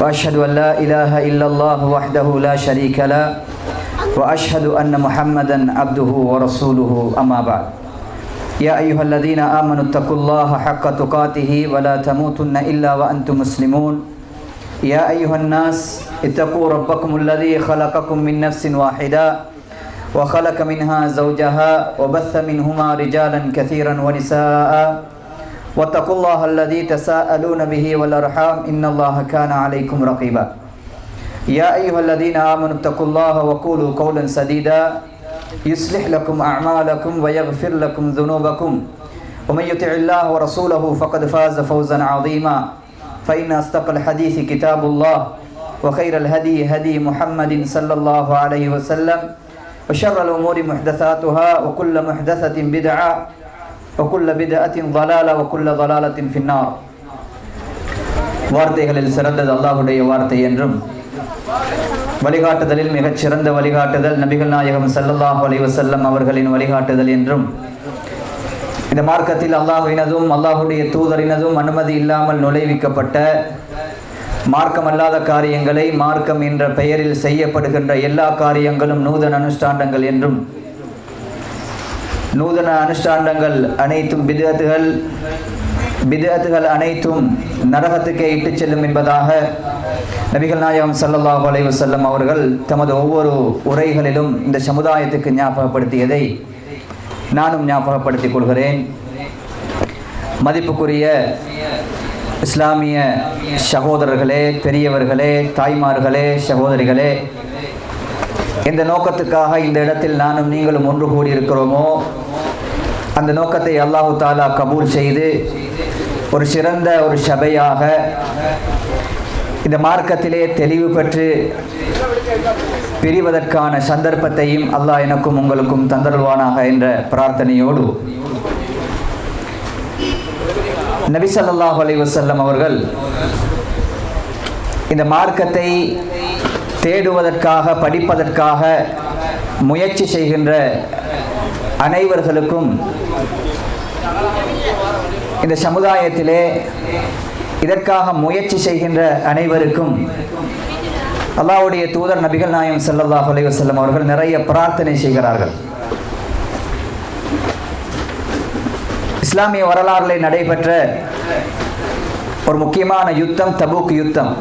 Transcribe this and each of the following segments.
وأشهد أن لا إله إلا الله وحده لا شريك له وأشهد أن محمدا عبده ورسوله أما بعد يا أيها الذين آمنوا اتقوا الله حق تقاته ولا تموتن إلا وأنتم مسلمون يا أيها الناس اتقوا ربكم الذي خلقكم من نفس واحدة وخلق منها زوجها وبث منهما رجالا كثيرا ونساء واتقوا الله الذي تساءلون به والأرحام إن الله كان عليكم رقيبا يا أيها الذين آمنوا اتقوا الله وقولوا قولا سديدا يصلح لكم أعمالكم ويغفر لكم ذنوبكم ومن يطع الله ورسوله فقد فاز فوزا عظيما فإن أصدق الحديث كتاب الله وخير الهدي هدي محمد صلى الله عليه وسلم وشر الأمور محدثاتها وكل محدثة بدعة وكل بدعة ضلالة وكل ضلالة في النار. வார்த்தைகளில் சிறந்தது அல்லாஹ்வுடைய வார்த்தை என்றும் வழிகாட்டுதலில் மிகச் சிறந்த வழிகாட்டுதல் நபிகள் நாயகம் ஸல்லல்லாஹு அலைஹி வஸல்லம் அவர்களின் வழிகாட்டுதல் என்றும் இந்த மார்க்கத்தில் அல்லாஹ்வினதும் அல்லாஹ்வுடைய தூதரினதும் அனுமதி இல்லாமல் நுழைவிக்கப்பட்ட மார்க்கமல்லாத காரியங்களை மார்க்கம் என்ற பெயரில் செய்யப்படுகின்ற எல்லா காரியங்களும் நூதன அனுஷ்டாண்டங்கள் என்றும் நூதன அனுஷ்டாண்டங்கள் அனைத்தும் பித்அத்துகள் அனைத்தும் நரகத்துக்கே இட்டுச் செல்லும் என்பதாக நபிகள் நாயகம் ஸல்லல்லாஹு அலைஹி வஸல்லம் அவர்கள் தமது ஒவ்வொரு உரைகளிலும் இந்த சமுதாயத்துக்கு ஞாபகப்படுத்தியதை நானும் ஞாபகப்படுத்திக் கொள்கிறேன். மதிப்புக்குரிய இஸ்லாமிய சகோதரர்களே, பெரியவர்களே, தாய்மார்களே, சகோதரிகளே, எந்த நோக்கத்துக்காக இந்த இடத்தில் நானும் நீங்களும் ஒன்று கூடியிருக்கிறோமோ அந்த நோக்கத்தை அல்லாஹு தாலா கபூல் செய்து ஒரு சிறந்த ஒரு சபையாக இந்த மார்க்கத்திலே தெளிவு பெற்று பிரிவதற்கான சந்தர்ப்பத்தையும் அல்லாஹ் எனக்கும் உங்களுக்கும் தந்தருள்வானாக என்ற பிரார்த்தனையோடு நபி ஸல்லல்லாஹு அலைஹி வஸல்லம் அவர்கள் இந்த மார்க்கத்தை தேடுவதற்காக படிப்பதற்காக முயற்சி செய்கின்ற அனைவர்களுக்கும் இந்த சமுதாயத்திலே இதற்காக முயற்சி செய்கின்ற அனைவருக்கும் அல்லாஹ்வுடைய தூதர் நபிகள் நாயகம் ஸல்லல்லாஹு அலைஹி வஸல்லம் அவர்கள் நிறைய பிரார்த்தனை செய்கிறார்கள். இஸ்லாமிய வரலாற்றில் நடைபெற்ற ஒரு முக்கியமான யுத்தம் தபூக் யுத்தம்.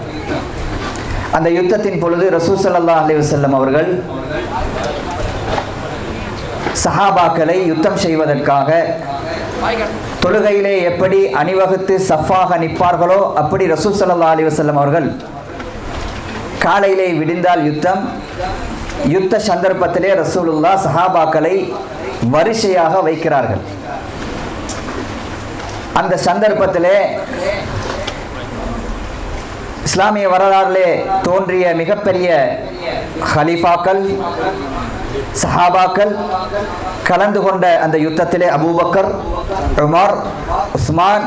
அந்த யுத்தத்தின் பொழுது ரசூல் ஸல்லல்லாஹு அலைஹி வஸல்லம் அவர்கள் சஹாபாக்களை யுத்தம் செய்வதற்காக தொழுகையிலே எப்படி அணிவகுத்து சஃபாக நிற்பார்களோ அப்படி ரசூல் ஸல்லல்லாஹு அலைஹி வஸல்லம் அவர்கள் காலையிலே விடிந்தால் யுத்த சந்தர்ப்பத்திலே ரசூலுல்லாஹ் சஹாபாக்களை வரிசையாக வைக்கிறார்கள். அந்த சந்தர்ப்பத்திலே இஸ்லாமிய வரலாற்றிலே தோன்றிய மிகப்பெரிய ஹலீஃபாக்கள் சஹாபாக்கள் கலந்து கொண்ட அந்த யுத்தத்திலே அபூபக்கர், உமர், உஸ்மான்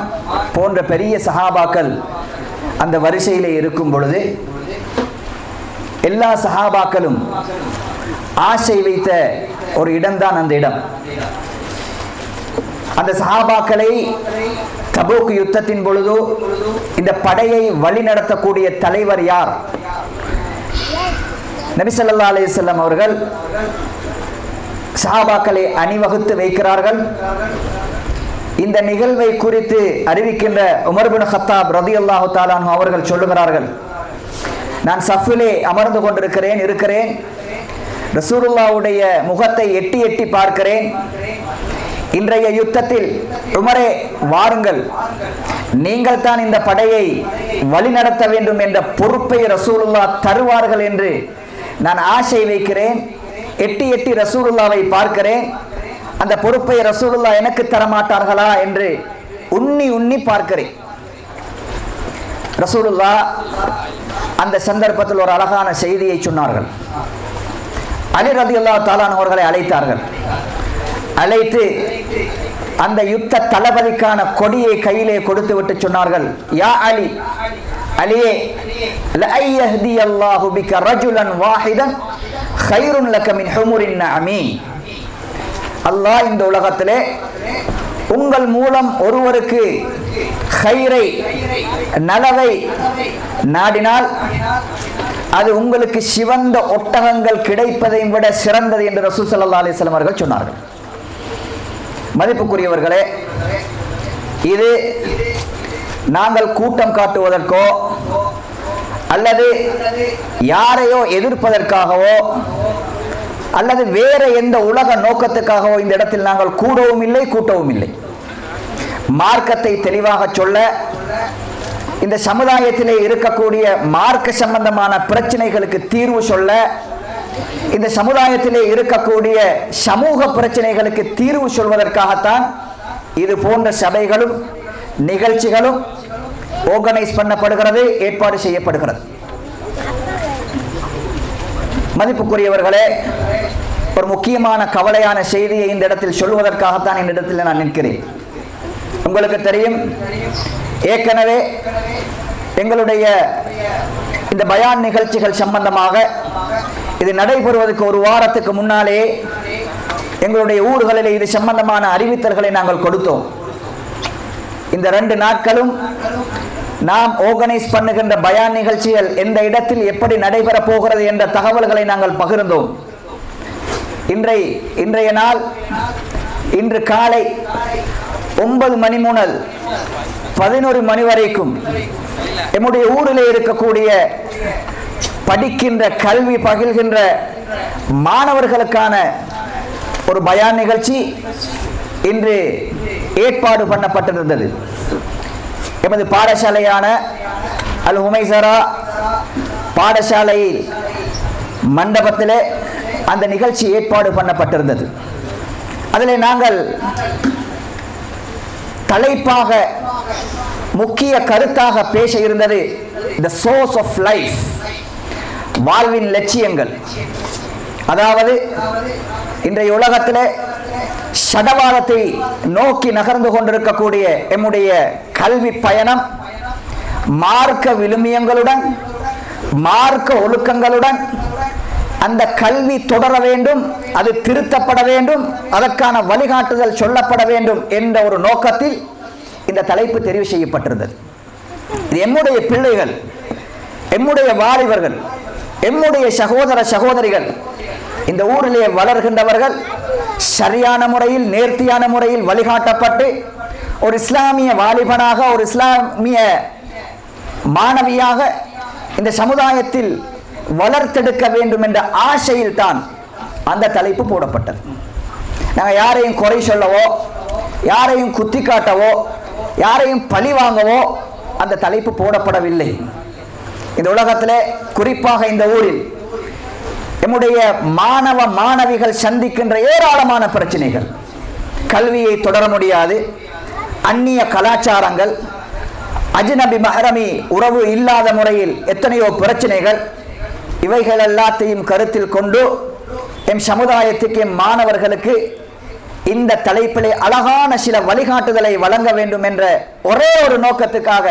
போன்ற பெரிய சஹாபாக்கள் அந்த வரிசையிலே இருக்கும் பொழுது எல்லா சஹாபாக்களும் ஆசை வைத்த ஒரு இடம்தான் அந்த இடம். அந்த சஹாபாக்களை தபூக் யுத்தத்தின் பொழுது இந்த படையை வழிநடத்தக்கூடிய தலைவர் யார்? நபி ஸல்லல்லாஹு அலைஹி வஸல்லம் அவர்கள் சஹாபாக்களை அணிவகுத்து வைக்கிறார்கள். இந்த நிகழ்வை குறித்து அறிவிக்கின்ற உமர் இப்னு கத்தாப் ரலியல்லாஹு தஆலா அன்ஹு அவர்கள் சொல்லுகிறார்கள், நான் சஃபிலே அமர்ந்து கொண்டிருக்கிறேன் ரசூலுல்லாஹ்வுடைய முகத்தை எட்டி எட்டி பார்க்கிறேன். இன்றைய யுத்தத்தில் உமரே வாருங்கள், நீங்கள் தான் இந்த படையை வழிநடத்த வேண்டும் என்ற பொறுப்பை ரசூலுல்லாஹ் தருவார்கள் என்று நான் ஆசை வைக்கிறேன். எட்டி எட்டி ரசூலுல்லாவை பார்க்கிறேன். அந்த பொறுப்பை ரசூலுல்லாஹ் எனக்கு தரமாட்டார்களா என்று உன்னி பார்க்கிறேன். ரசூலுல்லாஹ் அந்த சந்தர்ப்பத்தில் ஒரு அழகான செய்தியை சொன்னார்கள். அலி ரலியல்லாஹு தஆலா அவர்களை அழைத்தார்கள். அழைத்து அந்த யுத்த தளபதிக்கான கொடியை கையிலே கொடுத்து விட்டு சொன்னார்கள், யா அலி, அலியே, லஅய்யஹ்தி அல்லாஹு பிக ரஜுலன் வாஹிதன் கைருன் லக மின் ஹுமுரின் நஅமி. அல்லாஹ் இந்த உலகத்திலே உங்கள் மூலம் ஒருவருக்கு ஹைரை நலவை நாடினால் அது உங்களுக்கு சிவந்த ஒட்டகங்கள் கிடைப்பதை விட சிறந்தது என்று ரசூல் ஸல்லல்லாஹு அலைஹி வஸல்லம் அவர்கள் சொன்னார்கள். மதிப்புக்குரியவர்களே, இது நாங்கள் கூட்டம் காட்டுவதற்கோ அல்லது யாரையோ எதிர்ப்பதற்காகவோ அல்லது வேற எந்த உலக நோக்கத்துக்காகவோ இந்த இடத்தில் நாங்கள் கூடவும் இல்லை கூட்டவும் இல்லை. மார்க்கத்தை தெளிவாக சொல்ல, இந்த சமுதாயத்திலே இருக்கக்கூடிய மார்க்க சம்பந்தமான பிரச்சனைகளுக்கு தீர்வு சொல்ல, இந்த சமுதாயத்திலே இருக்கக்கூடிய சமூக பிரச்சனைகளுக்கு தீர்வு சொல்வதற்காகத்தான் இது போன்ற சபைகளும் நிகழ்ச்சிகளும் ஆர்கனைஸ் பண்ணப்படுகிறது, ஏற்பாடு செய்யப்படுகிறது. மதிப்புக்குரியவர்களே, ஒரு முக்கியமான கவலையான செய்தியை இந்த இடத்தில் சொல்வதற்காகத்தான் இந்த இடத்தில் நான் நிற்கிறேன். உங்களுக்கு தெரியும், ஏற்கனவே எங்களுடைய இந்த பயான் நிகழ்ச்சிகள் சம்பந்தமாக இது நடைபெறுவதற்கு ஒரு வாரத்துக்கு முன்னாலே எங்களுடைய ஊர்களில் இது சம்பந்தமான அறிவித்தல்களை நாங்கள் கொடுத்தோம். இந்த 2 நாட்களும் நாம் ஆர்கனைஸ் பண்ணுகின்ற பயான் நிகழ்ச்சிகள் எந்த இடத்தில் எப்படி நடைபெற போகிறது என்ற தகவல்களை நாங்கள் பகிர்ந்தோம். இன்றைய நாள், இன்று காலை 9 மணி முதல் 11 மணி வரைக்கும் நம்முடைய ஊரில் இருக்கக்கூடிய படிக்கின்ற கல்வி பகிர்கின்ற மாணவர்களுக்கான ஒரு பயான் நிகழ்ச்சி இன்று ஏற்பாடு பண்ணப்பட்டிருந்தது. எமது பாடசாலையான அல் ஹுமைசரா பாடசாலை மண்டபத்திலே அந்த நிகழ்ச்சி ஏற்பாடு பண்ணப்பட்டிருந்தது. அதில் நாங்கள் தலைப்பாக முக்கிய கருத்தாக பேச இருந்தது the source of life, வாழ்வின் லட்சியங்கள். அதாவது இன்றைய உலகத்திலே சடவாதத்தை நோக்கி நகர்ந்து கொண்டிருக்கக்கூடிய எம்முடைய கல்வி பயணம் மார்க்க விழுமியங்களுடன் மார்க்க ஒழுக்கங்களுடன் அந்த கல்வி தொடர வேண்டும், அது திருத்தப்பட வேண்டும், அதற்கான வழிகாட்டுதல் சொல்லப்பட வேண்டும் என்ற ஒரு நோக்கத்தில் இந்த தலைப்பு தெரிவு செய்யப்பட்டிருந்தது. இது எம்முடைய பிள்ளைகள், எம்முடைய வாலிபர்கள், எம்முடைய சகோதர சகோதரிகள், இந்த ஊரிலே வளர்கின்றவர்கள் சரியான முறையில் நேர்த்தியான முறையில் வழிகாட்டப்பட்டு ஒரு இஸ்லாமிய வாலிபனாக ஒரு இஸ்லாமிய மாணவியாக இந்த சமுதாயத்தில் வளர்த்தெடுக்க வேண்டும் என்ற ஆசையில் தான் அந்த தலைப்பு போடப்பட்டது. நாங்கள் யாரையும் குறை சொல்லவோ யாரையும் குத்தி காட்டவோ யாரையும் பழி வாங்கவோ அந்த தலைப்பு போடப்படவில்லை. இந்த உலகத்திலே குறிப்பாக இந்த ஊரில் நம்முடைய மாணவ மாணவிகள் சந்திக்கின்ற ஏராளமான பிரச்சனைகள், கல்வியை தொடர முடியாது, அந்நிய கலாச்சாரங்கள், அஜ்னபி மஹரமி உறவு இல்லாத முறையில் எத்தனையோ பிரச்சனைகள், இவைகள் எல்லாத்தையும் கருத்தில் கொண்டு எம் சமுதாயத்துக்கு எம் மாணவர்களுக்கு இந்த தலைப்பிலே அழகான சில வழிகாட்டுதலை வழங்க வேண்டும் என்ற ஒரே ஒரு நோக்கத்துக்காக,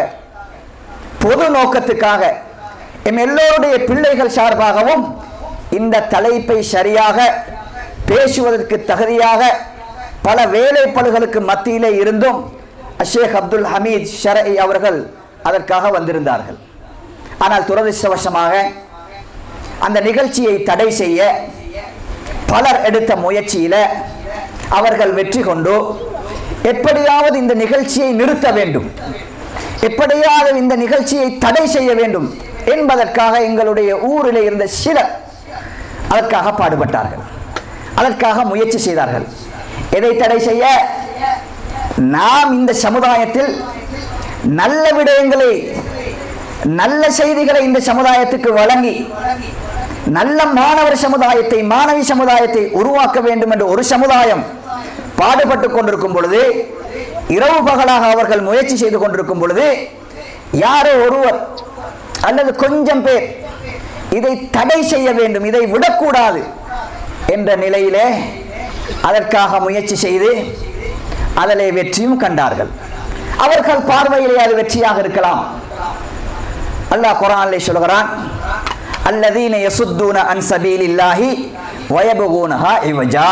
பொது நோக்கத்துக்காக எம் எல்லோருடைய பிள்ளைகள் சார்பாகவும் இந்த தலைப்பை சரியாக பேசுவதற்கு தகுதியாக பல வேலைப்பாடுகளுக்கு மத்தியிலே இருந்தும் ஷேக் அப்துல் ஹமீத் ஷரஇ அவர்கள் அதற்காக வந்திருந்தார்கள். ஆனால் துரதிர்ஷ்டவசமாக அந்த நிகழ்ச்சியை தடை செய்ய பலர் எடுத்த முயற்சியில் அவர்கள் வெற்றி கொண்டு எப்படியாவது இந்த நிகழ்ச்சியை நிறுத்த வேண்டும், எப்படியாவது இந்த நிகழ்ச்சியை தடை செய்ய வேண்டும் என்பதற்காக எங்களுடைய ஊரில் இருந்த சிலர் அதற்காக பாடுபட்டார்கள், அதற்காக முயற்சி செய்தார்கள். எதை தடை செய்ய? நாம் இந்த சமுதாயத்தில் நல்ல விடயங்களை, நல்ல செய்திகளை இந்த சமுதாயத்துக்கு வழங்கி நல்ல மாணவர் சமுதாயத்தை, மாணவி சமுதாயத்தை உருவாக்க வேண்டும் என்று ஒரு சமுதாயம் பாடுபட்டு கொண்டிருக்கும் பொழுது, இரவு பகலாக அவர்கள் முயற்சி செய்து கொண்டிருக்கும் பொழுது, யாரோ ஒருவர் அல்லது கொஞ்சம் பேர் இதை தடை செய்ய வேண்டும், இதை விடக்கூடாது என்ற நிலையிலே அதற்காக முயற்சி செய்து அதிலே வெற்றியும் கண்டார்கள். அவர்கள் பார்வையிலே அது வெற்றியாக இருக்கலாம். அல்லாஹ் குர்ஆனிலே சொல்கிறான், அல்லதீன யசுத்தூன அன் சபீலில்லாஹி வயபகுனஹா இவஜா.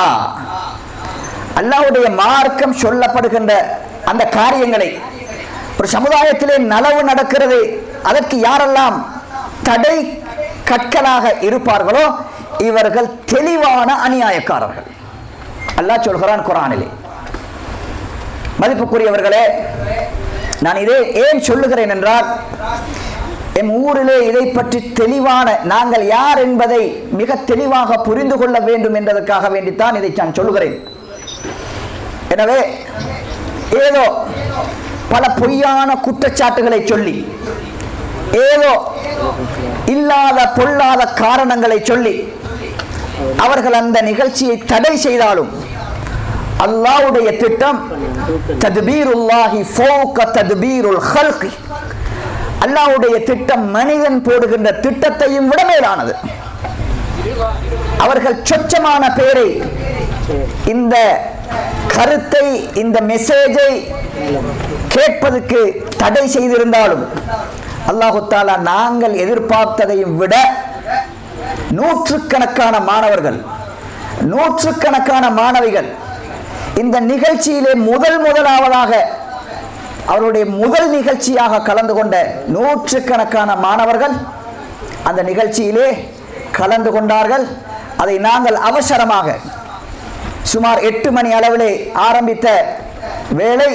அல்லாஹ்வுடைய மார்க்கம் சொல்லப்படுகின்ற அந்த காரியங்களை, ஒரு சமுதாயத்திலே நலவு நடக்கிறது, அதற்கு யாரெல்லாம் தடை கற்களாக இருப்பார்களோ இவர்கள் தெளிவான அநியாயக்காரர்கள். அல்லாஹ் சொல்கிறான் குர்ஆனிலே. மதிப்புக்குரியவர்களே, நான் இதை ஏன் சொல்லுகிறேன் என்றால், எம் ஊரிலே இதை பற்றி தெளிவான, நாங்கள் யார் என்பதை மிக தெளிவாக புரிந்து கொள்ள வேண்டும் என்பதற்காக வேண்டித்தான் இதை நான் சொல்லுகிறேன். எனவே ஏதோ பல பொய்யான குற்றச்சாட்டுகளை சொல்லி, ஏதோ இல்லாத பொல்லாத காரணங்களை சொல்லி அவர்கள் அந்த நிகழ்ச்சியை தடை செய்தாலும் அல்லாஹ்வுடைய திட்டம் தத்பீருல்லாஹி ஃபௌக தத்பீருல் ஹல்கி, அல்லாஹ்வுடைய திட்டம் மனிதன் போடுகின்ற திட்டத்தையும் விட மேலானது. அவர்கள் சொச்சமான பேரை, இந்த கருத்தை, இந்த மெசேஜை கேட்பதற்கு தடை செய்திருந்தாலும் அல்லாஹு தஆலா நாங்கள் எதிர்பார்த்ததையும் விட நூற்றுக்கணக்கான மாணவர்கள், நூற்றுக்கணக்கான மாணவிகள் இந்த நிகழ்ச்சியிலே முதலாவதாக அவருடைய முதல் நிகழ்ச்சியாக கலந்து கொண்ட நூற்றுக்கணக்கான மாணவர்கள் அந்த நிகழ்ச்சியிலே கலந்து கொண்டார்கள். அதை நாங்கள் அவசரமாக சுமார் 8 மணி அளவிலே ஆரம்பித்த வேளை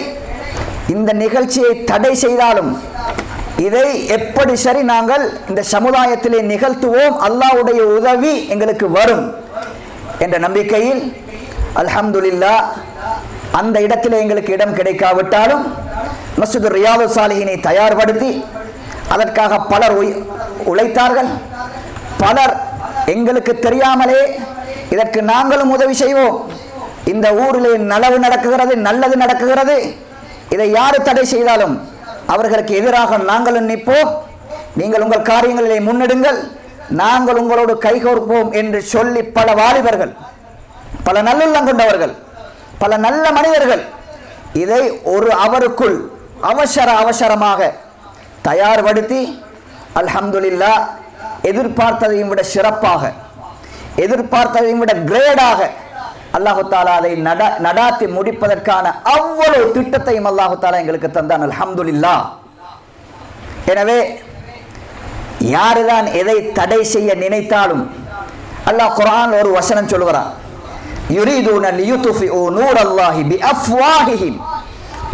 இந்த நிகழ்ச்சியை தடை செய்தாலும் இதை எப்படி சரி நாங்கள் இந்த சமுதாயத்திலே நிகழ்த்துவோம், அல்லாஹ்வுடைய உதவி எங்களுக்கு வரும் என்ற நம்பிக்கையில் அல்ஹம்துலில்லாஹ் அந்த இடத்திலே எங்களுக்கு இடம் கிடைக்காவிட்டாலும் மஸ்ஜித் ரியாது சாலிஹினை தயார்படுத்தி அதற்காக பலர் உழைத்தார்கள். பலர் எங்களுக்கு தெரியாமலே இதற்கு நாங்களும் உதவி செய்வோம், இந்த ஊரிலே நலவு நடக்குகிறது, நல்லது நடக்குகிறது, இதை யாரு தடை செய்தாலும் அவர்களுக்கு எதிராக நாங்களும் நிற்போம், நீங்கள் உங்கள் காரியங்களிலே முன்னெடுங்கள், நாங்கள் உங்களோடு கைகோர்ப்போம் என்று சொல்லி பல வாலிபர்கள், பல நல்லுள்ளம் கொண்டவர்கள், பல நல்ல மனிதர்கள் இதை ஒரு அவருக்குள் அவசரமாக தயார்படுத்தி அல்ஹம்துலில்லாஹ் எதிர்பார்த்ததையும் விட சிறப்பாக, எதிர்பார்த்ததையும் விட கிரேடாக அல்லாஹு தஆலா அதை நடாத்தி முடிப்பதற்கான அவ்வளவு திட்டத்தையும் அல்லாஹு தஆலா எங்களுக்கு தந்தான். அல்ஹம்துலில்லாஹ். எனவே யாருதான் எதை தடை செய்ய நினைத்தாலும் அல்லாஹ் குர்ஆன் ஒரு வசனம் சொல்கிறான், யுரீதுன லியுத்ஃபிஉ நூரல்லாஹி பிஅஃப்வாஹிஹிம்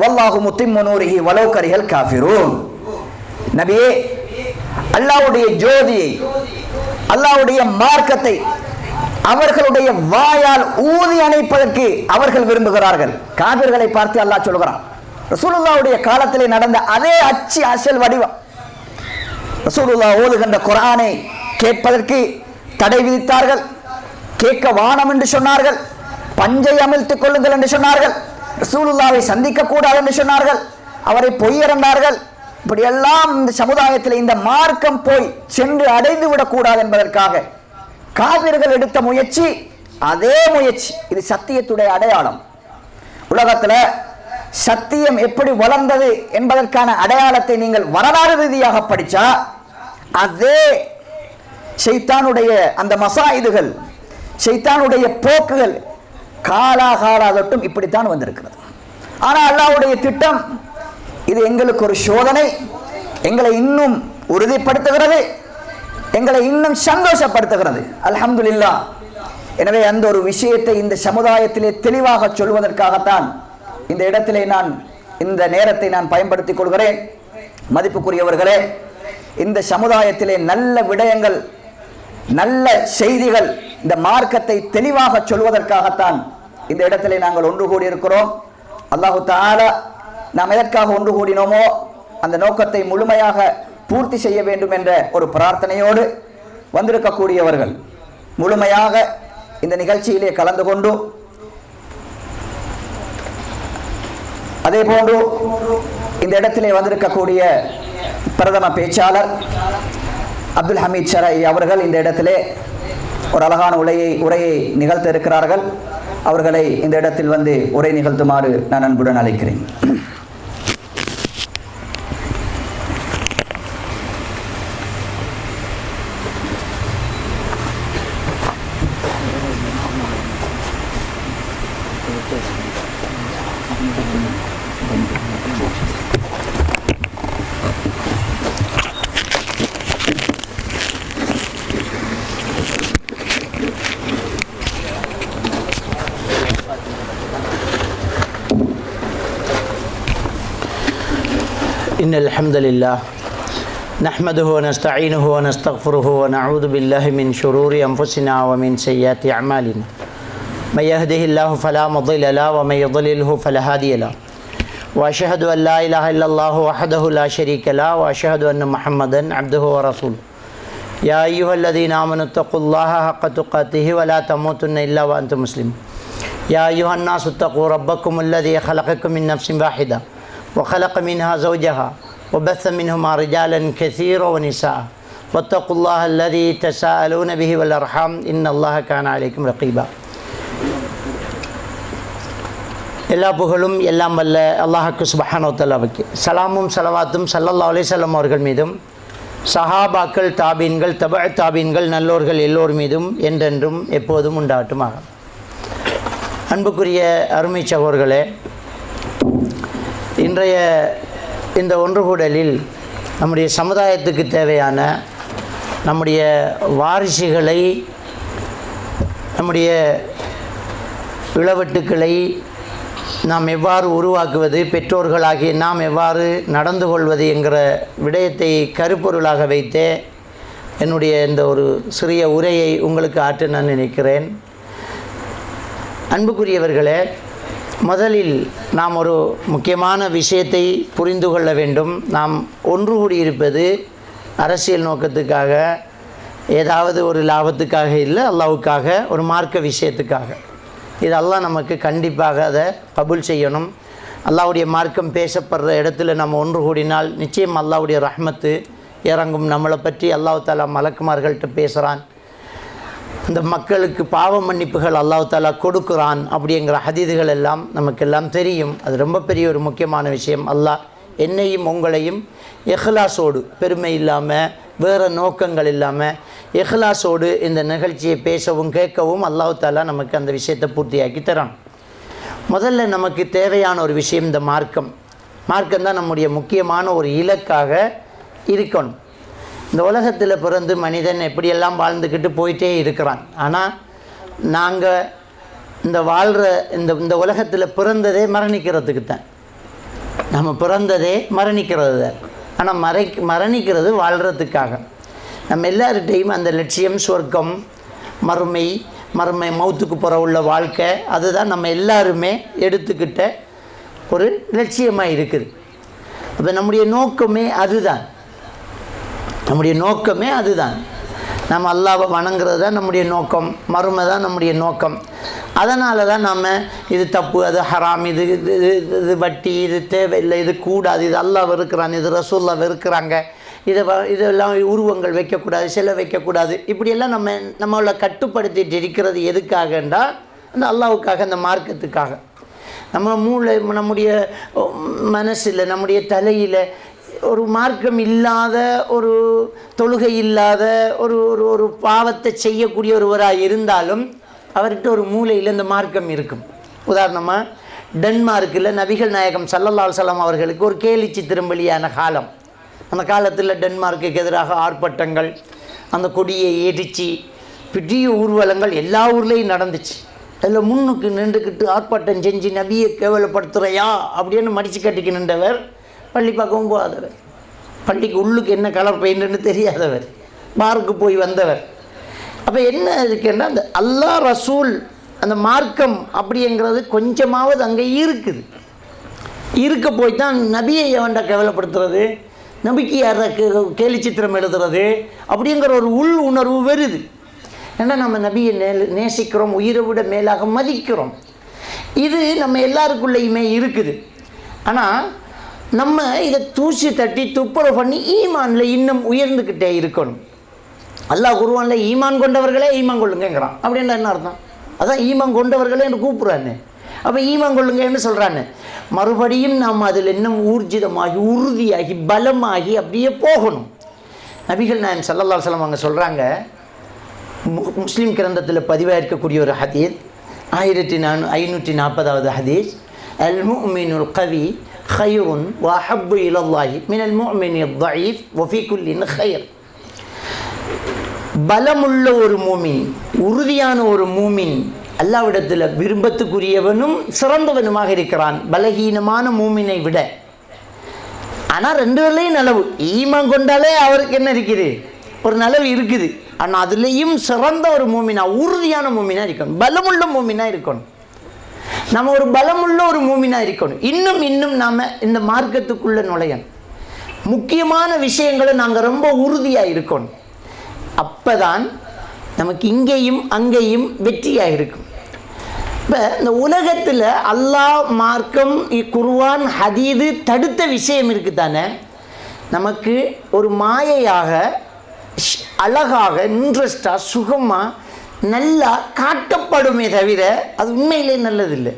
வல்லாஹு முத்திம்மு நூரிஹி வலவ் கரிஹல் காஃபிரூன். நபியே, அல்லாஹ்வுடைய ஜோதியை, அல்லாஹ்வுடைய மார்க்கத்தை அவர்களுடைய வாயால் ஊதி அணைப்பதற்கு அவர்கள் விரும்புகிறார்கள். காபிர்களை பார்த்து அல்லாஹ் சொல்கிறான். ரசூலுல்லாஹ்வுடைய காலத்திலே நடந்த அதே அச்சு அசல் வடிவம். ரசூலுல்லாஹ் ஓதுகின்ற குர்ஆனை கேட்பதற்கு தடை விதித்தார்கள், கேட்க வானம் என்று சொன்னார்கள், பஞ்சை அமிழ்த்துக் கொள்ளுங்கள் என்று சொன்னார்கள், ரசூலுல்லாஹ்வை சந்திக்க கூடாது என்று சொன்னார்கள், அவரை பொய்யறந்தார்கள். இப்படியெல்லாம் இந்த சமுதாயத்தில் இந்த மார்க்கம் போய் சென்று அடைந்து விடக்கூடாது என்பதற்காக காபிர்கள் எடுத்த முயற்சி, அதே முயற்சி. இது சத்தியத்துடைய அடையாளம். உலகத்துல சத்தியம் எப்படி வளர்ந்தது என்பதற்கான அடையாளத்தை நீங்கள் வரலாறு ரீதியாக படிச்சா அதே ஷைத்தானுடைய அந்த மசாயிதுகள், ஷைத்தானுடைய போக்குகள் காலாகாலத்தொட்டும் இப்படித்தான் வந்திருக்கிறது. ஆனால் அல்லாஹ்வுடைய திட்டம் இது எங்களுக்கு ஒரு சோதனை, எங்களை இன்னும் உறுதிப்படுத்துகிறது, எங்களை இன்னும் சந்தோஷப்படுத்துகிறது. அல்ஹம்துலில்லாஹ். எனவே அந்த ஒரு விஷயத்தை இந்த சமுதாயத்திலே தெளிவாக சொல்வதற்காகத்தான் இந்த இடத்திலே நான் இந்த நேரத்தை நான் பயன்படுத்திக் கொள்கிறேன். மதிப்புக்குரியவர்களே, இந்த சமுதாயத்திலே நல்ல விடயங்கள், நல்ல செய்திகள், இந்த மார்க்கத்தை தெளிவாக சொல்வதற்காகத்தான் இந்த இடத்திலே நாங்கள் ஒன்று கூடியிருக்கிறோம். அல்லாஹு தஆலா நாம் எதற்காக ஒன்று கூடினோமோ அந்த நோக்கத்தை முழுமையாக பூர்த்தி செய்ய வேண்டும் என்ற ஒரு பிரார்த்தனையோடு வந்திருக்கக்கூடியவர்கள் முழுமையாக இந்த நிகழ்ச்சியிலே கலந்து கொண்டு, அதே போன்று இந்த இடத்திலே வந்திருக்கக்கூடிய பிரதம பேச்சாளர் அப்துல் ஹமீத் ஷரை அவர்கள் இந்த இடத்திலே ஒரு அழகான உரையை நிகழ்த்த இருக்கிறார்கள். அவர்களை இந்த இடத்தில் வந்து உரை நிகழ்த்துமாறு நான் அன்புடன் அழைக்கிறேன். إن الحمد لله نحمده ونستعينه ونستغفره ونعوذ بالله من شرور أنفسنا ومن سيئات أعمالنا من يهده الله فلا مضل له ومن يضلله فلا هادي له وأشهد أن لا إله إلا الله وحده لا شريك له وأشهد أن محمدا عبده ورسوله يا أيها الذين آمنوا اتقوا الله حق تقاته ولا تموتن إلا وأنتم مسلمون يا أيها الناس اتقوا ربكم الذي خلقكم من نفس واحدة وخلق منها زوجها وبث منهما رجالا كثيرا ونساء واتقوا الله الذي تساءلون به والأرحام إن الله كان عليكم رقيبا. எல்லா புகழும் எல்லாம் வல்ல அல்லாஹ்வுக்கு சுப்ஹானஹு வ தஆலாவுக்கு சலாமும் ஸலவாத்தும் ஸல்லல்லாஹு அலைஹி வஸல்லம் அவர்கள் மீதும் சஹாபாக்கள் தாபீன்கள் தபஅ தாபீன்கள் நல்லோர்கள் எல்லோர் மீதும் என்றென்றும் எப்போதும் உண்டாகட்டுமாக. அன்புக்குரிய அருமை சகோதரர்களே, இன்றைய இந்த ஒன்றுகூடலில் நம்முடைய சமுதாயத்துக்கு தேவையான நம்முடைய வாரிசுகளை, நம்முடைய இளவட்டுக்களை நாம் எவ்வாறு உருவாக்குவது, பெற்றோர்களாகிய நாம் எவ்வாறு நடந்து கொள்வது என்கிற விடயத்தை கருப்பொருளாக வைத்தே என்னுடைய இந்த ஒரு சிறிய உரையை உங்களுக்கு ஆற்ற நான் நினைக்கிறேன். அன்புக்குரியவர்களே, முதலில் நாம் ஒரு முக்கியமான விஷயத்தை புரிந்து கொள்ள வேண்டும். நாம் ஒன்று கூடியிருப்பது அரசியல் நோக்கத்துக்காக, ஏதாவது ஒரு லாபத்துக்காக இல்லை, அல்லாஹ்வுக்காக, ஒரு மார்க்க விஷயத்துக்காக. இது அல்லாஹ் நமக்கு கண்டிப்பாக அதை கபூல் செய்யணும். அல்லாஹ்வுடைய மார்க்கம் பேசப்படுற இடத்துல நம்ம ஒன்று கூடினால் நிச்சயம் அல்லாஹ்வுடைய ரஹ்மத்து இறங்கும். நம்மளை பற்றி அல்லாஹ் தஆலா மலக்குமார்கள்ட்ட பேசுகிறான், இந்த மக்களுக்கு பாவ மன்னிப்புகள் அல்லாஹ் தஆலா கொடுக்குறான் அப்படிங்கிற ஹதீதுகள் எல்லாம் நமக்கெல்லாம் தெரியும். அது ரொம்ப பெரிய ஒரு முக்கியமான விஷயம். அல்லாஹ் என்னையும் உங்களையும் இஹ்லாஸோடு, பெருமை இல்லாமல், வேறு நோக்கங்கள் இல்லாமல் இஹ்லாஸோடு இந்த நிகழ்ச்சியை பேசவும் கேட்கவும் அல்லாஹ் தஆலா நமக்கு அந்த விஷயத்தை பூர்த்தியாக்கி தரான். முதல்ல நமக்கு தேவையான ஒரு விஷயம் இந்த மார்க்கம். மார்க்கம் தான் நம்முடைய முக்கியமான ஒரு இலக்காக இருக்கணும். இந்த உலகத்தில் பிறந்து மனிதன் எப்படியெல்லாம் வாழ்ந்துக்கிட்டு போயிட்டே இருக்கிறான். ஆனால் நாங்கள் இந்த வாழ்கிற இந்த உலகத்தில் பிறந்ததே மரணிக்கிறதுக்கு தான். நம்ம பிறந்ததே மரணிக்கிறது தான். ஆனால் மரணிக்கிறது வாழ்கிறதுக்காக. நம்ம எல்லார்கிட்டையும் அந்த லட்சியம், சொர்க்கம், மறுமை மௌத்துக்கு புற உள்ள வாழ்க்கை, அதுதான் நம்ம எல்லாருமே எடுத்துக்கிட்ட ஒரு லட்சியமாக இருக்குது. அப்போ நம்முடைய நோக்கமே அதுதான். நம்ம அல்லாஹ்வை வணங்குறது தான் நம்முடைய நோக்கம், மறுமை தான் நம்முடைய நோக்கம். அதனால தான் நம்ம இது தப்பு, அது ஹராம், இது இது வட்டி, இது தேவையில்லை, இது கூடாது, இது அல்லாஹ் வெறுக்கிறான், இது ரசூலுல்லாஹ் வெறுக்கிறாங்க, இதெல்லாம் உருவங்கள் வைக்கக்கூடாது, சிலை வைக்கக்கூடாது, இப்படியெல்லாம் நம்மளை கட்டுப்படுத்திட்டு இருக்கிறது எதுக்காகண்டா அந்த அல்லாஹ்வுக்காக, அந்த மார்க்கத்துக்காக. நம்ம மூளை, நம்முடைய மனசில், நம்முடைய தலையில் ஒரு மார்க்கம் இல்லாத, ஒரு தொழுகை இல்லாத, ஒரு ஒரு பாவத்தை செய்யக்கூடிய ஒருவராக இருந்தாலும் அவர்கிட்ட ஒரு மூலையில் இந்த மார்க்கம் இருக்கும். உதாரணமாக டென்மார்க்கில் நபிகள் நாயகம் ஸல்லல்லாஹு அலைஹி வஸல்லம் அவர்களுக்கு ஒரு கேலி சித்திரம் வெளியான காலம். அந்த காலத்தில் டென்மார்க்குக்கு எதிராக ஆர்ப்பாட்டங்கள், அந்த கொடியை எரிச்சு பெரிய ஊர்வலங்கள் எல்லா ஊர்லேயும் நடந்துச்சு. அதில் முன்னுக்கு நின்றுக்கிட்டு ஆர்ப்பாட்டம் செஞ்சு நபியை கேவலப்படுத்துகிறையா அப்படின்னு மடித்து கட்டிக்கு நின்றவர், பள்ளி பக்கமும் போகாதவர், பள்ளிக்கு உள்ளுக்கு என்ன கலர் பெயிண்ட்டுன்னு தெரியாதவர், பாருக்கு போய் வந்தவர். அப்போ என்ன இருக்குன்னா, அந்த அல்லாஹ் ரசூல், அந்த மார்க்கம் அப்படிங்கிறது கொஞ்சமாவது அங்கே இருக்குது. இருக்க போய் தான் நபியை எவன்டா கேவலப்படுத்துறது, நபிக்கு யார கேலி சித்திரம் எழுதுறது அப்படிங்கிற ஒரு உள் உணர்வு வருது. ஏன்னா நம்ம நபியை நேசிக்கிறோம், உயிரை விட மேலாக மதிக்கிறோம். இது நம்ம எல்லாருக்குள்ளேயுமே இருக்குது. ஆனால் நம்ம இதை தூசி தட்டி துப்புரவு பண்ணி ஈமானில் இன்னும் உயர்ந்துக்கிட்டே இருக்கணும். அல்லாஹ் குர்ஆனில் ஈமான் கொண்டவர்களே ஈமான் கொள்ளுங்கிறான். அப்படின்னா என்ன அர்த்தம்? அதான் ஈமான் கொண்டவர்களே என்று கூப்பிட்றான்னு. அப்போ ஈமான் கொள்ளுங்கன்னு சொல்கிறான்னு. மறுபடியும் நாம் அதில் இன்னும் ஊர்ஜிதமாகி, உறுதியாகி, பலமாகி அப்படியே போகணும். நபிகள் நாயகம் ஸல்லல்லாஹு அலைஹி வஸல்லம் அவங்க சொல்கிறாங்க, முஸ்லீம் கிரந்தத்தில் பதிவாயிருக்கக்கூடிய ஒரு ஹதீஸ், 1540வது ஹதீஸ், அல் முஃமினுல் கவி خير وأحب إلى الله من المؤمن الضعيف وفي كل خير. பலமுள்ள ஒரு மூமின், உறுதியான ஒரு மூமின் அல்லாஹ்விடத்தில் விரும்பத்துக்குரியவனும் சிறந்தவனுமாக இருக்கிறான் பலகீனமான மூமினை விட. ஆனால் ரெண்டு பேர்லையும் நலவு. ஈமான் கொண்டாலே அவருக்கு என்ன இருக்குது, ஒரு நலவு இருக்குது. ஆனால் அதுலேயும் சிறந்த ஒரு மூமினா, உறுதியான மூமினா இருக்கணும், பலமுள்ள மூமினா இருக்கணும். நம்ம ஒரு பலமுள்ள ஒரு மூமினா இருக்கணும். இன்னும் நாம் இந்த மார்க்கத்துக்குள்ளே நுழையணும். முக்கியமான விஷயங்களை நாங்கள் ரொம்ப உறுதியாக இருக்கணும். அப்போ தான் நமக்கு இங்கேயும் அங்கேயும் வெற்றியாக இருக்கும். இப்போ இந்த உலகத்தில் அல்லாஹ், மார்க்கம், குர்ஆன், ஹதீது தடுத்த விஷயம் இருக்குது தானே, நமக்கு ஒரு மாயையாக, அழகாக, இன்ட்ரெஸ்டாக, சுகமாக, நல்லா காட்டப்படுமே தவிர அது உண்மையிலே நல்லதில்லை.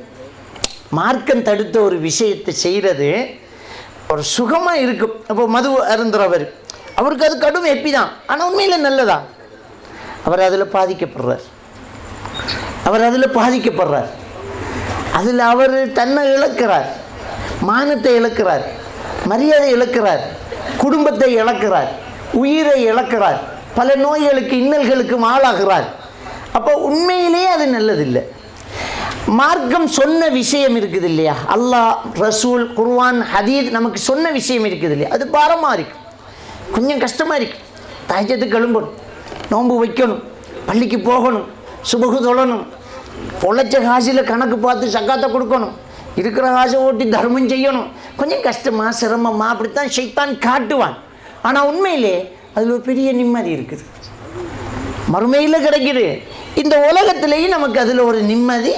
மார்க்கம் தடுத்த ஒரு விஷயத்தை செய்கிறது ஒரு சுகமாக இருக்கும். அப்போ மது அருந்துறவர், அவருக்கு அது கடும் எப்பி தான், ஆனால் உண்மையிலே நல்லதா? அவர் அதில் பாதிக்கப்படுறார். அதில் அவர் தன்னை இழக்கிறார், மானத்தை இழக்கிறார், மரியாதை இழக்கிறார், குடும்பத்தை இழக்கிறார், உயிரை இழக்கிறார், பல நோய்களுக்கு, இன்னல்களுக்கும் ஆளாகிறார். அப்போ உண்மையிலேயே அது நல்லதில்லை. மார்க்கம் சொன்ன விஷயம் இருக்குது இல்லையா, அல்லாஹ், ரசூல், குர்ஆன், ஹதீத் நமக்கு சொன்ன விஷயம் இருக்குது இல்லையா, அது பாரமாக இருக்கும், கொஞ்சம் கஷ்டமாக இருக்கும். தஹஜ்ஜுதுக்கு எழும்பணும், நோன்பு வைக்கணும், பள்ளிக்கு போகணும், சுபகு தொழணும், பொழைச்ச காசில் கணக்கு பார்த்து சக்காத்தை கொடுக்கணும், இருக்கிற காசை ஓட்டி தர்மம் செய்யணும். கொஞ்சம் கஷ்டமாக, சிரமமாக, அப்படித்தான் ஷைத்தான் காட்டுவான். ஆனால் உண்மையிலே அதில் ஒரு பெரிய நிம்மதி இருக்குது, மறுமையில் கிடைக்குது. இந்த உலகத்திலேயும் நமக்கு அதில் ஒரு நிம்மதி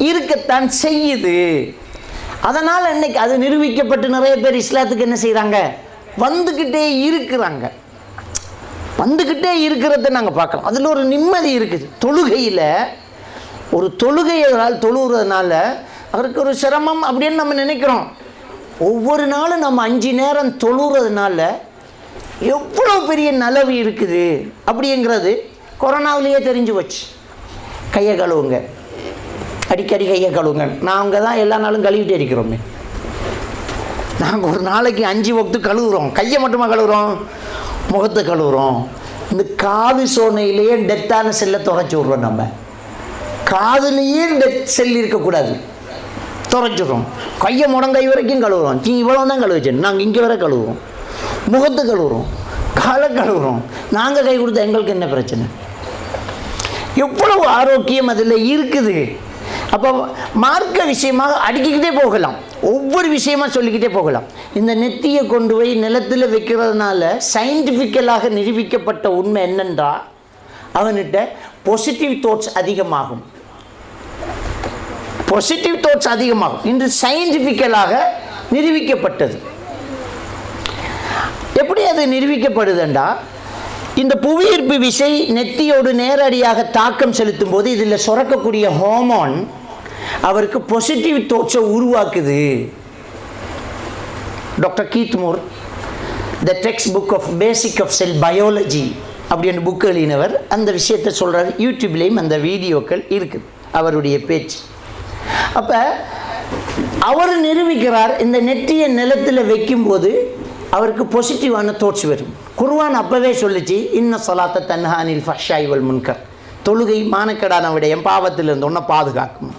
இருக்கத்தான் செய்யுது. அதனால் இன்னைக்கு அது நிரூபிக்கப்பட்டு நிறைய பேர் இஸ்லாத்துக்கு என்ன செய்கிறாங்க, வந்துக்கிட்டே இருக்கிறத நாங்கள் பார்க்கலாம். அதில் ஒரு நிம்மதி இருக்குது. தொழுகையில் ஒரு தொழுகையால் தொழுகிறதுனால அவருக்கு ஒரு சிரமம் அப்படின்னு நம்ம நினைக்கிறோம். ஒவ்வொரு நாளும் நம்ம 5 நேரம் தொழுகிறதுனால எவ்வளோ பெரிய நலவு இருக்குது அப்படிங்கிறது கொரோனாவிலேயே தெரிஞ்சு போச்சு. கையை கழுவுங்க, அடிக்கடி கையை கழுவுங்க. நாங்கள் தான் எல்லா நாளும் கழுவிட்டே இருக்கிறோமே. நாங்கள் ஒரு நாளைக்கு 5 வக்து கழுவுறோம். கையை மட்டுமா கழுவுறோம், முகத்தை கழுவுறோம். இந்த காது சோனையிலேயே டெத்தான செல்லை துறைச்சி விட்றோம். நம்ம காதுலேயே டெத் செல் இருக்கக்கூடாது, துறைச்சிடுறோம். கையை முடங்கை வரைக்கும் கழுவுறோம். இவ்வளோ தான் கழுவிச்சேன், நாங்கள் இங்கே வரை கழுவுறோம். முகத்தை கழுவுறோம், காலை கழுவுறோம். நாங்கள் கை கொடுத்தா எங்களுக்கு என்ன பிரச்சனை? எவ்வளவு ஆரோக்கியம் அதில் இருக்குது. அப்போ மார்க்க விஷயமாக அடுக்கிக்கிட்டே போகலாம், ஒவ்வொரு விஷயமா சொல்லிக்கிட்டே போகலாம். இந்த நெத்தியை கொண்டு போய் நிலத்தில் வைக்கிறதுனால சயின்டிஃபிக்கலாக நிரூபிக்கப்பட்ட உண்மை என்னென்றா, அவன்கிட்ட பாசிட்டிவ் தாட்ஸ் அதிகமாகும். இன்று சயின்டிஃபிக்கலாக நிரூபிக்கப்பட்டது. எப்படி அது நிரூபிக்கப்படுதுண்டா, இந்த புவியீர்ப்பு விசை நெத்தியோடு நேரடியாக தாக்கம் செலுத்தும் போது இதில் சுரக்கக்கூடிய ஹார்மோன் அவருக்கு பாசிட்டிவ் தாட்ஸை உருவாக்குது. Doctor Keith Moore, the text book of basic of cell biology அப்படின்னு புக் எழுதினவர் அந்த விஷயத்தை சொல்கிறார். யூடியூப்லேயும் அந்த வீடியோக்கள் இருக்குது, அவருடைய பேச்சு. அப்போ அவர் நிரூபிக்கிறார், இந்த நெற்றியை நிலத்தில் வைக்கும்போது அவருக்கு பாசிட்டிவான தாட்ஸ் வரும். குர்ஆன் அப்போவே சொல்லிச்சு, இன்ன ஸலாத்த தன்ஹா அனில் ஃபஹ்ஷாஇ வல் முன்கர், தொழுகை மானக்கேடான விடயம், பாவத்திலிருந்து ஒன்றை பாதுகாக்கும்.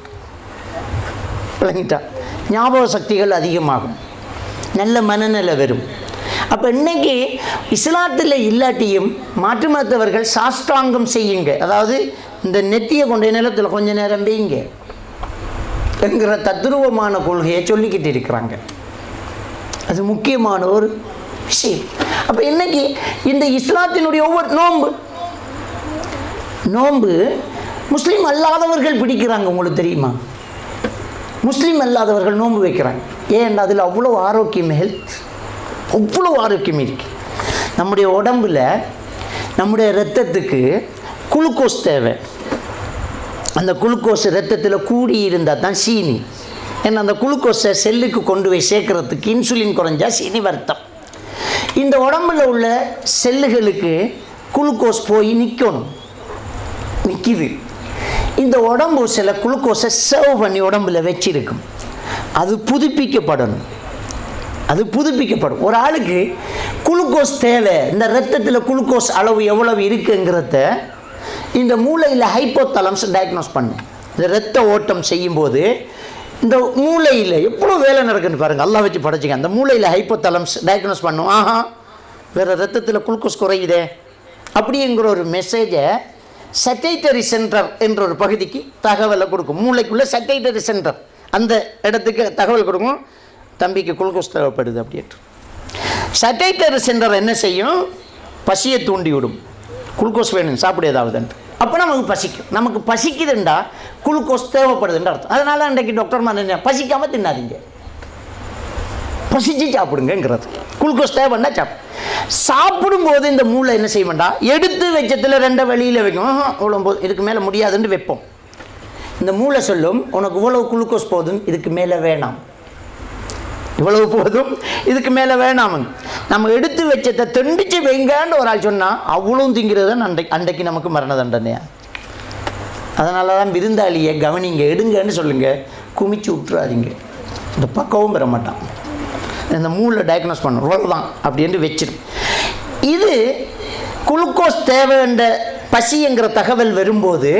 விளங்கிட்டா? ஞாபக சக்திகள் அதிகமாகும், நல்ல மனநிலை வரும். அப்போ இன்னைக்கு இஸ்லாத்தில் இல்லாட்டியும் மாற்று மதத்தவர்கள் சாஷ்டாங்கம் செய்யுங்க, அதாவது இந்த நெத்தியை கொண்ட நிலத்தில் கொஞ்ச நேரம் வைங்க என்கிற தத்துருவமான கொள்கையை சொல்லிக்கிட்டு இருக்கிறாங்க. அது முக்கியமான ஒரு விஷயம். அப்போ இன்னைக்கு இந்த இஸ்லாத்தினுடைய ஒவ்வொரு நோன்பு முஸ்லீம் அல்லாதவர்கள் பிடிக்கிறாங்க. உங்களுக்கு தெரியுமா? முஸ்லீம் அல்லாதவர்கள் நோன்பு வைக்கிறாங்க. ஏன்? அதில் அவ்வளோ ஆரோக்கியம், ஹெல்த் அவ்வளோ ஆரோக்கியம் இருக்கு. நம்முடைய உடம்புல, நம்முடைய இரத்தத்துக்கு குளுக்கோஸ் தேவை. அந்த குளுக்கோஸ் இரத்தத்தில் கூடி இருந்தால் தான் சீனி. ஏன்னா அந்த குளுக்கோஸை செல்லுக்கு கொண்டு போய் சேர்க்கறதுக்கு இன்சுலின் குறைஞ்சா சீனி வருத்தம். இந்த உடம்புல உள்ள செல்லுகளுக்கு குளுக்கோஸ் போய் நிற்கிது. இந்த உடம்பு சில குளுக்கோஸை சர்வ் பண்ணி உடம்புல வச்சிருக்கும். அது புதுப்பிக்கப்படணும். ஒரு ஆளுக்கு குளுக்கோஸ் தேவை. இந்த இரத்தத்தில் குளுக்கோஸ் அளவு எவ்வளவு இருக்குங்கிறத இந்த மூளையில் ஹைப்போதலம்ஸ் டயக்னோஸ் பண்ணும். இந்த இரத்த ஓட்டம் செய்யும்போது இந்த மூளையில் எவ்வளோ வேலை நடக்குன்னு பாருங்கள். அல்லாஹ் வச்சு படைச்சிங்க. அந்த மூளையில் ஹைப்போதலம்ஸ் டயக்னோஸ் பண்ணும். வேறு ரத்தத்தில் குளுக்கோஸ் குறையுதே அப்படிங்கிற ஒரு மெசேஜை சட்டைட்டரி சென்டர் என்ற ஒரு பகுதிக்கு தகவலை கொடுக்கும். மூளைக்குள்ளே சட்டைட்டரி சென்டர் அந்த இடத்துக்கு தகவல் கொடுக்கும், தம்பிக்கு குளுக்கோஸ் தேவைப்படுது அப்படின்ட்டு. சட்டைட்டரி சென்டர் என்ன செய்யும்? பசியை தூண்டி விடும். குளுக்கோஸ் வேணும், சாப்பிட ஏதாவதுன்ட்டு. அப்போ நமக்கு பசிக்கும். நமக்கு பசிக்குதுண்டா குளுக்கோஸ் தேவைப்படுதுன்ற அர்த்தம். அதனால் அன்றைக்கு டாக்டர் மாதிரி பசிக்காமல் தின்னாதீங்க, பசிச்சு சாப்பிடுங்கிறது. குளுக்கோஸ் தேவைன்னா சாப்பிடும்போது இந்த மூளை என்ன செய்ய வேண்டாம், எடுத்து வச்சத்தில் 2 வெளியில் வைக்கும். இவ்வளோ போதும், இதுக்கு மேலே முடியாதுன்னு வைப்போம். இந்த மூளை சொல்லும், உனக்கு இவ்வளவு குளுக்கோஸ் போதும், இதுக்கு மேலே வேணாம், இவ்வளவு போதும், இதுக்கு மேலே வேணாம். நம்ம எடுத்து வச்சதை தெண்டிச்சு வைங்கன்னு ஒரு ஆள் சொன்னால் அவ்வளோ திங்கிறது அன்றைக்கு நமக்கு மரண தண்டனையா. அதனால தான் விருந்தாளியை கவனிங்க, எடுங்கன்னு சொல்லுங்கள், குமிச்சு விட்டுறாதீங்க. இந்த பக்கமும் பெற மாட்டான். இந்த மூளை டயக்னோஸ் பண்ணும், இவ்வளோதான் அப்படின்ட்டு வச்சிடும். இது குளுக்கோஸ் தேவைன்ற பசிங்கிற தகவல் வரும்போது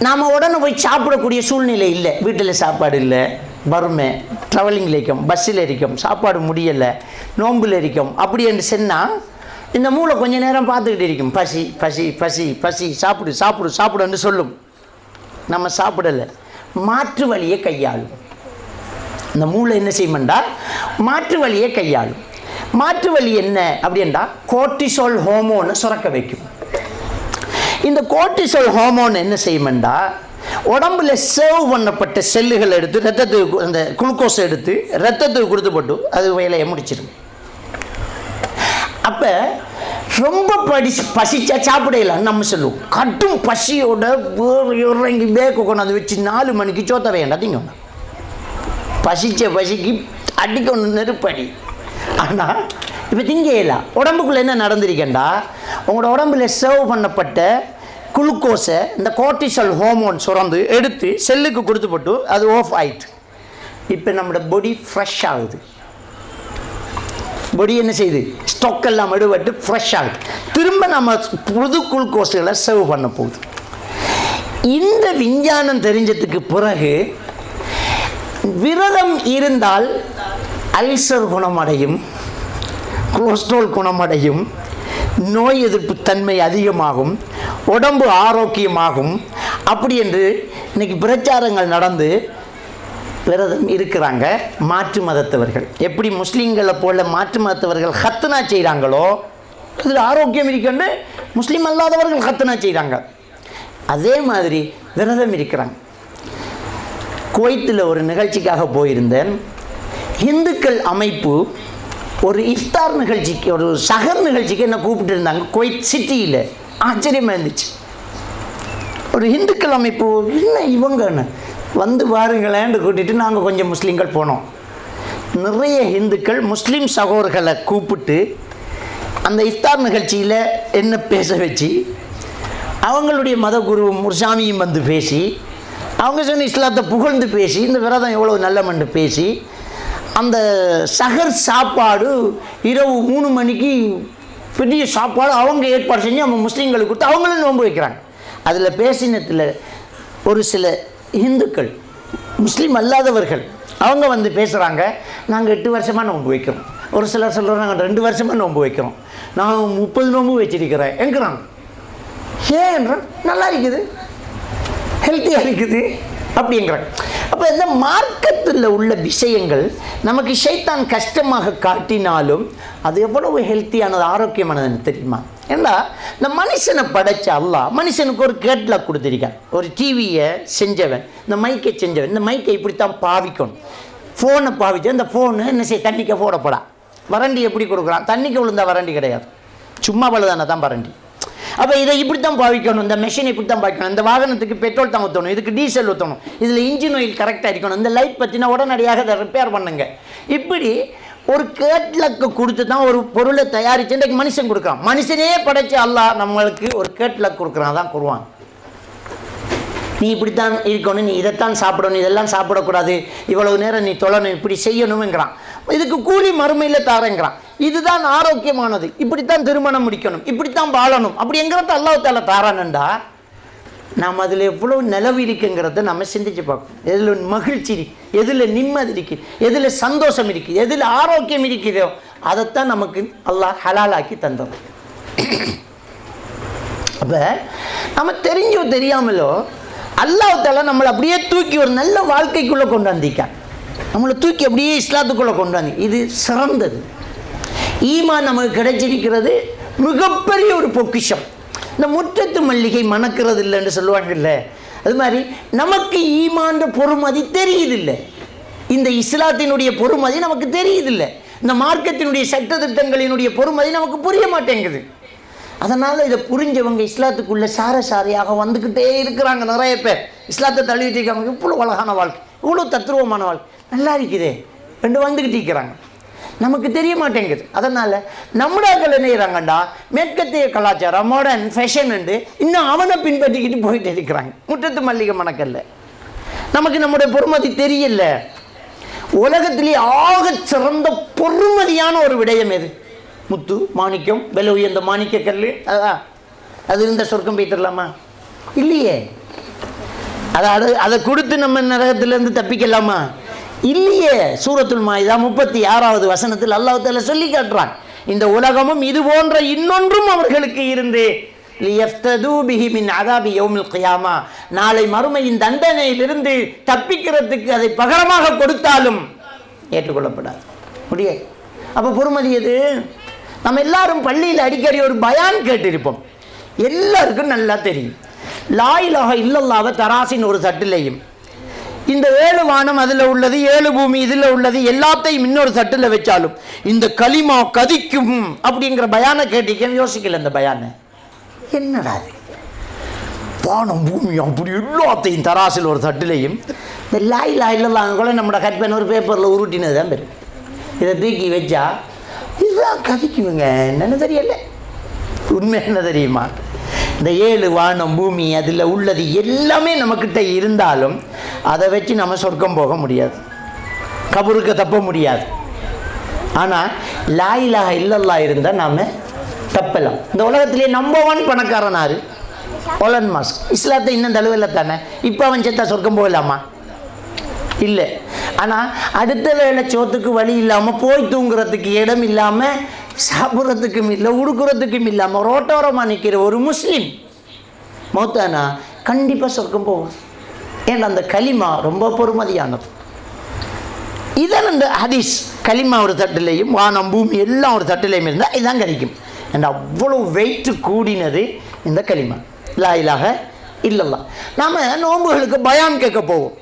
நாம் உடனே போய் சாப்பிடக்கூடிய சூழ்நிலை இல்லை. வீட்டில் சாப்பாடு இல்லை, வறுமை, ட்ராவலிங்கில் இருக்கும், பஸ்ஸில் இருக்கும், சாப்பாடு முடியலை, நோம்பில் இருக்கும். அப்படி என்று சொன்னால் இந்த மூளை கொஞ்சம் நேரம் பார்த்துக்கிட்டு இருக்கும். பசி பசி பசி பசி, சாப்பிடு சாப்பிடு சாப்பிடுன்னு சொல்லும். நம்ம சாப்பிடலை, மாற்று வழியை கையாளும். இந்த மூளை என்ன செய்யும்டா, மாற்று வழியை கையாளும். மாற்று வழி என்ன அப்படின்னா கோர்ட்டிசோல் ஹார்மோனை சுரக்க வைக்கும். இந்த கோர்ட்டிசோல் ஹார்மோன் என்ன செய்யும்டா, உடம்புல சேவ் பண்ணப்பட்ட செல்லுகள் எடுத்து ரத்தத்துக்கு, அந்த குளுக்கோஸ் எடுத்து ரத்தத்துக்கு கொடுத்து போட்டு அது வேலையை முடிச்சிடும். அப்போ ரொம்ப பசிச்சா சாப்பிடலாம் நம்ம சொல்லுவோம். கட்டும் பசியோட இறங்கி பேக்கு கொண்டாந்து வச்சு 4 மணிக்கு சோத்த வேண்டாதீங்க. பசிச்ச பசிக்கு அடிக்கணும் நெருப்படி. ஆனால் இப்போ திங்கலாம். உடம்புக்குள்ளே என்ன நடந்திருக்கேன்டா, உங்களோட உடம்புல சேவ் பண்ணப்பட்ட குளுக்கோஸை இந்த கோர்ட்டிசோல் ஹார்மோன் சுரந்து எடுத்து செல்லுக்கு கொடுத்து போட்டு அது ஆஃப் ஆயிட்டு. இப்போ நம்மளோட பாடி ஃப்ரெஷ் ஆகுது. பாடி என்ன செய்யுது, ஸ்டாக் எல்லாம் எடுபட்டு ஃப்ரெஷ் ஆகுது. திரும்ப நம்ம புது குளுக்கோஸுகளை சேவ் பண்ண போகுது. இந்த விஞ்ஞானம் தெரிஞ்சதுக்கு பிறகு விரதம் இருந்தால் அல்சர் குணமடையும், கொலஸ்ட்ரால் குணமடையும், நோய் எதிர்ப்பு தன்மை அதிகமாகும், உடம்பு ஆரோக்கியமாகும் அப்படி என்று இன்னைக்கு பிரச்சாரங்கள் நடந்து விரதம் இருக்கிறாங்க மாற்று மதத்தவர்கள். எப்படி முஸ்லீம்களை போல மாற்று மதத்தவர்கள் ஹத்னா செய்கிறாங்களோ அதில் ஆரோக்கியம் இருக்குன்னு முஸ்லீம் அல்லாதவர்கள் ஹத்னா செய்கிறாங்க. அதே மாதிரி விரதம் இருக்கிறாங்க. குவைத்தில் ஒரு நிகழ்ச்சிக்காக போயிருந்தேன். இந்துக்கள் அமைப்பு ஒரு இஃப்தார் நிகழ்ச்சிக்கு, ஒரு சஹர் நிகழ்ச்சிக்கு என்ன கூப்பிட்டு இருந்தாங்க குவைத் சிட்டியில். ஆச்சரியமாக இருந்துச்சு. ஒரு இந்துக்கள் அமைப்பு, என்ன இவங்கன்னு வந்து பாருங்களேன்னு கூட்டிகிட்டு நாங்கள் கொஞ்சம் முஸ்லீம்கள் போனோம். நிறைய இந்துக்கள் முஸ்லீம் சகோதரர்களை கூப்பிட்டு அந்த இஃப்தார் நிகழ்ச்சியில் என்ன பேச வச்சு, அவங்களுடைய மத குருவும் முர்சாமியும் வந்து பேசி, அவங்க சொன்ன இஸ்லாத்தை புகழ்ந்து பேசி, இந்த விரதம் எவ்வளோ நல்லமன்று பேசி, அந்த சஹர் சாப்பாடு இரவு 3 மணிக்கு பெரிய சாப்பாடு அவங்க ஏற்பாடு செஞ்சு அவங்க முஸ்லீம்களுக்கு கொடுத்து அவங்களும் நோன்பு வைக்கிறாங்க. அதில் பேசினத்தில் ஒரு சில இந்துக்கள், முஸ்லீம் அல்லாதவர்கள், அவங்க வந்து பேசுகிறாங்க, நாங்கள் 8 வருஷமாக நோன்பு வைக்கிறோம். ஒரு சிலர் சொல்கிறாங்க நாங்கள் 2 வருஷமாக நோன்பு வைக்கிறோம், நான் 30 நோன்பு வச்சிருக்கிறேன் என்கிறாங்க. ஏன்ற நல்லா இருக்குது, ஹெல்த்தியாக இருக்குது அப்படிங்கிறாங்க. அப்போ இந்த மார்க்கத்தில் உள்ள விஷயங்கள் நமக்கு ஷைத்தான் கஷ்டமாக காட்டினாலும் அது எவ்வளவு ஹெல்த்தியானது, ஆரோக்கியமானதுன்னு தெரியுமா? ஏன்னா இந்த மனுஷனை படைச்ச அல்லாஹ் மனுஷனுக்கு ஒரு கேட்லாக் கொடுத்துருக்கான். ஒரு டிவியை செஞ்சவன், இந்த மைக்கை செஞ்சவன், இந்த மைக்கை இப்படித்தான் பாவிக்கணும். ஃபோனை பாவிச்சு அந்த ஃபோனு என்ன செய்ய, தண்ணிக்க போடப்படா. வறண்டி எப்படி கொடுக்குறான், தண்ணிக்கு விழுந்தா வறண்டி கிடையாது, சும்மா பழுதானே தான் வறண்டி. அப்போ இதை இப்படி தான் பாவிக்கணும், இந்த மெஷினை இப்படி தான் பாவிக்கணும், இந்த வாகனத்துக்கு பெட்ரோல் தான் ஊற்றணும், இதுக்கு டீசல் ஊற்றணும், இதில் இன்ஜின் ஆயில் கரெக்டாக இருக்கணும், இந்த லைட் பற்றினா உடனடியாக அதை ரிப்பேர் பண்ணுங்க. இப்படி ஒரு கேட்லக்கு கொடுத்து தான் ஒரு பொருளை தயாரித்து இன்றைக்கு மனுஷன் கொடுக்குறான். மனுஷனே படைச்ச அல்லாஹ் நம்மளுக்கு ஒரு கேட்லக் கொடுக்குறான் தான் குர்ஆன். நீ இப்படித்தான் இருக்கணும், நீ இதைத்தான் சாப்பிடணும், இதெல்லாம் சாப்பிடக்கூடாது, இவ்வளவு நேரம் நீ தொழணும், இப்படி செய்யணுங்கிறான். இதுக்கு கூலி மறுமையில் தாரங்கிறான். இதுதான் ஆரோக்கியமானது, இப்படித்தான் திருமணம் முடிக்கணும், இப்படித்தான் வாழணும் அப்படிங்கிறத அல்லாஹ் தஆலா தாரானண்டா. நாம் அதில் எவ்வளோ நிலவு இருக்குங்கிறத நம்ம சிந்திச்சு பார்க்கணும். எதில் மகிழ்ச்சி இருக்குது, எதில் நிம்மதி இருக்குது, எதில் சந்தோஷம் இருக்குது, எதில் ஆரோக்கியம் இருக்குதோ அதைத்தான் நமக்கு அல்லாஹ் ஹலாலாக்கி தந்தோம். அப்போ நம்ம தெரிஞ்சோ தெரியாமலோ அல்லாஹ்தால நம்மளை அப்படியே தூக்கி ஒரு நல்ல வாழ்க்கைக்குள்ளே கொண்டு வந்திருக்கான். நம்மளை தூக்கி அப்படியே இஸ்லாத்துக்குள்ளே கொண்டு வந்து இது சிறந்தது. ஈமான் நமக்கு கிடைச்சிருக்கிறது மிகப்பெரிய ஒரு பொக்கிஷம். இந்த முற்றத்து மல்லிகை மணக்கிறது இல்லைன்னு சொல்லுவாங்கல்ல, அது மாதிரி நமக்கு ஈமான்ற பொறுமதி தெரியுதில்லை. இந்த இஸ்லாத்தினுடைய பொறுமதி நமக்கு தெரியுதில்லை. இந்த மார்க்கத்தினுடைய சட்டத்திட்டங்களினுடைய பொறுமதி நமக்கு புரிய மாட்டேங்குது. அதனால் இதை புரிஞ்சவங்க இஸ்லாத்துக்குள்ளே சாரையாக வந்துக்கிட்டே இருக்கிறாங்க. நிறைய பேர் இஸ்லாத்தை தள்ளிட்டு இருக்காங்க. இவ்வளோ அழகான வாழ்க்கை, இவ்வளோ தத்ரூபமான வாழ்க்கை, நல்லா இருக்குதே ரெண்டு வந்துக்கிட்டு இருக்கிறாங்க. நமக்கு தெரிய மாட்டேங்குது. அதனால் நம்மளாக்கள் என்ன செய்கிறாங்கண்டா மேற்கத்திய கலாச்சாரம் மாடர்ன் ஃபேஷன் உண்டு இன்னும் அவனை பின்பற்றிக்கிட்டு போயிட்டு இருக்கிறாங்க. முற்றத்து மல்லிகை மணக்கல்ல நமக்கு நம்முடைய பொறுமதி தெரியல. உலகத்திலே ஆக சிறந்த பொறுமதியான ஒரு விடயம் எது? முத்து மாணிக்கம், விலை உயர்ந்த மாணிக்க கல். அதான் அது இருந்த சொர்க்கம் போய்த்திடலாமா? இல்லையே. அதை கொடுத்து நம்ம நரகத்திலேருந்து தப்பிக்கலாமா? இல்லையே. சூரத்துல் மாயிதா 36வது வசனத்தில் அல்லாஹ் தஆலா சொல்லி காட்டுறான், இந்த உலகமும் இது போன்ற இன்னொன்றும் அவர்களுக்கு இருந்து லியஃப்தது பிஹி மின் அஸாபி யௌமில் கியாமா, நாளை மறுமையின் தண்டனையிலிருந்து தப்பிக்கிறதுக்கு அதை பகரமாக கொடுத்தாலும் ஏற்றுக்கொள்ளப்படாது, முடியாது. அப்போ பொறுமதி எது? நம்ம எல்லாரும் பள்ளியில் அடிக்கடி ஒரு பயான் கேட்டிருப்போம், எல்லாருக்கும் நல்லா தெரியும். லா இலாஹ இல்லல்லாஹ்வை தராசின் ஒரு தட்டிலையும், இந்த 7 வானம் அதில் உள்ளது, 7 பூமி இதில் உள்ளது, எல்லாத்தையும் இன்னொரு தட்டில் வச்சாலும் இந்த கலிமா கதிக்கும் அப்படிங்கிற பயானை கேட்டிக்கன்னு யோசிக்கல. இந்த பயானை என்னடா வானம் பூமி அப்படி எல்லாத்தையும் தராசில் ஒரு தட்டிலையும் இந்த லா இலாஹ இல்லல்லாஹ் கூட நம்மளோட கட் பண்ண ஒரு பேப்பரில் உருட்டினது தான் பேர். இதை தூக்கி வச்சா இதுதான் கதிக்குங்க. என்னென்னு தெரியல. உண்மை என்ன தெரியுமா? இந்த 7 வானம் பூமி அதில் உள்ளது எல்லாமே நம்மக்கிட்ட இருந்தாலும் அதை வச்சு நம்ம சொர்க்கம் போக முடியாது, கபருக்கு தப்ப முடியாது. ஆனால் லா இலாஹ இல்லல்லாஹ் இருந்தால் நாம் தப்பலாம். இந்த உலகத்திலே நம்பர் 1 பணக்காரனாரு எலன் மஸ்க். இஸ்லாத்தை இன்னும் தழுவல தானே. இப்போ அவன் செத்தா சொர்க்கம் போகலாமா? இல்லை. ஆனால் அடுத்த வேளை சோத்துக்கு வழி இல்லாமல், போய் தூங்குறதுக்கு இடம் இல்லாமல், சாப்பிட்றதுக்கும் இல்லை உடுக்கிறதுக்கும் இல்லாமல் ரோட்டோரமாக நிற்கிற ஒரு முஸ்லீம் மௌத்தானா கண்டிப்பாக சொர்க்கம் போகும். ஏன்னா அந்த கலிமா ரொம்ப பொறுமதியானது. இதான் அந்த ஹதீஸ். கலிமா ஒரு தட்டிலையும் வானம் பூமி எல்லாம் ஒரு தட்டிலையும் இருந்தால் இதுதான் கிடைக்கும். ஏன்னா அவ்வளோ வெயிட்டு கூடினது இந்த கலிமா லா இலாஹ இல்லல்லாஹ். நாம் நோன்புகளுக்கு பயான் கேட்க போவோம்.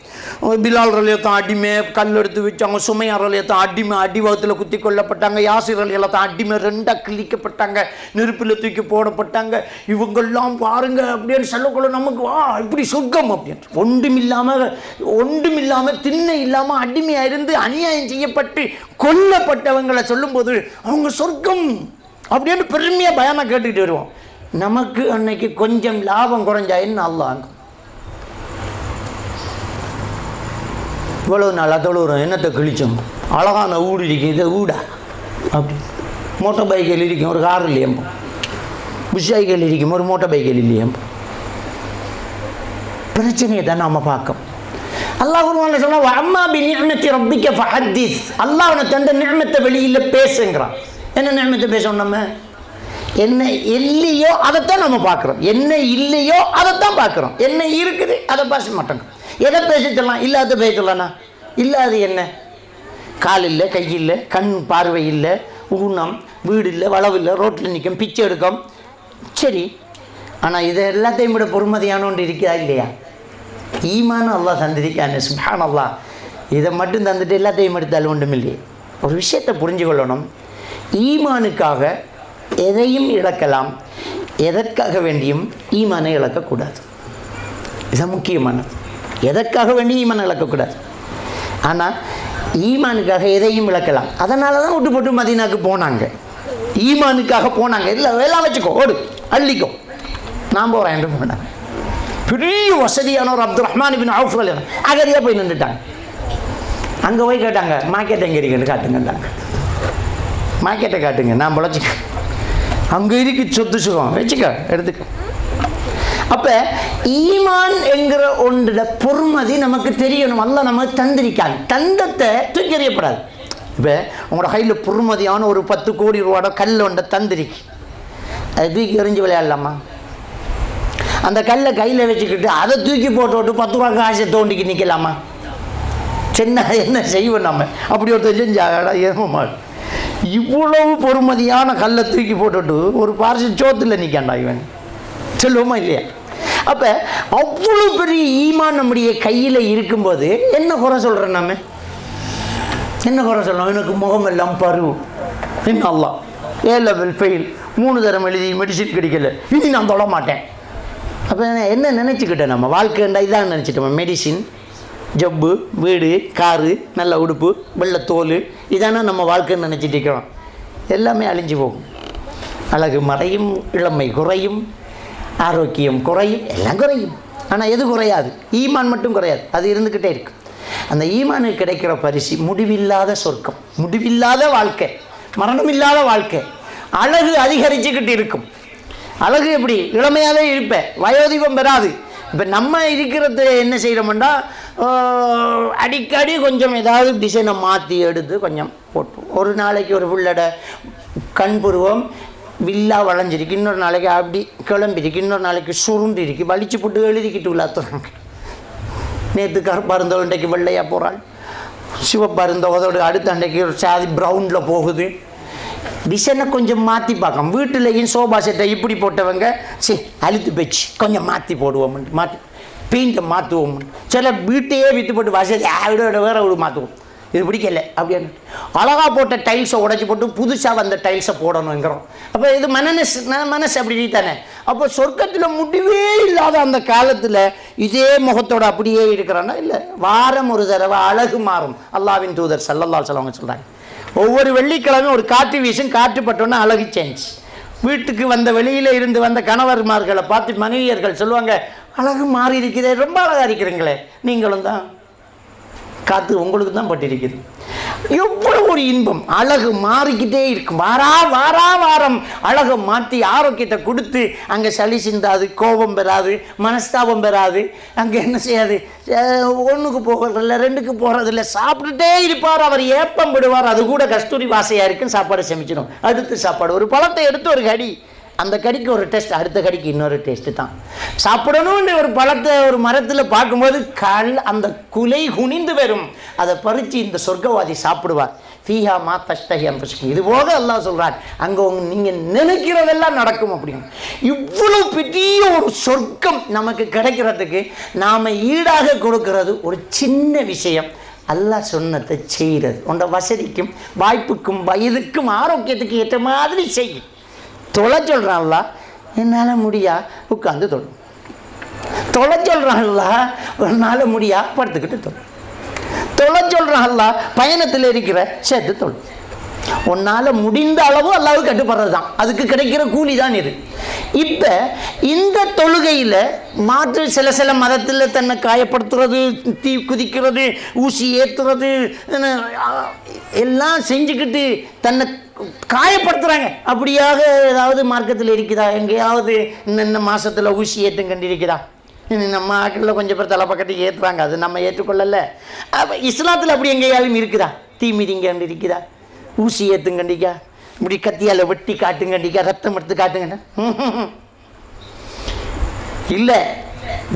பிலால் ரலியத்தான் அடிமை கல் எடுத்து வச்சாங்க, சுமையார் ரலியத்தான் அடிமை அடிவகத்தில் குத்தி கொல்லப்பட்டாங்க, யாசிர் ரலியத்தான் அடிமை 2 கிழிக்கப்பட்டாங்க, நெருப்பில் தூக்கி போடப்பட்டாங்க. இவங்கெல்லாம் பாருங்க அப்படின்னு சொல்லக்குள்ள நமக்கு இப்படி சொர்க்கம் அப்படின்னு. ஒன்றுமில்லாமல் திண்ணை இல்லாமல் அடிமையாக இருந்து அநியாயம் செய்யப்பட்டு கொல்லப்பட்டவங்களை சொல்லும்போது அவங்க சொர்க்கம் அப்படின்னு பெருமையாக பயானம் கேட்டுக்கிட்டு வருவோம். நமக்கு அன்னைக்கு கொஞ்சம் லாபம் குறைஞ்சாயின்னு அல்லாஹ் இவ்வளவு நாள் தொழுகிறோம், என்னத்தை கிழிச்சோம், அழகான வீடு இருக்கும், இதை வீடா அப்படி. மோட்டர் பைக்கில் இருக்கும், ஒரு கார் இல்லையம்போ. புஷ் சைக்கிள் இருக்கும், ஒரு மோட்டர் பைக்கில் இல்லையம்போ. பிரச்சனையை தான் நாம் பார்க்கோம். அல்லாஹ் குர்ஆன்ல சொல்றான், அம்மா பி நிஅமத்தி ரப்பிக்க ஃபஹத்தீஸ். அல்லாஹ் உனக்கு தந்த நிஅமத்தை வெளியில் பேசுங்கிறான். என்ன நிஅமத்தை பேசணும்? நம்ம என்ன இல்லையோ அதைத்தான் நம்ம பார்க்குறோம், என்ன இல்லையோ அதைத்தான் பார்க்குறோம். என்ன இருக்குது அதை பேச மாட்டோங்க. எதை பேசித்தரலாம்? இல்லாத பேசலாம்னா இல்லாது என்ன? கால் இல்லை, கை இல்லை, கண் பார்வை இல்லை, ஊனம், வீடு இல்லை, வளவு இல்லை, ரோட்டில் நிற்கும், பிச்சை எடுக்கும். சரி, ஆனால் இதை எல்லாத்தையும் விட பொறுமதியான ஒன்று இருக்குதா இல்லையா? ஈமான் அல்லாஹ் தந்திருக்கானே சுப்ஹான் அல்லாஹ். இதை மட்டும் தந்துட்டு எல்லாத்தையும் எடுத்தாலும் ஒன்றும் இல்லையே. ஒரு விஷயத்தை புரிஞ்சு கொள்ளணும். ஈமானுக்காக எதையும் இழக்கலாம், எதற்காக வேண்டியும் ஈமானை இழக்கக்கூடாது. இது முக்கியமானது. எதற்காக வேண்டி ஈமானை இழக்கக்கூடாது. ஆனால் ஈமானுக்காக எதையும் இழக்கலாம். அதனால தான் விட்டு போட்டு மதீனாவுக்கு போனாங்க. ஈமானுக்காக போனாங்க. இல்லை வேலாம் வச்சுக்கோ, ஓடு அள்ளிக்கோ, நான் போகிறேன் என்று போனாங்க. பெரிய வசதியான ஒரு அப்துல் ரஹ்மான் இப்னு அவுஃப் அகதியாக போய் நின்றுட்டாங்க. அங்கே போய் கேட்டாங்க, மார்க்கெட் எங்கே இருக்குன்னு காட்டுங்கட்டாங்க. மார்க்கெட்டை காட்டுங்க, நான் பொழைச்சிக்க. அங்கே இருக்கு சொத்து சுகம், வச்சுக்க, எடுத்துக்க. அப்போ ஈமான் என்கிற ஒன்றோட பொறுமதி நமக்கு தெரியணும். அல்லாஹ் நமக்கு தந்திருக்காங்க, தந்தத்தை தூக்கி எறியப்படாது. இப்போ உங்களோட கையில் பொறுமதியான ஒரு 10 கோடி ரூபாயோட கல் ஒன்றை தந்திருக்கு, அது தூக்கி எறிஞ்சு விளையாடலாமா? அந்த கல்லை கையில் வச்சுக்கிட்டு அதை தூக்கி போட்டு 10 ரூபா காசை தோண்டிக்கு நிற்கலாமா? சின்ன என்ன செய்வோம் நம்ம? அப்படி ஒருத்தர் செஞ்சாடா ஏமாடு, இவ்வளவு பொறுமதியான கல்லை தூக்கி போட்டுட்டு ஒரு பார்சல் சோத்தில் நிற்காண்டா இவன், சொல்லுவோமா இல்லையா? அப்போ அவ்வளோ பெரிய ஈமான் நம்முடைய கையில் இருக்கும்போது என்ன குறை சொல்கிறேன்? நம்ம என்ன குறை சொல்லலாம்? எனக்கு முகமெல்லாம் பரு, என்ன அல்லாஹ் A level ஃபெயில், 3 தரம் எழுதி மெடிசின் கிடைக்கல, இனி நான் தொட மாட்டேன். அப்போ என்ன நினச்சிக்கிட்டேன்? நம்ம வாழ்க்கைண்டா இதான் நினச்சிட்டோம். மெடிசின், ஜப்பு, வீடு, காரு, நல்ல உடுப்பு, வெள்ளத்தோல், இதானே நம்ம வாழ்க்கைன்னு நினச்சிட்டு இருக்கிறோம். எல்லாமே அழிஞ்சு போகும். அழகு மறையும், இளமை குறையும், ஆரோக்கியம் குறையும், எல்லாம் குறையும். ஆனால் எது குறையாது? ஈமான் மட்டும் குறையாது, அது இருந்துக்கிட்டே இருக்கும். அந்த ஈமானுக்கு கிடைக்கிற பரிசு முடிவில்லாத சொர்க்கம், முடிவில்லாத வாழ்க்கை, மரணமில்லாத வாழ்க்கை. அழகு அதிகரிச்சுக்கிட்டு இருக்கும். அழகு எப்படி? இளமையாகவே இருப்பேன், வயோதிபம் பெறாது. இப்போ நம்ம இருக்கிறது என்ன செய்கிறோம்னா, அடிக்கடி கொஞ்சம் ஏதாவது டிசைனை மாற்றி எடுத்து கொஞ்சம் போட்டு, ஒரு நாளைக்கு ஒரு புள்ளட கண் புருவம் வில்லா வளைஞ்சிருக்கு, இன்னொரு நாளைக்கு அப்படி கிளம்பிருக்கு, இன்னொரு நாளைக்கு சுருண்டு இருக்கு, வலிச்சு போட்டு எழுதிக்கிட்டு உள்ளாத்துறாங்க. நேற்று கருப்பாக இருந்தவள் இன்றைக்கு வெள்ளையாக போகிறாள், சிவப்பாக இருந்தவதோடு அடுத்த அன்றைக்கு ஒரு சாதி ப்ரௌனில் போகுது. டிசைனை கொஞ்சம் மாற்றி பார்க்கலாம். வீட்டிலையும் சோபா செட்டை இப்படி போட்டவங்க சரி அழுத்து போச்சு, கொஞ்சம் மாற்றி போடுவோம், மாற்றி பெயிண்டை மாற்றுவோம். சில வீட்டையே விற்று போட்டு வசதி விட வேற ஒரு மாற்றுவோம், இது பிடிக்கல அப்படின்னு அழகாக போட்ட டைல்ஸை உடைச்சி போட்டு புதுசாக வந்த டைல்ஸை போடணுங்கிறோம். அப்போ இது மனசு அப்படி தானே. அப்போ சொர்க்கத்தில் முடிவே இல்லாத அந்த காலத்தில் இதே முகத்தோடு அப்படியே இருக்கிறான்னா இல்லை, வாரம் ஒரு தடவை அழகு மாறும். அல்லாஹ்வின் தூதர் ஸல்லல்லாஹு அலைஹி வஸல்லம் சொல்கிறாங்க, ஒவ்வொரு வெள்ளிக்கிழமையும் ஒரு காற்று வீசும், காற்று பட்டோன்னா அழகு சேஞ்ச். வீட்டுக்கு வந்த வெளியில் இருந்து வந்த கணவர்மார்களை பார்த்து மனைவியர்கள் சொல்லுவாங்க, அழகு மாறி இருக்கிறதே, ரொம்ப அழகாக இருக்கிறீங்களே, நீங்களும் தான், காற்று உங்களுக்கு தான் பட்டிருக்குது. எவ்வளோ ஒரு இன்பம். அழகு மாறிக்கிட்டே இருக்கும். வாரம் அழகை மாற்றி ஆரோக்கியத்தை கொடுத்து அங்கே சளி சிந்தாது, கோபம் பெறாது, மனஸ்தாபம் பெறாது. அங்கே என்ன செய்யாது, 1க்கு போகிறதில்ல, 2க்கு போகிறதில்ல, சாப்பிட்டுட்டே இருப்பார். அவர் ஏப்பம் விடுவார், அது கூட கஸ்தூரி வாசையாக இருக்குன்னு சாப்பாடு சமைச்சிடும். அடுத்து சாப்பாடு, ஒரு பழத்தை எடுத்து ஒரு கடி, அந்த கடிக்கு ஒரு டேஸ்ட், அடுத்த கடிக்கு இன்னொரு டேஸ்ட்டு தான். சாப்பிடணும்னு ஒரு பழத்தை ஒரு மரத்தில் பார்க்கும்போது அந்த குலை குனிந்து வரும், அதை பறித்து இந்த சொர்க்கவாதி சாப்பிடுவார். ஃபீஹா மா தஷ்தஹி அன்ஃபுசுக்கும். இது போக அல்லாஹ் சொல்கிறார், அங்கே நீங்கள் நினைக்கிறதெல்லாம் நடக்கும் அப்படின்னு. இவ்வளோ பெரிய ஒரு சொர்க்கம் நமக்கு கிடைக்கிறதுக்கு நாம் ஈடாக கொடுக்கறது ஒரு சின்ன விஷயம். அல்லாஹ் சொன்னதை செய்கிறது. உன்னோட வசதிக்கும் வாய்ப்புக்கும் வயதுக்கும் ஆரோக்கியத்துக்கு ஏற்ற மாதிரி செய்யும். தொலை சொல்கிறான்ல, என்னால் முடியா உட்காந்து தொலை சொல்கிறான்ல, என்னால் முடியா படுத்துக்கிட்டு தொலை சொல்கிறான்ல, பயணத்தில் இருக்கிற சேர்த்து உன்னால் முடிந்த அளவு அல்லாஹ்வுக்கு கட்டுப்படுறது தான், அதுக்கு கிடைக்கிற கூலி தான் இது. இப்போ இந்த தொழுகையில் மாற்று சில மதத்தில் தன்னை காயப்படுத்துறது, தீ குதிக்கிறது, ஊசி ஏற்றுறது எல்லாம் செஞ்சுக்கிட்டு தன்னை காயப்படுத்துகிறாங்க. அப்படியாக ஏதாவது மார்க்கத்தில் இருக்குதா? எங்கேயாவது இந்த மாதத்தில் ஊசி ஏற்றும் கண்டு இருக்குதா? நம்ம ஆட்களில் கொஞ்சம் பேர் தலை பக்கத்துக்கு ஏற்றுறாங்க, அது நம்ம ஏற்றுக்கொள்ளலை. அப்போ இஸ்லாத்தில் அப்படி எங்கேயாலும் இருக்குதா? தீ மிதிங்க கண்டு இருக்குதா? ஊசி ஏற்றும் கண்டிக்கா? இப்படி கத்தியால் வெட்டி காட்டுங்க கண்டிக்கா? ரத்தம் எடுத்து காட்டுங்க? இல்லை.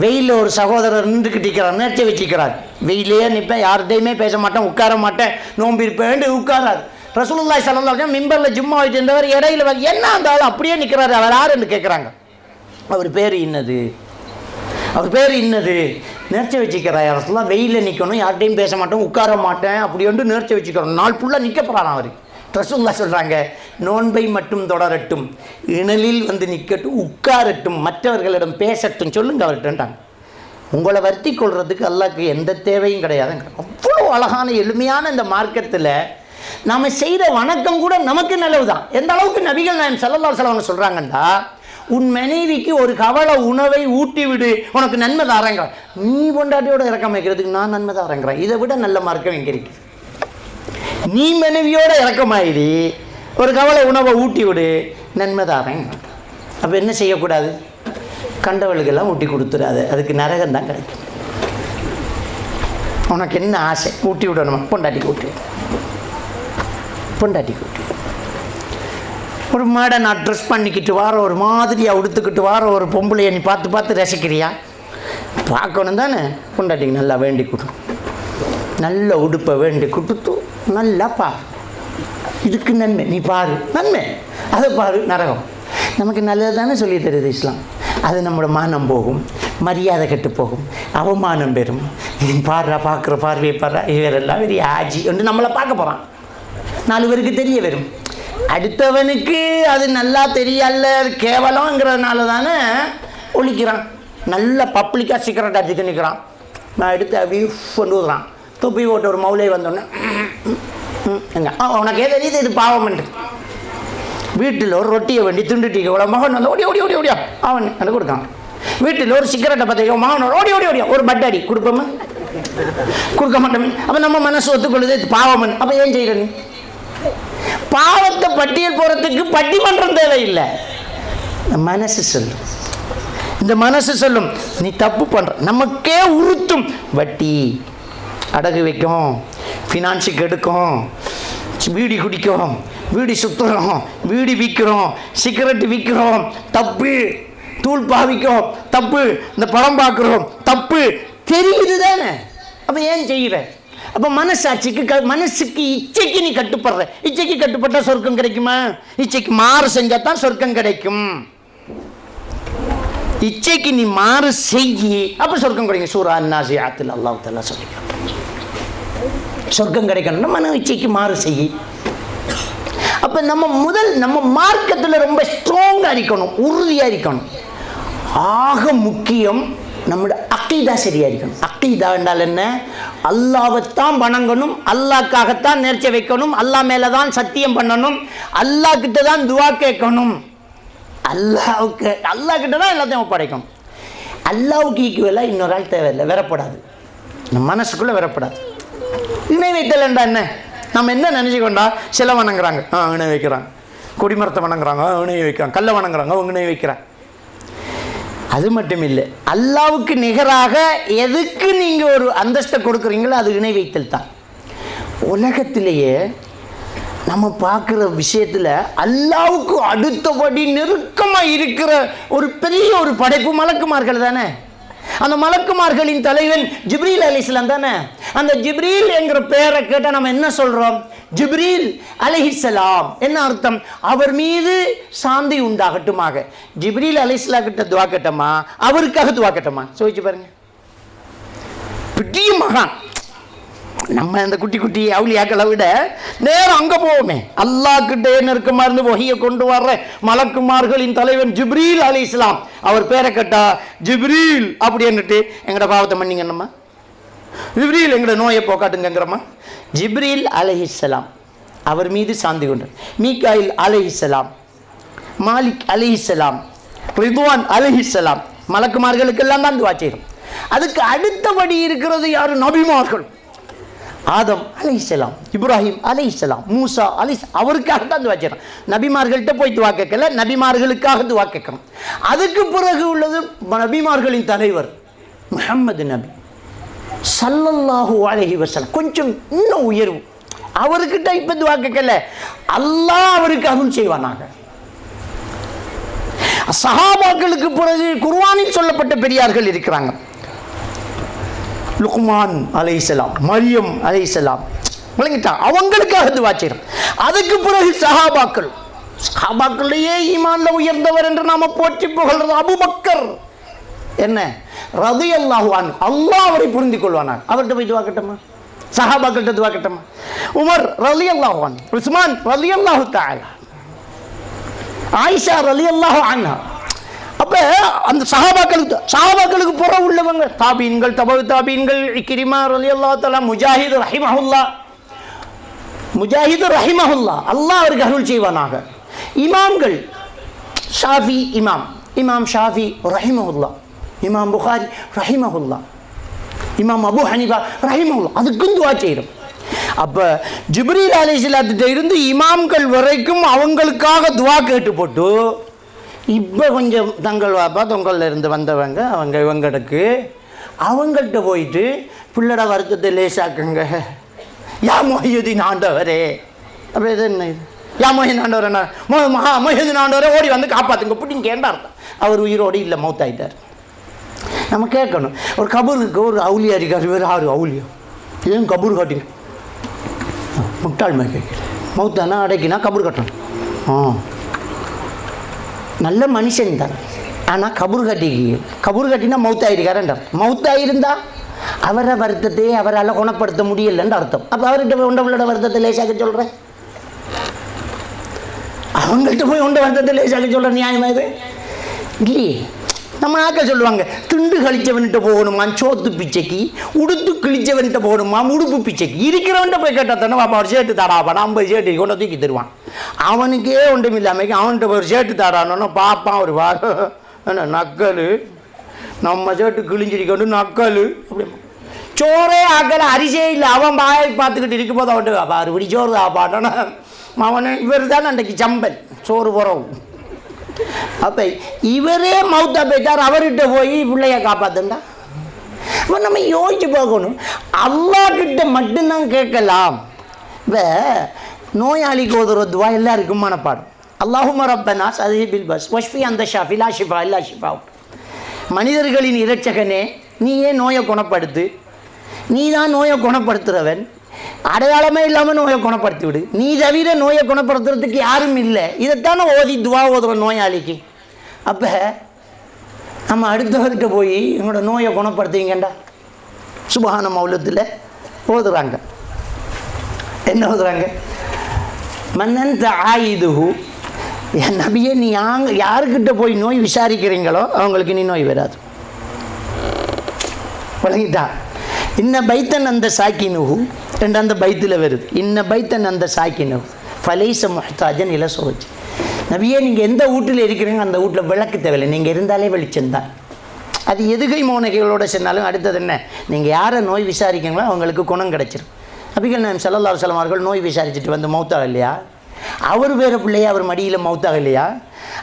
வெயிலில் ஒரு சகோதரர் நின்றுக்கிட்டு இருக்கிறார், நேர்ச்சி வச்சுக்கிறார். வெயிலே நிற்பேன், யார்கிட்டையுமே பேச மாட்டேன், உட்கார மாட்டேன், நோம்பு இருப்பேன் உட்காரார். ரசூலுல்லாஹி ஸல்லல்லாஹு அலைஹி வஸல்லம் மிம்பரில் ஜும்மா ஆகிட்டு இருந்தவர் இடையில என்ன அந்த ஆள் அப்படியே நிற்கிறாரு, அவர் யாருன்னு கேட்குறாங்க. அவர் பேர் இன்னது, அவர் பேர் இன்னது, நேர்ச்சி வச்சுக்கிறார். ரசூலுல்லாஹ் வெயிலில் நிற்கணும், யார்கிட்டையும் பேச மாட்டேன், உட்கார மாட்டேன், அப்படி வந்து நேர்ச்சி வச்சுக்கிறோம். நாள் ஃபுல்லாக நிற்க போகிறான் அவர். ரசூலுல்லாஹ் சொல்கிறாங்க, நோன்பை மட்டும் தொடரட்டும், இணலில் வந்து நிற்கட்டும், உட்காரட்டும், மற்றவர்களிடம் பேசட்டும், சொல்லுங்க அவர்கிட்டன்ட்டாங்க. உங்களை வருத்தி கொள்றதுக்கு அல்லாஹ்க்கு எந்த தேவையும் கிடையாதுங்க. அவ்வளோ அழகான எளிமையான இந்த மார்க்கத்தில் நாம் செய்கிற வணக்கம் கூட நமக்கு நல்லது தான். எந்த அளவுக்கு நபிகள் நாயகம் ஸல்லல்லாஹு அலைஹி வஸல்லம் சொல்கிறாங்கண்டா, உன் மனைவிக்கு ஒரு கவலை உணவை ஊட்டி விடு, உனக்கு நன்மை தாரங்க. நீ பொண்டாட்டியோட இறக்கம் வைக்கிறதுக்கு நான் நன்மை தாரங்கிறேன். இதை விட நல்ல மார்க்கம் எங்கே இருக்குது? நீ மனைவியோட இறக்கமாயிடி, ஒரு கவலை உணவை ஊட்டி விடு, நன்மை தாரங்க. அப்போ என்ன செய்யக்கூடாது? கண்டவளுக்கெல்லாம் ஊட்டி கொடுத்துடாது, அதுக்கு நரகம் தான் கிடைக்கும். உனக்கு என்ன ஆசை? ஊட்டி விடணுமா? பொண்டாட்டிக்கு ஊட்டி விடு, பொண்டாட்டிக்கு ஊட்டி. ஒரு மாடர்ன் ட்ரெஸ் பண்ணிக்கிட்டு வார, ஒரு மாதிரியாக உடுத்துக்கிட்டு வார ஒரு பொம்பளையை நீ பார்த்து பார்த்து ரசிக்கிறியா? பார்க்கணும் தானே. பொண்டாட்டிக்கு நல்லா வேண்டி கொடு, நல்ல உடுப்பை வேண்டி கொடுத்து நல்லா பாரு, இதுக்கு நன்மை நீ பாரு, நன்மை அதை பாரு, நரகம். நமக்கு நல்லது தானே சொல்லி தருது இஸ்லாம். அது நம்மளோட மானம் போகும், மரியாதை கெட்டு போகும், அவமானம் பெறும். பாடுறா, பார்க்குற பார்வையை பாடுறா, இவரெல்லாம் பெரிய ஆஜி என்று நம்மளை பார்க்க போகிறான், 4 பேருக்கு தெரிய வரும். அடுத்தவனுக்கு அது நல்லா தெரியல, கேவலங்கிறதுனால தானே ஒழிக்கிறான். நல்ல பப்ளிக்காக சிகரெட் அடிச்சுட்டு நிற்கிறான். நான் எடுத்து அப்படியே கொண்டு விடுறான். தொப்பி போட்டு ஒரு மௌலை வந்தோடனே எங்க உனக்கே தெரியுது இது பாவம்ண்டு. வீட்டில் ஒரு ரொட்டியை வேண்டி திண்டுட்டிக்கு கூட மகன் வந்து ஓடி ஓடி ஓடி ஓடியா அவன் எனக்கு கொடுக்கான். வீட்டில் ஒரு சிகரெட்டை பார்த்திக்க மகனோட ஓடி ஓடி ஓடியா ஒரு பட்டாடி கொடுப்போமா? கொடுக்க மாட்டோமே. அப்போ நம்ம மனசு ஒத்துக்கொள்ளுது இது பாவமன். அப்போ ஏன் செய்கிற நீ? பாவத்தை பட்டியல் போகிறதுக்கு பட்டிமன்றம் தேவையில்லை, மனசு சொல்லும். இந்த மனசு சொல்லும் நீ தப்பு பண்ணுற. நமக்கே உறுத்தும். வட்டி அடகு வைக்கும், ஃபினான்ஸுக்கு எடுக்கும், வீடி குடிக்கும், வீடி சுற்றுறோம், வீடி விற்கிறோம், சிகரெட்டு விற்கிறோம், தப்பு. தூள் பாவிக்கும், தப்பு. இந்த படம் பார்க்குறோம், தப்பு. தெரியுது தானே. அப்போ ஏன் செய்கிற? அப்போ மனசாட்சிக்கு மனசுக்கு இச்சைக்கு நீ கட்டுப்படுற. இச்சைக்கு கட்டுப்பட்டால் சொர்க்கம் கிடைக்குமா? இச்சைக்கு மாறு செஞ்சால் தான் சொர்க்கம் கிடைக்கும். இச்சைக்கு நீ மாறு செய்யி, அப்போ சொர்க்கம் கிடைக்கும். சூரா அன்-நாஸிஆத்தில் அல்லாஹ் தஆலா சொல்லிக்கிறான். சொர்க்கம் கிடைக்கணும்னா மன இச்சைக்கு மாறு செய்யி. அப்போ நம்ம மார்க்கத்தில் ரொம்ப ஸ்ட்ராங்காக இருக்கணும், உறுதியாக இருக்கணும். ஆக முக்கியம் நம்மளோட அக்கீதா சரியாக இருக்கணும். அக்கீதா என்றால் என்ன? அல்லாஹ்வைத்தான் வணங்கணும், அல்லாஹ்க்காகத்தான் நேர்ச்சை வைக்கணும், அல்லாஹ் மேலே தான் சத்தியம் பண்ணணும், அல்லாஹ் கிட்ட தான் துவா கேட்கணும், அல்லாஹ் கிட்ட தான் எல்லாத்தையும் ஒப்படைக்கணும். அல்லாஹ்வுக்கு ஈக்குவலாக இன்னொரு ஆள் தேவையில்லை, வரப்படாது, நம்ம மனசுக்குள்ளே வரப்படாது. இணை வைத்தல் என்றா என்ன? நம்ம என்ன நினச்சிக்கொண்டா சிலை வணங்குறாங்க, இணை வைக்கிறாங்க, கொடிமரத்தை வணங்குறாங்க, இணை வைக்கிறாங்க, கல்லை வணங்குறாங்க, அவங்க இணை வைக்கிறாங்க. அது மட்டும் இல்லை, அல்லாஹ்வுக்கு நிகராக எதுக்கு நீங்கள் ஒரு அந்தஸ்தை கொடுக்குறீங்களோ அது இணை வைத்தல் தான். உலகத்திலேயே நம்ம பார்க்குற விஷயத்தில் அல்லாஹ்வுக்கு அடுத்தபடி நெருக்கமாக இருக்கிற ஒரு பெரிய ஒரு படைப்பு மலக்குமார்கள் தானே. அந்த மலக்குமார்களின் தலைவன் ஜிப்ரீல் அலைஹிஸ்ஸலாம் தானே. அந்த ஜிப்ரீல் என்கிற பெயரை கேட்டால் நம்ம என்ன சொல்கிறோம்? ஜிப்ரீல் அலைஹிஸ்ஸலாம். என்ன அர்த்தம்? அவர் மீது சாந்தி உண்டாகட்டுமாக. ஜிப்ரீல் அலைஹிஸ்ஸலாம் கிட்ட துவா கேட்டோமா, அவருக்காக துவா கேட்டோமா? சொல்லிச்சு பாருங்க. பெரிய மகான். நம்ம இந்த குட்டி குட்டி அவுலியாக்களை விட நேரம் அங்கே போவோமே. அல்லாஹ் கிட்டே நெருக்கமாக இருந்து வஹியை கொண்டு வர்ற மலக்குமார்களின் தலைவன் ஜிப்ரீல் அலைஹிஸ்ஸலாம். அவர் பேரை கேட்டா ஜிப்ரீல் அப்படின்னுட்டு எங்களோட பாவத்தை மன்னிங்கண்ணம்மா, ஜிப்ரீல் எங்களோட நோயை போக்காட்டுங்கிறம்மா. ஜிப்ரீல் அலைஹிஸ்ஸலாம் அவர் மீது சாந்தி கொண்டார். மீகாயில் அலைஹிஸ்ஸலாம், மாலிக் அலைஹிஸ்ஸலாம், ரிதுவான் அலைஹிஸ்ஸலாம். மலக்குமார்களுக்கெல்லாம் தான் துவா செய்கிறோம். அதுக்கு அடுத்தபடி இருக்கிறது யார்? நபிமார்கள். ஆதம் அலைஹிஸ்ஸலாம், இப்ராஹிம் அலைஹிஸ்ஸலாம், மூசா அவருக்காக தான் துவா செய்யணும். நபிமார்கள்ட்ட போய் துவா கேட்கல, நபிமார்களுக்காக துவா கேட்கணும். அதுக்கு பிறகு உள்ளது நபிமார்களின் தலைவர் முஹம்மது நபி ஸல்லல்லாஹு அலைஹி வஸல்லம். கொஞ்சம் இன்னும் உயர்வு. அவர்கிட்ட இப்போ துவா கேட்கல, அல்லாஹ் அவருக்கு அருள் செய்வானாக. சஹாபாக்களுக்கு பிறகு குர்ஆனில் சொல்லப்பட்ட பெரியார்கள் இருக்கிறாங்க. லுக்மான் அலைஹிஸ்ஸலாம், மரியம் அலைஹிஸ்ஸலாம், விளங்கிட்டா, அவங்களுக்காக துவா செய்யணும். அதுக்கு பிறகு சஹாபாக்களிலேயே ஈமான்ல உயர்ந்தவர் என்று நாம போற்றி புகழ்றது அபூபக்கர். என்ன ரலியல்லாஹு அன்ஹு, அல்லாஹ் அவரை புரிந்து கொள்வானாக. அவர்கிட்ட போய் துவா கேட்டோமா? சஹாபாக்கள்கிட்ட துவா கேட்டோமா? உமர் ரலியல்லாஹு அன்ஹு, உஸ்மான் ரலியல்லாஹு தஆலா, ஆயிஷா ரலியல்லாஹு அன்ஹா. அப்போ அந்த சஹாபாக்களுக்கு புற உள்ளவங்க தாபீன்கள், தபவு தாபீன்கள், இக்ரிமா ரலியல்லாஹு தஆலா, முஜாஹித் ரஹிமஹுல்லாஹ், அல்லாஹ் அவருக்கு அருள் செய்வானாக. இமாம்கள், ஷாஃபி இமாம் ஷாஃபி ரஹிமஹுல்லாஹ், இமாம் புகாரி ரஹிமஹுல்லாஹ், இமாம் அபு ஹனீஃபா ரஹிமஹுல்லாஹ், அதுக்கும் துவா செய்கிறோம். அப்போ ஜிப்ரீல் அலைஹிஸ்ஸலாத்திட்ட இருந்து இமாம்கள் வரைக்கும் அவங்களுக்காக துவா கேட்டு போட்டு இப்போ கொஞ்சம் தங்கள் வாப்பா தொங்கல்ல இருந்து வந்தவங்க இவங்களுக்கு அவங்கள்ட்ட போயிட்டு பிள்ளட வருத்தத்தை லேசாக்குங்க, யா மொஹியுதீன் ஆண்டவரே. அப்போ இது என்ன இது? யா மொஹின் ஆண்டவரே, மொஹியுதீன் ஆண்டவரே ஓடி வந்து காப்பாற்றுங்க பிடிங்க கேட்டார். அவர் உயிரோடு இல்லை, மௌத்தாயிட்டார். நம்ம கேட்கணும், ஒரு கபூருக்கு ஒரு அவுலியா இருக்கார், வேறு ஆறு அவுலியா இதுவும் கபூர் காட்டிங்க, முட்டாள்மை கேட்கல. மௌத்தானா அடைக்கினா கபூர் கட்டணும். நல்ல மனுஷன் தான், ஆனால் கபூர் கட்டினா மௌத்தாயிருக்காரன்றார். மௌத்தாயிருந்தா அவரை வருத்தத்தை அவரால் குணப்படுத்த முடியலைன்னு அர்த்தம். அப்போ அவர்கிட்ட போய் உண்டவளோட வருத்தத்தை லேசாக்க சொல்கிறேன், அவங்கள்ட்ட போய் உண்ட வருத்தத்தை லேசாக்க சொல்கிற நியாயமா இது இல்லையே. நம்ம ஆக்கள் சொல்லுவாங்க, துண்டு கழிச்சவன்கிட்ட போகணுமா சோத்து பிச்சைக்கு, உடுத்து கிழிச்சவன்கிட்ட போகணுமா உடுப்பு பிச்சைக்கு. இருக்கிறவன்ட்ட போய் கேட்டால் தானே பாப்பா ஒரு ஷர்ட்டு தாடாப்பா, 50 ஷர்ட்டு கொண்டு தூக்கி தருவான். அவனுக்கே ஒன்றும் இல்லாமல் அவன்கிட்ட போய் ஒரு ஷர்ட்டு தாடானோன்னா பார்ப்பான் ஒரு என்ன நக்கல், நம்ம ஷர்ட்டு கிழிஞ்சிருக்கணும் நக்கல். அப்படி சோறே ஆக்கல, அரிசியே இல்லை, அவன் பாயை பார்த்துக்கிட்டு இருக்கும்போது அவன்ட்டு பாரு இப்படி சோறு தாப்பாட்டானா அவனு இவர் தான் அன்றைக்கு சம்பல் சோறு போகிறோம். அப்போ இவரே மௌத்தா போயிட்டார், அவர்கிட்ட போய் பிள்ளைய காப்பாத்துண்டா. அப்போ நம்ம யோசிச்சு பார்க்கணும், அல்லாஹ்கிட்ட மட்டும்தான் கேட்கலாம். இப்போ நோயாளிக்கு ஒரு துவா எல்லாருக்கும் மனப்பாடம், அல்லாஹும்ம ரப்பனா சதீபில் பஸ் வஷ்ஃபி அந்த ஷாஃபி லா ஷிஃபா இல்லா ஷிஃபா. மனிதர்களின் இரட்சகனே, நீயே நோயை குணப்படுத்து, நீ தான் நோயை குணப்படுத்துகிறவன், அடையாளமே இல்லாமல் நோயை குணப்படுத்தி விடு, நீ தவிர நோயை குணப்படுத்துறதுக்கு யாரும் இல்லை. இதைத்தானே ஓதி துவா ஓதுறோம் நோயாளிக்கு. அப்போ நம்ம அடுத்தவர்கிட்ட போய் எங்களோட நோயை குணப்படுத்துவீங்கண்டா சுபஹான மௌலத்தில் ஓதுறாங்க. என்ன ஓதுறாங்க? மன்னன் ஆயுதுஹு, என் நபியே நீ யாருக்கிட்ட போய் நோய் விசாரிக்கிறீங்களோ அவங்களுக்கு நீ நோய் வராது. வழங்கிட்டா? இன்ன பைத்தன் அந்த சாக்கினுஹு ரெண்டு அந்த பைத்தில் வருது, இன்ன பைத்தன் அந்த சாக்கினுஹு ஃபலைச முஹ்தாஜன் இல சோஜ். நபியே நீங்கள் எந்த வீட்டில் இருக்கிறீங்க அந்த வீட்டில் விளக்கு தேவையில்லை, நீங்கள் இருந்தாலே வெளிச்சம்தான். அது எதுகை மோனகைகளோடு சொன்னாலும் அடுத்தது என்ன, நீங்கள் யாரை நோய் விசாரிக்கிறீங்களோ அவங்களுக்கு குணம் கிடைச்சிடும். நபிகள் நாயகம் ஸல்லல்லாஹு அலைஹி வஸல்லம் அவர்கள் நோய் விசாரிச்சுட்டு வந்து மௌத்தாக இல்லையா? அவர் வேறு பிள்ளையா அவர் மடியில் மௌத்தாக இல்லையா?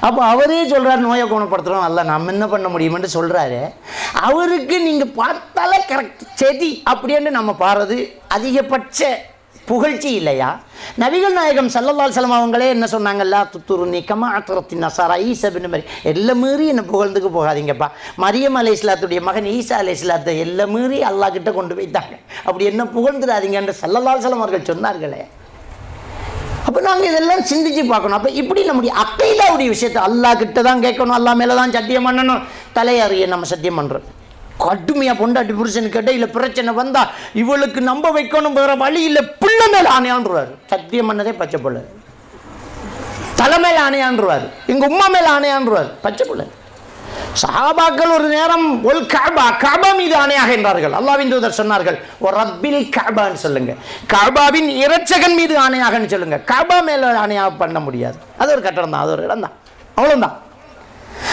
அப்போ அவரே சொல்கிறார் நோயை குணப்படுத்துகிறோம், அல்ல நம்ம என்ன பண்ண முடியுமென்று சொல்கிறாரு. அவருக்கு நீங்கள் பார்த்தாலே கரெக்ட் சரி அப்படின்னு நம்ம பாடுறது அதிகபட்ச புகழ்ச்சி இல்லையா? நபிகள் நாயகம் ஸல்லல்லாஹு அலைஹி வஸல்லம் அவங்களே என்ன சொன்னாங்கல்ல, துத்துருனி கமா அத்ரத்தின் நசாரா ஈசா பின் மரி, எல்லாம் மீறி என்னை புகழ்ந்துக்கு போகாதீங்கப்பா. மரியம் அலைஹிஸ்ஸலாத்துடைய மகன் ஈசா அலைஹிஸ்ஸலாத்தை எல்லாம் மீறி அல்லாஹ் கிட்ட கொண்டு போய்த்தாங்க, அப்படி என்ன புகழ்ந்துடாதீங்கன்னு ஸல்லல்லாஹு அலைஹி வஸல்லம் அவர்கள் சொன்னார்களே. அப்போ நாங்கள் இதெல்லாம் சிந்திச்சு பார்க்கணும். அப்போ இப்படி நம்முடைய அக்கைதாவுடைய விஷயத்தை அல்லாஹ் கிட்ட தான் கேட்கணும், அல்லாஹ் மேலே தான் சத்தியம் பண்ணணும். தலையறிய நம்ம சத்தியம் பண்ணுறோம். கடுமையாக பொண்டாட்டி புருஷனுக்கு இடையில் பிரச்சனை வந்தால் இவளுக்கு நம்ப வைக்கணும், வேறு வழி இல்லை, பிள்ளை மேலே ஆணையான்றார். சத்தியம் பண்ணதே பச்சை பிள்ளை, தலை மேலே ஆணையான்றார், எங்கள் உம்மா மேலே ஆணையான்றார், பச்சை பிள்ளை. சஹாபாக்கள் ஒரு நேரம் ஒல் கஅபா, கஅபா மீது ஆணையாக என்றார்கள். அல்லாஹ்வின் தூதர் சொன்னார்கள், ஒரு ரப்பில் கஅபான்னு சொல்லுங்க, கஅபாவின் இரட்சகன் மீது ஆணையாகன்னு சொல்லுங்க. கஅபா மேலே ஆணையாக பண்ண முடியாது, அது ஒரு கட்டடம் தான், அது ஒரு இடம் தான், அவ்வளோதான்.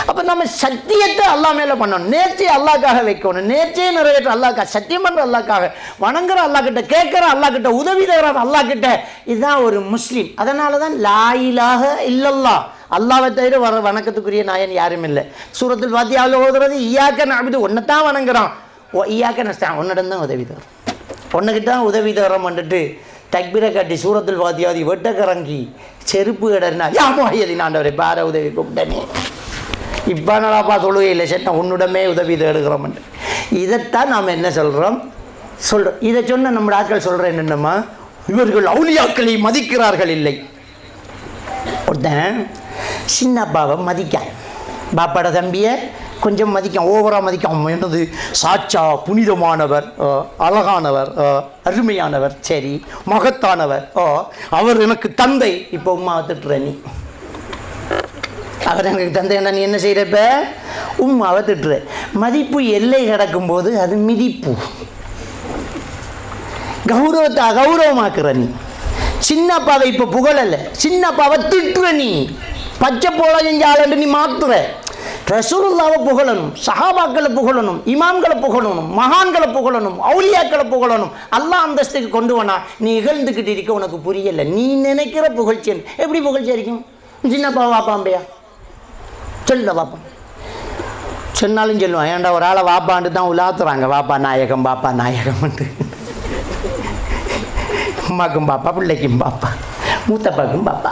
அப்போ நம்ம சத்தியத்தை அல்லாஹ் மேலே பண்ணணும், நேர்ச்சியை அல்லாஹ்க்காக வைக்கணும், நேர்ச்சியை நிறைவேற்ற அல்லாஹ்க்காக, சத்தியம் பண்ணுற அல்லாஹ்க்காக, வணங்குற அல்லாஹ் கிட்ட, கேட்குற அல்லாஹ் கிட்ட, உதவி தர்ற அல்லாஹ் கிட்ட. இதுதான் ஒரு முஸ்லீம். அதனால தான் லா இலாஹ இல்லல்லாஹ், அல்லாஹ்வை தவிர வர வணக்கத்துக்குரிய நாயன் யாரும் இல்லை. சூரத்துல் ஃபாத்திஹாவில் ஓதுறது இய்யாக நஅபுது, ஒன்றை தான் வணங்குறான், இய்யாக நஸ்தஈன், உன்னிடம் தான் உதவி தரும், ஒன்றுக்கிட்ட தான் உதவி தரம் வந்துட்டு தக்பீரை காட்டி சூரத்துல் ஃபாத்திஹாவை வெட்டக்கரங்கி செருப்பு இடர்னா யா முஹய்யதீன் ஆண்டவரை பார உதவி கூப்பிட்டனே, இப்போ நடாப்பா தொழுகையில் சேட்டா உன்னுடமே உதவி தேடுகிறோம். இதைத்தான் நாம் என்ன சொல்கிறோம்? இதை சொன்ன நம்ம ஆட்கள் சொல்கிறேன் என்னென்னம்மா, இவர்கள் அவுலியாக்களை மதிக்கிறார்கள் இல்லை. ஒருத்தன் சின்ன அப்பாவை மதிக்கான், பாப்பாட தம்பியை கொஞ்சம் மதிக்கான், ஓவராக மதிக்கான். என்னது சாச்சா புனிதமானவர், அழகானவர், அருமையானவர், சரி மகத்தானவர், அவர் எனக்கு தந்தை. இப்போ உம்மாவை திட்டுற நீ, அவர் எனக்கு தந்தைன்னா நீ என்ன செய்கிறப்ப உம்மாவை திட்டுற. மதிப்பு எல்லை கிடக்கும்போது அது மிதிப்பு, கௌரவத்தை அகௌரவமாக்குற நீ. சின்ன அப்பாவை இப்போ புகழலை, சின்ன அப்பாவை திட்டுற நீ, பச்சை போல செஞ்சாலன்னு நீ மாத்துற. ரசூலுல்லாவை புகழணும், சஹாபாக்களை புகழணும், இமாம்களை புகழணும், மகான்களை புகழணும், அவுலியாக்களை புகழணும். அல்லாஹ் அந்தஸ்துக்கு கொண்டு வனா நீ இகழ்ந்துக்கிட்டு இருக்க, உனக்கு புரியலை. நீ நினைக்கிற புகழ்ச்சி எப்படி புகழ்ச்சி இருக்கும்? சின்னப்பா வாப்பாம்பையா சொல்ல வாப்பா சொன்னாலும் சொல்லுவான். ஏன்டா ஒரு ஆளை வாப்பான்ட்டு தான் உலாத்துறாங்க, வாப்பா நாயகம்ன்ட்டு. அம்மாக்கும் பாப்பா, பிள்ளைக்கும் பாப்பா, மூத்தப்பாக்கும் பாப்பா.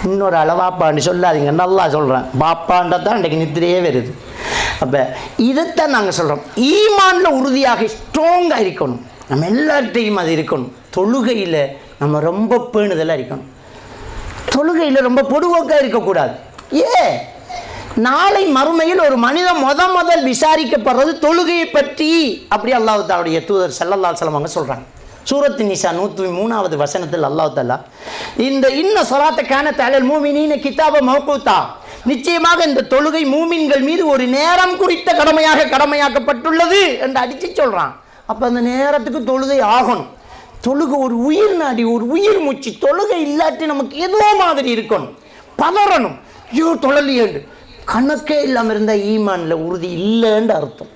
இன்னொரு ஆளை வாப்பான்னு சொல்லாதீங்க, நல்லா சொல்கிறேன். பாப்பான்றதான் இன்றைக்கு நித்திரையே வருது. அப்போ இதைத்தான் நாங்கள் சொல்கிறோம். ஈமானில் உறுதியாக ஸ்ட்ராங்காக இருக்கணும். நம்ம எல்லார்ட்டையும் அது இருக்கணும். தொழுகையில் நம்ம ரொம்ப பேணுதலாக இருக்கணும். தொழுகையில் ரொம்ப பொடுவோக்காக இருக்கக்கூடாது. நாளை மறுமையில் ஒரு மனிதன் முதல் விசாரிக்கப்படுறது தொழுகையை பற்றி. அப்படி அல்லாஹ் தாவுடைய தூதர் ஸல்லல்லாஹு அலைஹி வஸல்லம் அவங்க சொல்கிறாங்க. சூரத்து நிசா 103வது வசனத்தில் அல்லாஹ் தஆலா இந்த இன்ன ஸலாத்த கானத் அலல் முஃமினீன கிதாப மவ்கூதா, நிச்சயமாக இந்த தொழுகை மூமின்கள் மீது ஒரு நேரம் குறித்த கடமையாக்கப்பட்டுள்ளது என்று அடித்து சொல்கிறான். அப்போ அந்த நேரத்துக்கு தொழுகை ஆகணும். தொழுகை ஒரு உயிர் நாடி, ஒரு உயிர் மூச்சு. தொழுகை இல்லாட்டி நமக்கு ஏதோ மாதிரி இருக்கணும், பதறணும். ஐயோ தொழலையேண்டு கணக்கே இல்லாமல் இருந்தால் ஈமானில் உறுதி இல்லைன்னு அர்த்தம்.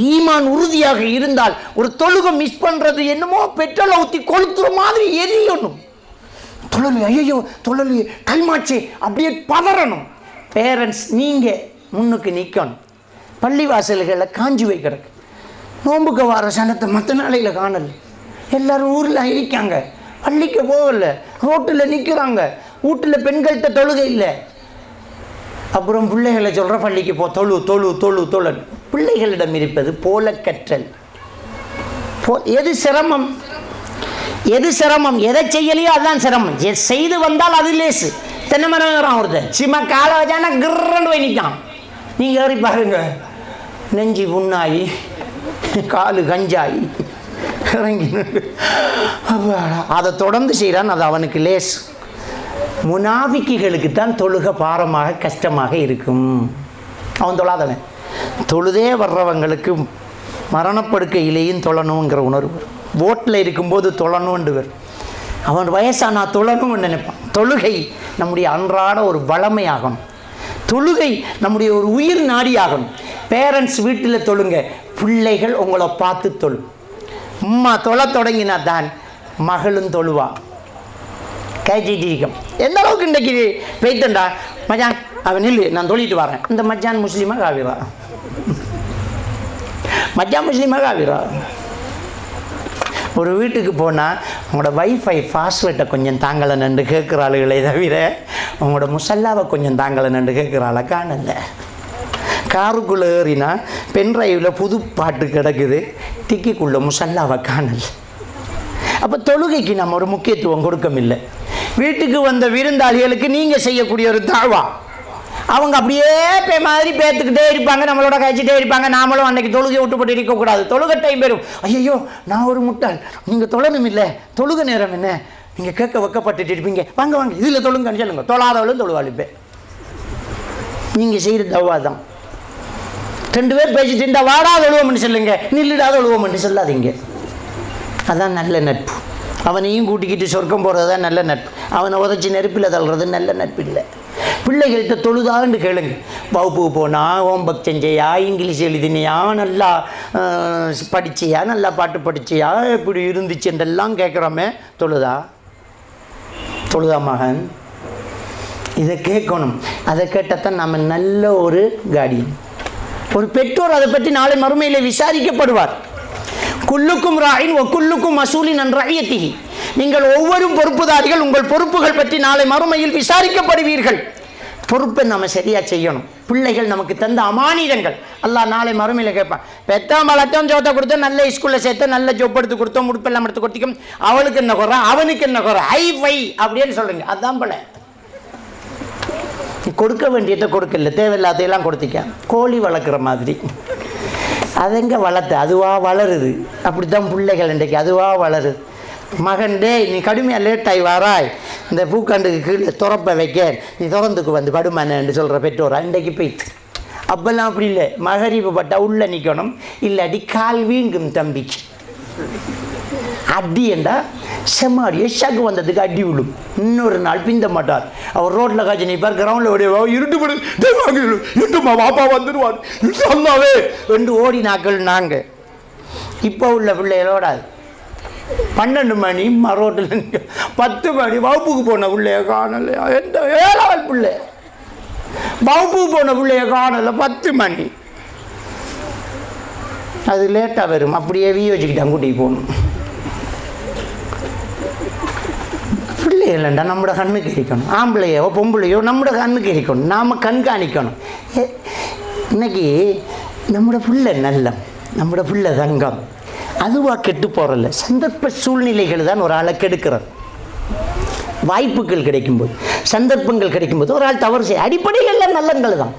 ஈமான் உறுதியாக இருந்தால் ஒரு தொழுகை மிஸ் பண்ணுறது என்னமோ பெட்ரோலை ஊற்றி கொளுத்துற மாதிரி எரியணும். தொழலி, ஐயோ தொழலி, கைமாச்சு, அப்படியே பதறணும். பேரண்ட்ஸ் நீங்கள் முன்னுக்கு நிற்கணும். பள்ளிவாசல்களில் காஞ்சி வை கிடக்கு. நோம்புக்கு வர சனத்தை மற்ற நாளையில் காணல. எல்லோரும் ஊரில் இருக்காங்க, பள்ளிக்கு போகலை, ரோட்டில் நிற்கிறாங்க. வீட்டில் பெண்கள்கிட்ட தொழுகை இல்லை. அப்புறம் பிள்ளைகளை சொல்கிற பள்ளிக்கு போ, தொழு. பிள்ளைகளிடம் இருப்பது போல கற்றல். எது சிரமம், எதை செய்யலையோ அதுதான் சிரமம். செய்து வந்தால் அது லேசு. தென்னை மரம் ஏறான் ஒருத்தர், சும்மா காலை வச்சானா கிரண்டு போய் நிற்கான். நீங்கள் ஏறி பாருங்க, நெஞ்சி புண்ணாயி, காலு கஞ்சாயி இறங்கி அதை தொடர்ந்து செய்கிறான். அது அவனுக்கு லேஸ். முனாஃபிக்குகளுக்கு தான் தொழுக பாரமாக கஷ்டமாக இருக்கும். அவன் தொழாதவன். தொழுதே வர்றவங்களுக்கு மரணப்படுக்கையிலேயும் தொழணுங்கிற உணர்வு. ஓட்டில் இருக்கும்போது தொழணுன்னு வரும். அவன் வயசானா தொழணும்னு நினைப்பான். தொழுகை நம்முடைய அன்றாட ஒரு வளமையாகணும். தொழுகை நம்முடைய ஒரு உயிர் நாடியாகணும். பேரண்ட்ஸ் வீட்டில் தொழுங்க, பிள்ளைகள் உங்களை பார்த்து தொழு. அம்மா தொழ தொடங்கினா தான் மகளும் தொழுவா. கைச்சிட்டிருக்கும். எந்த அளவுக்கு இன்றைக்கி பெய்தண்டா மச்சான், அவன் நில்லு, நான் தொழிட்டு வரேன். இந்த மச்சான் முஸ்லீமாக காவிரா, மச்சான் முஸ்லீமாக காவிரா. ஒரு வீட்டுக்கு போனால் உங்களோட வைஃபை பாஸ்வேர்டை கொஞ்சம் தாங்கலை நண்டு கேட்குற ஆளுகளை தவிர உங்களோட முசல்லாவை கொஞ்சம் தாங்கலை நண்டு கேட்குற ஆளை காணல. காருக்குள்ளே ஏறினா பென்ட்ரைவில் புது பாட்டு கிடக்குது, டிக்கிக்குள்ளே முசல்லாவை காணல. அப்போ தொழுகைக்கு நம்ம ஒரு முக்கியத்துவம் கொடுக்கமில்லை. வீட்டுக்கு வந்த விருந்தாளிகளுக்கு நீங்கள் செய்யக்கூடிய ஒரு தாவா, அவங்க அப்படியே மாதிரி பேத்துக்கிட்டே இருப்பாங்க, நம்மளோட கழிச்சிட்டே இருப்பாங்க. நாமளும் அன்றைக்கி தொழுகை விட்டுப்பட்டு இருக்கக்கூடாது. தொழுகை டைம் பெறும். ஐயோ நான் ஒரு முட்டாள், நீங்கள் தொழணும் இல்லை, தொழுகை நேரம் என்ன, நீங்கள் கேட்க வைக்கப்பட்டுட்டு இருப்பீங்க, வாங்க இதில் தொழுங்கன்னு சொல்லுங்க. தொழாதவளும் தொழுவாளிப்பேன். நீங்கள் செய்கிற தவா தான். 2 பேர் பேசிட்டு இருந்தால் வாடாத ஒழுவம்னு சொல்லுங்க, நில்லுடாத ஒழுவம்னு சொல்லாதீங்க. அதான் நல்ல நட்பு. அவனையும் கூட்டிக்கிட்டு சொர்க்கம் போகிறது தான் நல்ல நட்பு. அவனை உதச்சி நெருப்பில் தள்ளுறது நல்ல நட்பு இல்லை. பிள்ளைகள்கிட்ட தொழுதான்னு கேளுங்க. வகுப்புக்கு போனால் ஹோம்ஒர்க் செஞ்சையா, இங்கிலீஷ் எழுதினியா, நல்லா படிச்சியா, நல்லா பாட்டு படிச்சியா, இப்படி இருந்துச்சுன்றெல்லாம் கேட்குறோமே. தொழுதா மகன், இதை கேட்கணும். அதை கேட்டால் நம்ம நல்ல ஒரு கார்டியன், ஒரு பெற்றோர். அதை பற்றி நாளை மறுமையில் விசாரிக்கப்படுவார். குல்லுக்கும் ராயின் வ குல்லுக்கும் மசூலின் அன் ரஅய்யத்திஹி. நீங்கள் ஒவ்வொரு பொறுப்புதாரிகள், உங்கள் பொறுப்புகள் பற்றி நாளை மறுமையில் விசாரிக்கப்படுவீர்கள். பொறுப்பை நம்ம சரியாக செய்யணும். பிள்ளைகள் நமக்கு தந்த அமானிதங்கள். அல்லாஹ் நாளை மறுமையில் கேட்பான். பெத்தாம் வளர்த்தோம், ஜோத்தை கொடுத்தோம், நல்ல ஸ்கூலில் சேர்த்தோம், நல்ல ஜோப் எடுத்து கொடுத்தோம், முடுப்பெல்லாம் எடுத்து கொடுத்திக்கும், அவளுக்கு என்ன குறை, அவனுக்கு என்ன குறை, ஐ அப்படின்னு சொல்லுங்க. அதுதான் போல கொடுக்க வேண்டியதை கொடுக்கல, தேவையில்லாதையெல்லாம் கொடுத்திக்க. கோழி வளர்க்குற மாதிரி அதெங்கே வளர்த்து அதுவாக வளருது. அப்படி தான் பிள்ளைகள் இன்றைக்கு அதுவாக வளருது. மகன், டே நீ கடுமையாக லேட்டாகி வாராய், இந்த பூக்காண்டுக்கு கீழே துறப்ப வைக்க, நீ திறந்துக்கு வந்து படுமானு சொல்கிற பெற்றோரா இன்றைக்கு போய்த்து. அப்போல்லாம் அப்படி இல்லை. மகரிப்பு பட்டா உள்ளே நிற்கணும், இல்லாட்டி கால் வீங்கும் தம்பிக்கு. அடி என்றா செம்மாடி எஷாக்கு வந்ததுக்கு அடி விழும். இன்னொரு நாள் பிந்த மாட்டார். அவர் ரோட்டில் காய்ச்சி நிற்பார், கிரவுண்டில் ஓடிவா, இருட்டுமா பாப்பா வந்துடுவார், சொல்லாவே ரெண்டு ஓடி நாட்கள். நாங்கள் இப்போ உள்ள பிள்ளைகளோடாது 12 மணி ரோட்டில் 10 மணி வகுப்புக்கு போன பிள்ளைய காணலையா, எந்த 7வது பிள்ளை வகுப்பு போன பிள்ளைய காணல 10 மணி. அது லேட்டாக வரும், அப்படியே வச்சுக்கிட்டான் கூட்டிகிட்டு போகணும். பிள்ளைகள்ண்டா நம்மளோட கண்ணுக்கு இருக்கணும், ஆம்பளையோ பொம்பளையோ நம்மளோட கண்ணுக்கு இருக்கணும், நாம் கண்காணிக்கணும். இன்னைக்கு நம்மளோட பிள்ளை நல்லம், நம்மளோட பிள்ளை தங்கம், அதுவாக கெட்டு போகிறதில்ல. சந்தர்ப்ப சூழ்நிலைகள் தான் ஒரு ஆளை கெடுக்கிறது. வாய்ப்புகள் கிடைக்கும்போது, சந்தர்ப்பங்கள் கிடைக்கும்போது ஒரு ஆள் தவறு செய்ய, அடிப்படையில் எல்லாம் நல்லங்கள் தான்.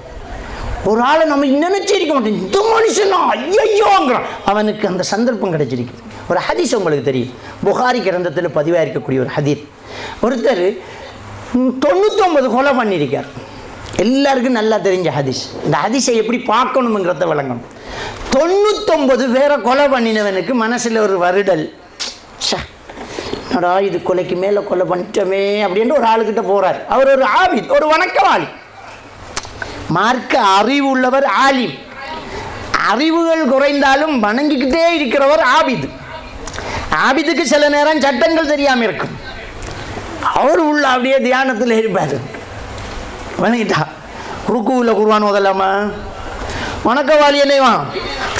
ஒரு ஆளை நம்ம நினைச்சிருக்க மாட்டோம், இந்த மனுஷனா ஐயோங்கிறான், அவனுக்கு அந்த சந்தர்ப்பம் கிடைச்சிருக்கு. ஒரு ஹதீஸ் உங்களுக்கு தெரியும், புகாரி கிரந்தத்தில் பதிவாக இருக்கக்கூடிய ஒரு ஹதீஸ். ஒருத்தர் 99 கொலை பண்ணியிருக்கார். எல்லாருக்கும் நல்லா தெரிஞ்ச ஹதீஸ். இந்த ஹதீஸை எப்படி பார்க்கணுங்கிறத விளங்கணும். 99 பேரை கொலை பண்ணினவனுக்கு மனசில் ஒரு வருடல், என்னடா இது கொலைக்கு மேலே கொலை பண்ணிட்டோமே அப்படின்ட்டு ஒரு ஆளுக்கிட்ட போகிறார். அவர் ஒரு ஆபித், ஒரு வணக்கவாளி, மார்க்க அறிவு உள்ளவர், ஆலிம். அறிவுகள் குறைந்தாலும் வணங்கிக்கிட்டே இருக்கிறவர் ஆபித். ஆபிதுக்கு சில நேரம் சட்டங்கள் தெரியாமல் இருக்கும். அவர் உள்ள அப்படியே தியானத்தில் இருப்பார். வணங்கிட்டா ருக்குவில் குர்ஆன் ஓதலாமா? வணக்கவாளி என்னைவான்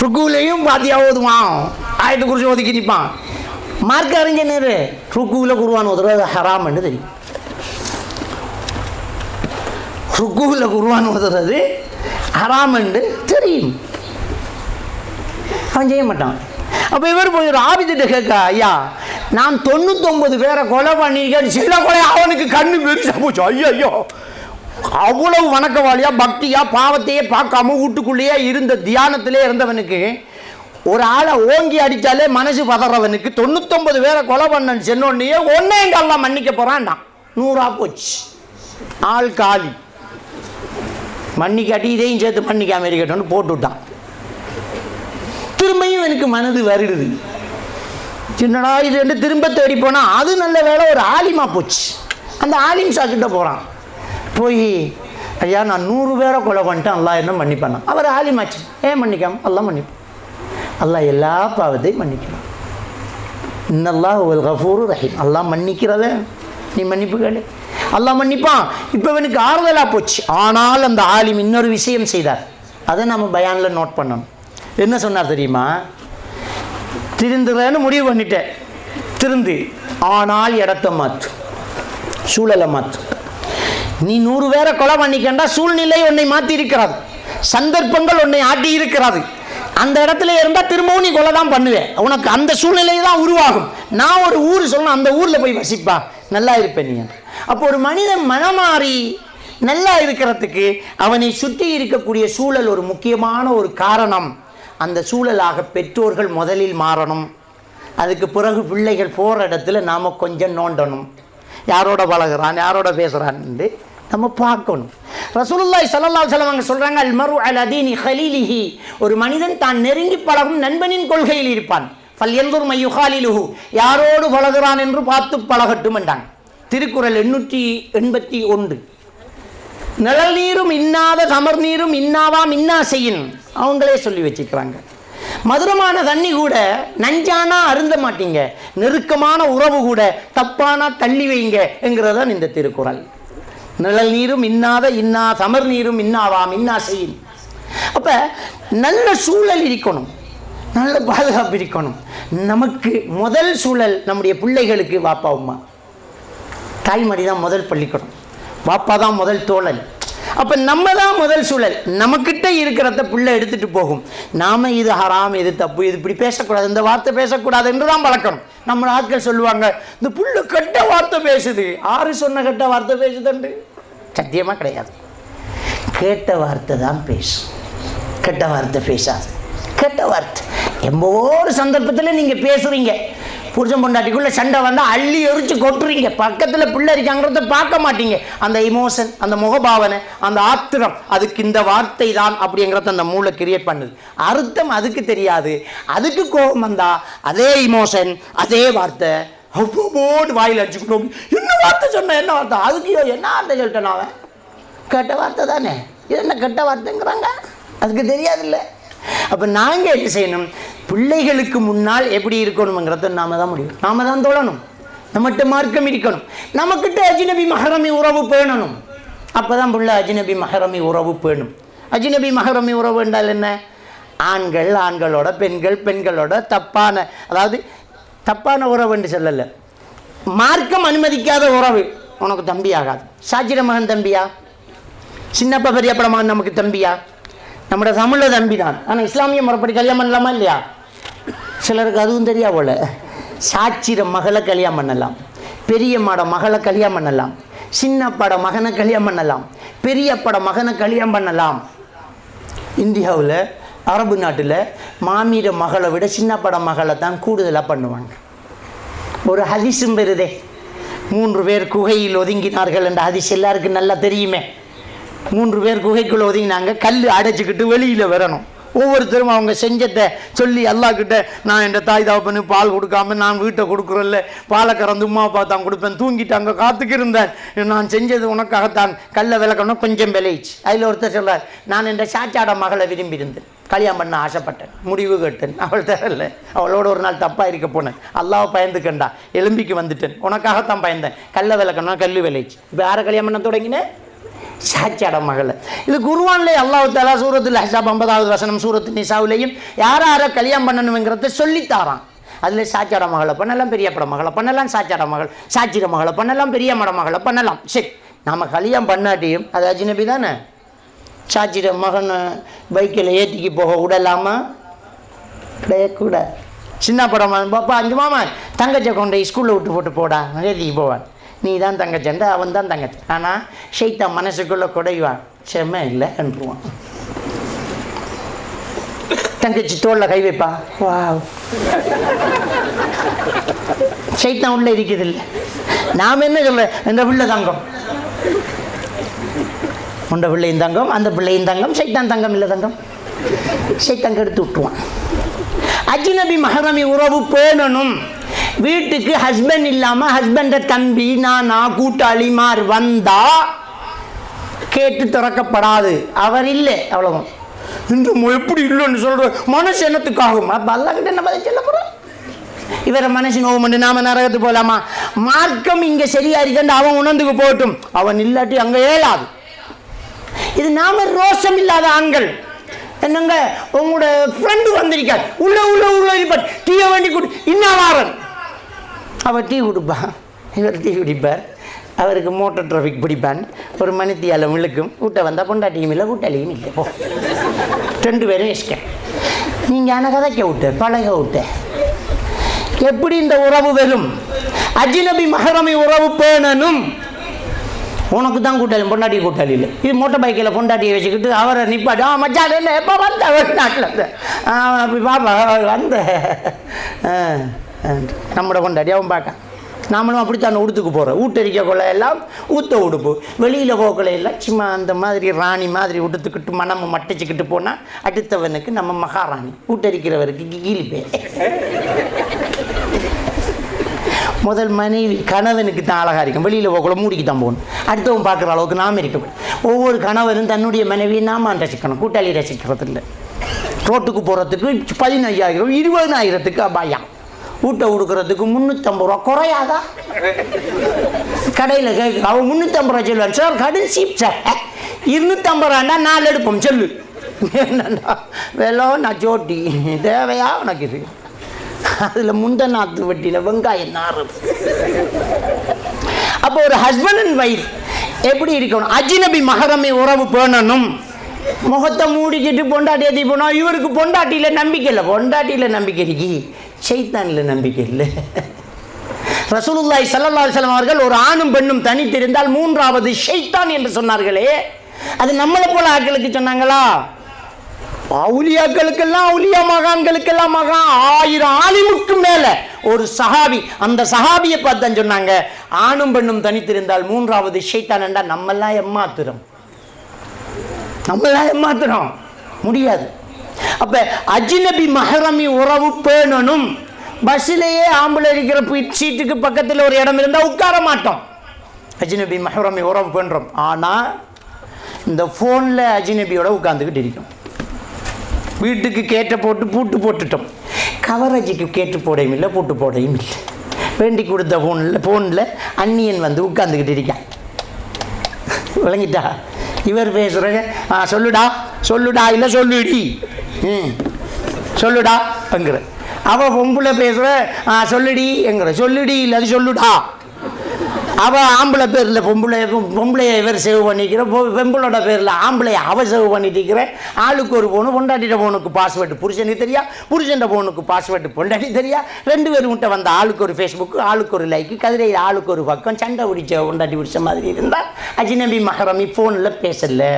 ருக்குவிலையும் பாத்தியா ஓதுவான், ஆயத்து குறித்து ஒதுக்கி நிற்பான். மார்க்க அறிஞர் ருக்குவில் குர்ஆன் ஓதுறது ஹராம்னு தெரியும். ருக்குவில் குர்ஆன் ஓதுறது ஹராம்னு தெரியும், அவன் செய்ய மாட்டான். அப்போ இவர் போய் ஒரு ஆபித்திட்ட கேட்க, ஐயா நான் 99 பேரை கொலை பண்ணியிருக்கேன், சில கொலை அவனுக்கு கண்ணு பெருசா போச்சு. ஐயோ, அவ்வளவு வணக்கவாளியா பக்தியா பாவத்தையே பார்க்காம வீட்டுக்குள்ளேயே இருந்த தியானத்திலே இருந்தவனுக்கு ஒரு ஆளை ஓங்கி அடித்தாலே மனசு பதறவனுக்கு 99 பேரை கொலை பண்ணன்னு சொன்னோடனே ஒன்னே எங்கெல்லாம் மன்னிக்க போறான்டா. 100 போச்சு, ஆள் காலி. மன்னிக்காட்டி இதையும் சேர்த்து மன்னிக்காம இருக்கட்டும்னு போட்டு விட்டான். திரும்பியும் எனக்கு மனது வருடுது, சின்னடா இது வந்து திரும்ப தேடி போனால் அது நல்ல வேலை ஒரு ஆலிமா போச்சு. அந்த ஆலிம் சாக்கிட்ட போகிறான், போய் ஐயா நான் 100 பேரை கொலை பண்ணிட்டேன், அல்லாஹ் என்ன மன்னிப்பானா? அவர் ஆலிமாச்சு, ஏன் மன்னிக்காம? அல்லாஹ் மன்னிப்பான். அல்லாஹ் எல்லா பாவத்தையும் மன்னிக்கலாம். இன்னல்லாஹ் வல் கஃபூரு ரஹீம். அல்லாஹ் மன்னிக்கிறத நீ மன்னிப்பு கேளு, அல்லாஹ் மன்னிப்பான். இப்போ இவனுக்கு ஆறுதலாக போச்சு. ஆனால் அந்த ஆலிம் இன்னொரு விஷயம் செய்தார், அதை நம்ம பயானில் நோட் பண்ணணும். என்ன சொன்னார் தெரியுமா? திருந்துறேன்னு முடிவு பண்ணிட்டேன், திருந்து, ஆனால் இடத்த மாற்று, சூழலை மாற்று. நீ 100 பேரை கொலை பண்ணிக்கண்டா சூழ்நிலை உன்னை மாற்றி இருக்கிறது, சந்தர்ப்பங்கள் உன்னை ஆட்டி இருக்கிறது. அந்த இடத்துல இருந்தால் திரும்பவும் நீ கொலை தான் பண்ணுவேன், உனக்கு அந்த சூழ்நிலை தான் உருவாகும். நான் ஒரு ஊர் சொல்லணும், அந்த ஊரில் போய் வசிப்பா, நல்லா இருப்பேன் நீ. அப்போ ஒரு மனிதன் மனமாறி நல்லா இருக்கிறதுக்கு அவனை சுற்றி இருக்கக்கூடிய சூழல் ஒரு முக்கியமான ஒரு காரணம். அந்த சூழலாக பெற்றோர்கள் முதலில் மாறணும். அதுக்கு பிறகு பிள்ளைகள் போகிற இடத்துல நாம் கொஞ்சம் நோண்டணும், யாரோட பழகிறான் யாரோட பேசுகிறான்னு நம்ம பார்க்கணும். ரசூலுல்லாஹி ஸல்லல்லாஹு அலைஹி வஸல்லம் அவங்க சொல்கிறாங்க, அல் மர்உ அலா தீனி கலீலிஹி, ஒரு மனிதன் தான் நெருங்கி பழகும் நண்பனின் கொள்கையில் இருப்பான். ஃபல்யன்துர் மை யுகாலிலுஹு, யாரோடு பழகிறான் என்று பார்த்து பழகட்டும் என்றாங்க. திருக்குறள் 881. நிழல் நீரும் இன்னாத கமர் நீரும் இன்னாவாம் இன்னா செய்யின், அவங்களே சொல்லி வச்சுக்கிறாங்க. மதுரமான தண்ணி கூட நஞ்சானா அருந்த மாட்டீங்க, நெருக்கமான உறவு கூட தப்பானா தள்ளி வைங்க என்கிறதான் இந்த திருக்குறள். நிழல் நீரும் இன்னாத இன்னா கமர் நீரும் இன்னாவாம் இன்னா செய்யின். அப்போ நல்ல சூழல் இருக்கணும், நல்ல பாதுகாப்பு இருக்கணும். நமக்கு முதல் சூழல் நம்முடைய பிள்ளைகளுக்கு வாப்பா உம்மா, தாய்மடி தான் முதல் பள்ளிக்கூடம், வாப்பா தான் முதல் தோழன். அப்போ நம்ம தான் முதல் சூழல். நம்மக்கிட்ட இருக்கிறத பிள்ளை எடுத்துகிட்டு போகும். நாம் இது ஹராம், இது தப்பு, இது இப்படி பேசக்கூடாது, இந்த வார்த்தை பேசக்கூடாது என்று தான் பழக்கணும். நம்ம ஆட்கள் சொல்லுவாங்க, இந்த புள்ள கெட்ட வார்த்தை பேசுது. ஆறு சொன்ன கெட்ட வார்த்தை பேசுதுண்டு? சத்தியமாக கிடையாது. கேட்ட வார்த்தை தான் பேசும், கெட்ட வார்த்தை பேசாது. கெட்ட வார்த்தை எவ்வளோ சந்தர்ப்பத்தில் நீங்கள் பேசுகிறீங்க, புருஷன் பொண்டாட்டிக்குள்ளே சண்டை வந்தால் அள்ளி எரிச்சு கொட்டுறீங்க, பக்கத்தில் பிள்ளை இருக்காங்கிறத பார்க்க மாட்டீங்க. அந்த இமோஷன், அந்த முகபாவனை, அந்த ஆத்திரம், அதுக்கு இந்த வார்த்தை தான் அப்படிங்கிறத அந்த மூளை கிரியேட் பண்ணுது. அர்த்தம் அதுக்கு தெரியாது. அதுக்கு கோபம் வந்தால் அதே இமோஷன், அதே வார்த்தை அவ்வளோடு வாயில் அடிச்சுக்கணும். என்ன வார்த்தை சொன்ன, என்ன வார்த்தை, அதுக்கு என்ன வார்த்தை சொல்லிட்டேன் அவன், கெட்ட வார்த்தை தானே, இது என்ன கெட்ட வார்த்தைங்கிறாங்க, அதுக்கு தெரியாதுல்ல. அப்போ நாங்கள் என்ன செய்யணும், பிள்ளைகளுக்கு முன்னால் எப்படி இருக்கணுங்கிறத நாம தான் முடியும், நாம தான் தோழணும். நம்மகிட்ட மார்க்கம் இருக்கணும், நம்மக்கிட்ட அஜ்னபி மஹரமி உறவு பேணணும். அப்போ தான் புள்ள அஜ்னபி மஹரமி உறவு பேணும். அஜ்னபி மஹரமி உறவு என்றால் என்ன? ஆண்கள் ஆண்களோட, பெண்கள் பெண்களோட தப்பான உறவு என்று சொல்லலை, மார்க்கம் அனுமதிக்காத உறவு. உனக்கு தம்பி ஆகாது. சாச்சிர மகன் தம்பியா? சின்னப்பா பெரியப்பட மகன் நமக்கு தம்பியா? நம்மளோட தமிழில் தம்பி தான். ஆனால் இஸ்லாமிய முறைப்படி கல்யாணம் பண்ணலாமா இல்லையா? சிலருக்கு அதுவும் தெரியா போல. சாச்சிர மகளை கல்யாணம் பண்ணலாம், பெரியம்மாட மகளை கல்யாணம் பண்ணலாம், சின்னப்பட மகனை கல்யாணம் பண்ணலாம், பெரியப்பட மகனை கல்யாணம் பண்ணலாம். இந்தியாவில் அரபு நாட்டில் மாமீர மகளை விட சின்னப்பட மகளை தான் கூடுதலாக பண்ணுவாங்க. ஒரு ஹதீஸும் வருதே, 3 பேர் குகையில் ஒதுங்கினார்கள் என்ற ஹதீஸ் எல்லாருக்கும் நல்லா தெரியுமே. 3 பேர் குகைக்குள்ளே ஒதுங்கினாங்க, கல் அடைச்சிக்கிட்டு வெளியில் வரணும். ஒவ்வொருத்தரும் அவங்க செஞ்சத்தை சொல்லி அல்லாஹ்கிட்ட, நான் என் தாய் தாப்பனு பால் கொடுக்காம நான் வீட்டை கொடுக்குறல்ல, பாலை கறந்து உமா பார்த்தான் கொடுப்பேன், தூங்கிட்டு அங்கே காத்துக்கு இருந்தேன், நான் செஞ்சது உனக்காகத்தான், கல்லை விளக்கணும் கொஞ்சம் விளையிச்சு. அதில் ஒருத்தர் சொல்கிறார், நான் என் சாச்சாட மகளை விரும்பியிருந்தேன், கல்யாணம் பண்ண ஆசைப்பட்டேன், முடிவு கேட்டேன், அவள் தரல, அவளோட ஒரு நாள் தப்பாக இருக்க போனேன், அல்லாவை பயந்துக்கண்டா, எலும்பிக்கு வந்துட்டேன், உனக்காகத்தான் பயந்தேன், கல்லை விளக்கணும் கல் விளையிச்சு. இப்போ யாரை கல்யாணம் பண்ண தொடங்கினேன்? சாச்சாட மகளை. இது குர்ஆன்லே அல்லாஹ் தஆலா சூரத்துல் அஹ்ஸாப் 50வது வசனம், சூரத்து நிசாவிலையும் யாரை கல்யாணம் பண்ணணுங்கிறத சொல்லித்தாரான். அதில் சாச்சாட மகளை பண்ணலாம், பெரியப்பட மகளை பண்ணலாம், சாச்சாட மகள் சாச்சிர மகளை பண்ணலாம், பெரியம்மட மகளை பண்ணலாம். சரி, நம்ம கல்யாணம் பண்ணாட்டியும் அது அஜ்னபி தானே. சாச்சிர மகன் பைக்கில் ஏற்றிக்கு போக விடலாமா? கூட சின்ன படம் பாப்பா 5 மாமா தங்கச்சை கொண்டு ஸ்கூலில் விட்டு போட்டு போடா, ஏற்றிக்கு போவான், நீ தான் தங்கச்சண்டை, அவன் தான் தங்கச்சி. ஆனால் ஷைத்தான் மனசுக்குள்ளே குடைவான், செம்ம இல்லை என்றுவான். தங்கச்சி தோளில் கை வைப்பா, வா ஷைத்தான் உள்ளே இருக்குது. இல்லை நாம் என்ன சொல்கிறேன், இந்த பிள்ளை தங்கம், உண்ட பிள்ளையும் தங்கம், அந்த பிள்ளையும் தங்கம், ஷைத்தான் தங்கம் இல்லை தங்கம், ஷைத்தான் கெடுத்து விட்டுருவான். அஜ்னபி மஹரமி உறவு பேணணும். வீட்டுக்கு ஹஸ்பண்ட் இல்லாமல் ஹஸ்பண்ட தம்பி நானா கூட்டாளிமார் வந்தா கேட்டு திறக்கப்படாது. அவர் இல்லை, அவ்வளவு. இந்த எப்படி இல்லைன்னு சொல்ற மனசு என்னத்துக்காகும்? அப்போ அல்லாஹ்கிட்ட என்ன பதில் சொல்ல போகிறோம்? இவரை மனசு நோவு பண்ணி நாம நரகத்து போகலாமா? மார்க்கம் இங்கே சரியா இருக்கண்டு அவன் உணர்ந்துக்கு போகட்டும், அவன் இல்லாட்டி அங்கே ஏலாது. இது நாம ரோஷம் இல்லாத ஆண்கள். என்னங்க உங்களோட ஃப்ரெண்டு வந்திருக்கார், உள்ள உள்ள உள்ள இருப்பார், டீயை வேண்டி கொடு, இன்னவாரன் அவர் டீ கொடுப்பான், இவர் டீ குடிப்பார், அவருக்கு மோட்டர் டிராஃபிக் பிடிப்பான், ஒரு மணித்தியாலம் இழுக்கும், வீட்டை வந்தால் பொண்டாட்டியும் இல்லை கூட்டாளியும் இல்லை, போ 2 பேரும் இஷ்டம். நீங்கள் ஆனால் கதைக்க விட்ட பழக விட்ட எப்படி இந்த உறவு வரும்? அஜ்னபி மஹரமி உறவு பேணணும். உனக்கு தான் கூட்டாளி, பொண்டாட்டி கூட்டாளி இல்லை. இது மோட்டர் பைக்கில் பொண்டாட்டியை வச்சுக்கிட்டு அவரை நிப்பாட்டி, மச்சான் இல்லை எப்போ வந்த வெளிநாட்டில் அப்படி பாப்பா வந்த நம்மளோட கொண்டாடி அவன் பார்க்க. நாமளும் அப்படித்தான் உடுத்துக்கு போகிறோம். ஊட்டரிக்க கொள்ள எல்லாம் ஊத்த உடுப்பு, வெளியில் போகல எல்லாம் சும்மா அந்த மாதிரி ராணி மாதிரி உடுத்துக்கிட்டு மனம மட்டிச்சுக்கிட்டு போனால் அடுத்தவனுக்கு நம்ம மகாராணி, ஊட்டரிக்கிறவருக்கு கீழி பேர். முதல் மனைவி கணவனுக்கு தான் அழகாக இருக்கும், வெளியில் போகல மூடிக்கு தான் போகணும், அடுத்தவன் பார்க்குற அளவுக்கு நாம் இருக்கணும். ஒவ்வொரு கணவனும் தன்னுடைய மனைவியை நாம ரசிக்கணும், கூட்டாளி ரசிக்கிறது இல்லை. ரோட்டுக்கு போகிறதுக்கு 15,000 20,000க்கு அபாயம், ஊட்ட கொடுக்கறதுக்கு 350 ரூபா குறையாதா? கடையில் கேட்க அவன் 350 ரூபா சொல்லுவான், சார் கடை சீப் சார் 250 ரூபாண்டா 4 எடுப்போம் சொல்லு. என்னண்டா வேலோ நான் ஜோட்டி தேவையா உனக்கு? இது அதில் முந்தநாத்து வட்டியில் வெங்காயம் நாறுது. அப்போ ஒரு ஹஸ்பண்ட் அண்ட் ஒய்ஃப் எப்படி இருக்கணும்? அஜ்னபி மஹரமி உறவு பேணணும். முகத்தை மூடிக்கிட்டு பொண்டாட்டியை தீ போனோம், இவருக்கு பொண்டாட்டியில் நம்பிக்கை இல்லை. பொண்டாட்டியில் நம்பிக்கை இருக்கு, ஷைத்தானில் நம்பிக்கை இல்லை. ரசூலுல்லாஹி ஸல்லல்லாஹு அலைஹி வஸல்லம் அவர்கள் ஒரு ஆணும் பெண்ணும் தனித்திருந்தால் 3வது ஷைத்தான் என்று சொன்னார்களே, அது நம்மளை போல ஆட்களுக்கு சொன்னாங்களா? அவுலியாக்களுக்கெல்லாம் அவுலியா, மகான்களுக்கெல்லாம் மகான், 1000 ஆலிமுக்கு மேல ஒரு சஹாபி, அந்த சஹாபியை பார்த்து தான் சொன்னாங்க, ஆணும் பெண்ணும் தனித்திருந்தால் 3வது ஷைத்தான் என்றா நம்மெல்லாம் ஏமாத்துறோம், நம்மெல்லாம் ஏமாத்துறோம் முடியாது. அப்ப அஜ்னபி மஹரமி உறவு பேணணும். பஸ்ஸிலேயே ஆம்பளை இருக்கிற சீட்டுக்கு பக்கத்தில் ஒரு இடம் இருந்தால் உட்கார மாட்டோம், அஜ்னபி மஹரமி உறவு பண்ணுறோம். ஆனால் இந்த ஃபோனில் அஜ்னபியோட உட்காந்துக்கிட்டு இருக்கோம். வீட்டுக்கு கேட்ட போட்டு பூட்டு போட்டுட்டோம், கவரேஜுக்கு கேட்டு போடையும் இல்லை பூட்டு போடையும் இல்லை. வேண்டி கொடுத்த ஃபோனில் அந்நியன் வந்து உட்காந்துக்கிட்டு இருக்கான். விளங்கிட்டா? இவர் பேசுகிற சொல்லுடா சொல்லுடா இல்லை சொல்லுடி சொல்லுடா என்கிற. அவள் பொம்பளை பேசுகிற சொல்லுடி என்கிற. சொல்லுடி இல்லை அது சொல்லுடா. அவள் ஆம்பளை பேரில் பொம்பளையை இவர் சேவ் பண்ணிக்கிற, பெம்பளோட பேரில் ஆம்பளையை அவள் சேவ் பண்ணிட்டு இருக்கிற. ஆளுக்கு ஒரு ஃபோனு, பொண்டாட்டிட்ட ஃபோனுக்கு பாஸ்வேர்டு புருஷனுக்கு தெரியா, புருஷன் ஃபோனுக்கு பாஸ்வேர்டு பொண்டாட்டி தெரியா. 2 பேரும் கிட்ட வந்த ஆளுக்கு ஒரு ஃபேஸ்புக்கு, ஆளுக்கு ஒரு லைக்கு, கதிரையில் ஆளுக்கு ஒரு பக்கம், சண்டை பிடிச்ச பொண்டாட்டி பிடிச்ச மாதிரி இருந்தால் அஜ்னபி மஹரமி ஃபோனில் பேசலை.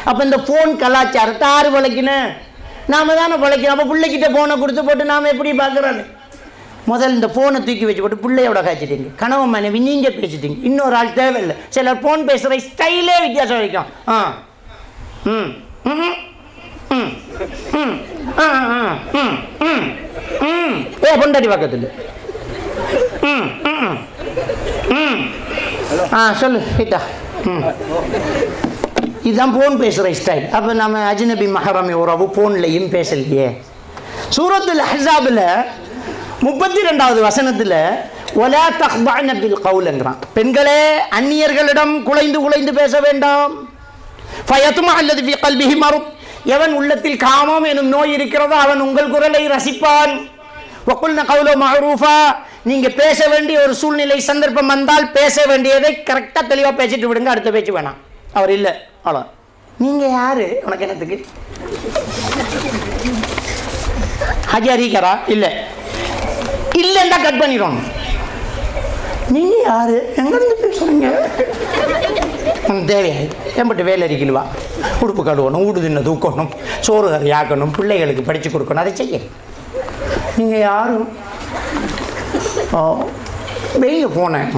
அப்போ இந்த ஃபோன் கலாச்சாரத்தை யாரு பழைக்கணும்? நாம் தானே பழைக்கணும். அப்போ பிள்ளைக்கிட்ட ஃபோனை கொடுத்து போட்டு நாம் எப்படி பார்க்குறான்னு? முதல்ல இந்த ஃபோனை தூக்கி வச்சு போட்டு பிள்ளையோட காய்ச்சிட்டீங்க, கனவு மனைவி நீங்கள் பேசிட்டீங்க, இன்னொரு ஆள் தேவையில்லை. சிலர் ஃபோன் பேசுகிற ஸ்டைலே வித்தியாசம் வைக்கும். பொண்டாட்டி பக்கத்தில் சொல்லு கேட்டா. இதுதான் ஃபோன் பேசுகிற ஸ்டைல். அப்போ நம்ம அஜ்னபி மஹரமி உறவு ஃபோன்லையும் பேசலையே. சூரத்துல் அஹ்ஸாபில் 32வது வசனத்தில் ஒலா தஹ்பஅன பில் கௌல்ங்கிறான். பெண்களே அந்நியர்களிடம் குலைந்து குலைந்து பேச வேண்டாம். ஃபயத்மா அல்லது ஃபீ கல்பிஹி மரத், எவன் உள்ளத்தில் காமம் எனும் நோய் இருக்கிறதோ அவன் உங்கள் குரலை ரசிப்பான். வகுல்ன கௌல மஅரூஃபா, நீங்கள் பேச வேண்டிய ஒரு சூழ்நிலை சந்தர்ப்பம் வந்தால் பேச வேண்டியதை கரெக்டாக தெளிவாக பேசிட்டு விடுங்க, அடுத்த பேச்சு வேணாம். அவர் இல்லை அவ்வளோ. நீங்கள் யார்? உனக்கு என்னத்துக்கு ஹஜி அறிக்கிறா? இல்லை இல்லைன்னா கட் பண்ணிடும். நீங்கள் யார்? எங்கேருந்து பேசுகிறீங்க? தேவையாது என்கிட்ட வேலை அறிக்கலுவா, உடுப்பு கழுவணும், ஊடு தின்ன தூக்கணும், சோறு கறி ஆக்கணும், பிள்ளைகளுக்கு படித்து கொடுக்கணும், அதை செய்ய. நீங்கள் யாரும் வெயிங்க போனேன்.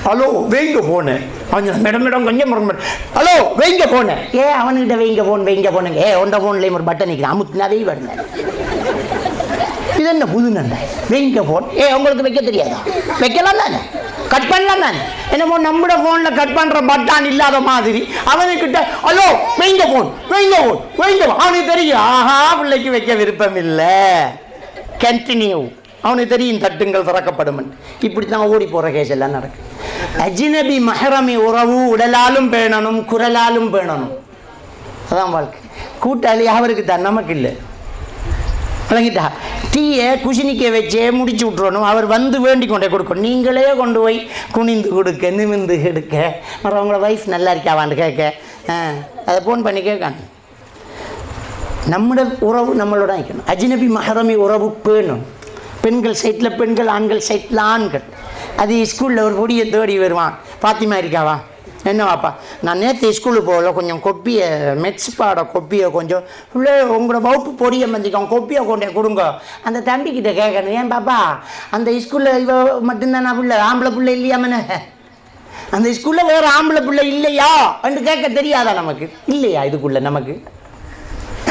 ஹலோ வெயிங்க போனேன். அவன் மேடம் மேடம் கொஞ்சம் ஹலோ வெயிங்க போனேன். அவனுக்கிட்ட வெயிங்க போனுங்க. உண்ட ஃபோன்லேயும் ஒரு பட்டன் நிற்கிறேன், அமுத்துனா வெய் வருங்க. இது என்ன புது நண்டை? வெயிங்க ஃபோன். உங்களுக்கு வைக்க தெரியாதா? வைக்கலாம் தானே, கட் பண்ணலாம் தானே. என்னமோ நம்மளோட ஃபோனில் கட் பண்ணுற பட்டான் இல்லாத மாதிரி அவனுக்கிட்ட ஹலோ வெயிங்க ஃபோன் வெயிங்க ஃபோன் வெயிங்க ஃபோன். அவனுக்கு தெரியும், ஆஹா பிள்ளைக்கு வைக்க விருப்பம் இல்லை, கண்டினியூ. அவனுக்கு தெரியும் தட்டுங்கள் திறக்கப்படும். இப்படி தான் ஓடி போகிற கேஸ் எல்லாம் நடக்கும். அஜ்னபி மஹரமி உறவு உடலாலும் பேணணும், குரலாலும் பேணணும். அதான் வாழ்க்கை. கூட்டாளி அவருக்கு தான், நமக்கு இல்லை. விளங்கிட்டா? டீயை குஷினிக்க வச்சே முடிச்சு விட்றணும். அவர் வந்து வேண்டி கொண்டே கொடுக்கணும். நீங்களே கொண்டு போய் குனிந்து கொடுக்க, நிமிந்து எடுக்க, அப்புறம் அவங்கள வைஃப் நல்லா இருக்காவான்னு கேட்க, அதை ஃபோன் பண்ணி கேட்காங்க. நம்மளோட உறவு நம்மளோட வைக்கணும். அஜ்னபி மஹரமி உறவு பேணும். பெண்கள் சைட்டில் பெண்கள், ஆண்கள் சைட்டில் ஆண்கள். அது ஸ்கூலில் ஒரு பொடியை தேடி வருவான், பாத்திமா இருக்காவா? என்னவாப்பா, நான் நேற்று ஸ்கூலுக்கு போகல, கொஞ்சம் கொப்பியை மெட்ஸ் பாட கொப்பியை கொஞ்சம் உள்ளே உங்களோட வகுப்பு பொடியை மந்திக்கோங்க, கொப்பியை கொண்டே கொடுங்க. அந்த தம்பிக்கிட்ட கேட்கணும், ஏன் பாப்பா அந்த ஸ்கூலில் இவ மட்டும்தான் பிள்ளை, ஆம்பளை பிள்ளை இல்லையாமண்ணே? அந்த ஸ்கூலில் வேறு ஆம்பளை பிள்ளை இல்லையா என்று கேட்க தெரியாதா? நமக்கு இல்லையா இதுக்குள்ள? நமக்கு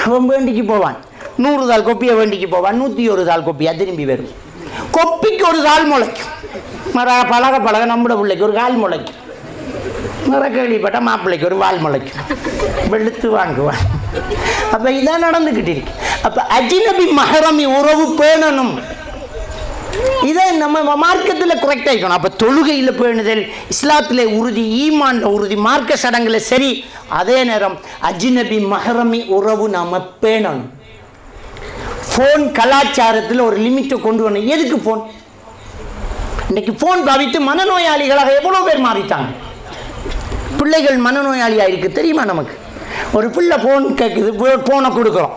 அவன் வேண்டிக்கு போவான், 100 தாள் கொப்பியை வேண்டிக்கு போவான், 101 தாள் கொப்பியாக திரும்பி வரும். கொப்பிக்கு ஒரு கால் முளைக்கும். பழக பழக நம்மளோட பிள்ளைக்கு ஒரு கால் முளைக்கும். கேள்விப்பட்ட மாப்பிள்ளைக்கு ஒரு வால் முளைக்கும். வெளுத்து வாங்குவான். அப்போ இதான் நடந்துக்கிட்டு இருக்கு. அப்போ அஜ்னபி மஹரமி உறவு பேணணும். இதை நம்ம மார்க்கத்தில் கரெக்டாக இருக்கணும். அப்போ தொழுகையில் பேணுதல், இஸ்லாத்தில் உறுதி, ஈமான் உறுதி, மார்க்க சடங்குல சரி. அதே நேரம் அஜ்னபி மஹரமி உறவு நாம் பேணணும். ஃபோன் கலாச்சாரத்தில் ஒரு லிமிட்டை கொண்டு வரணும். எதுக்கு ஃபோன்? இன்றைக்கு ஃபோன் பாவித்து மனநோயாளிகளாக எவ்வளோ பேர் மாறிட்டாங்க. பிள்ளைகள் மனநோயாளியாக இருக்குது தெரியுமா? நமக்கு ஒரு பிள்ளை ஃபோன் கேட்குது, ஃபோனை கொடுக்குறோம்.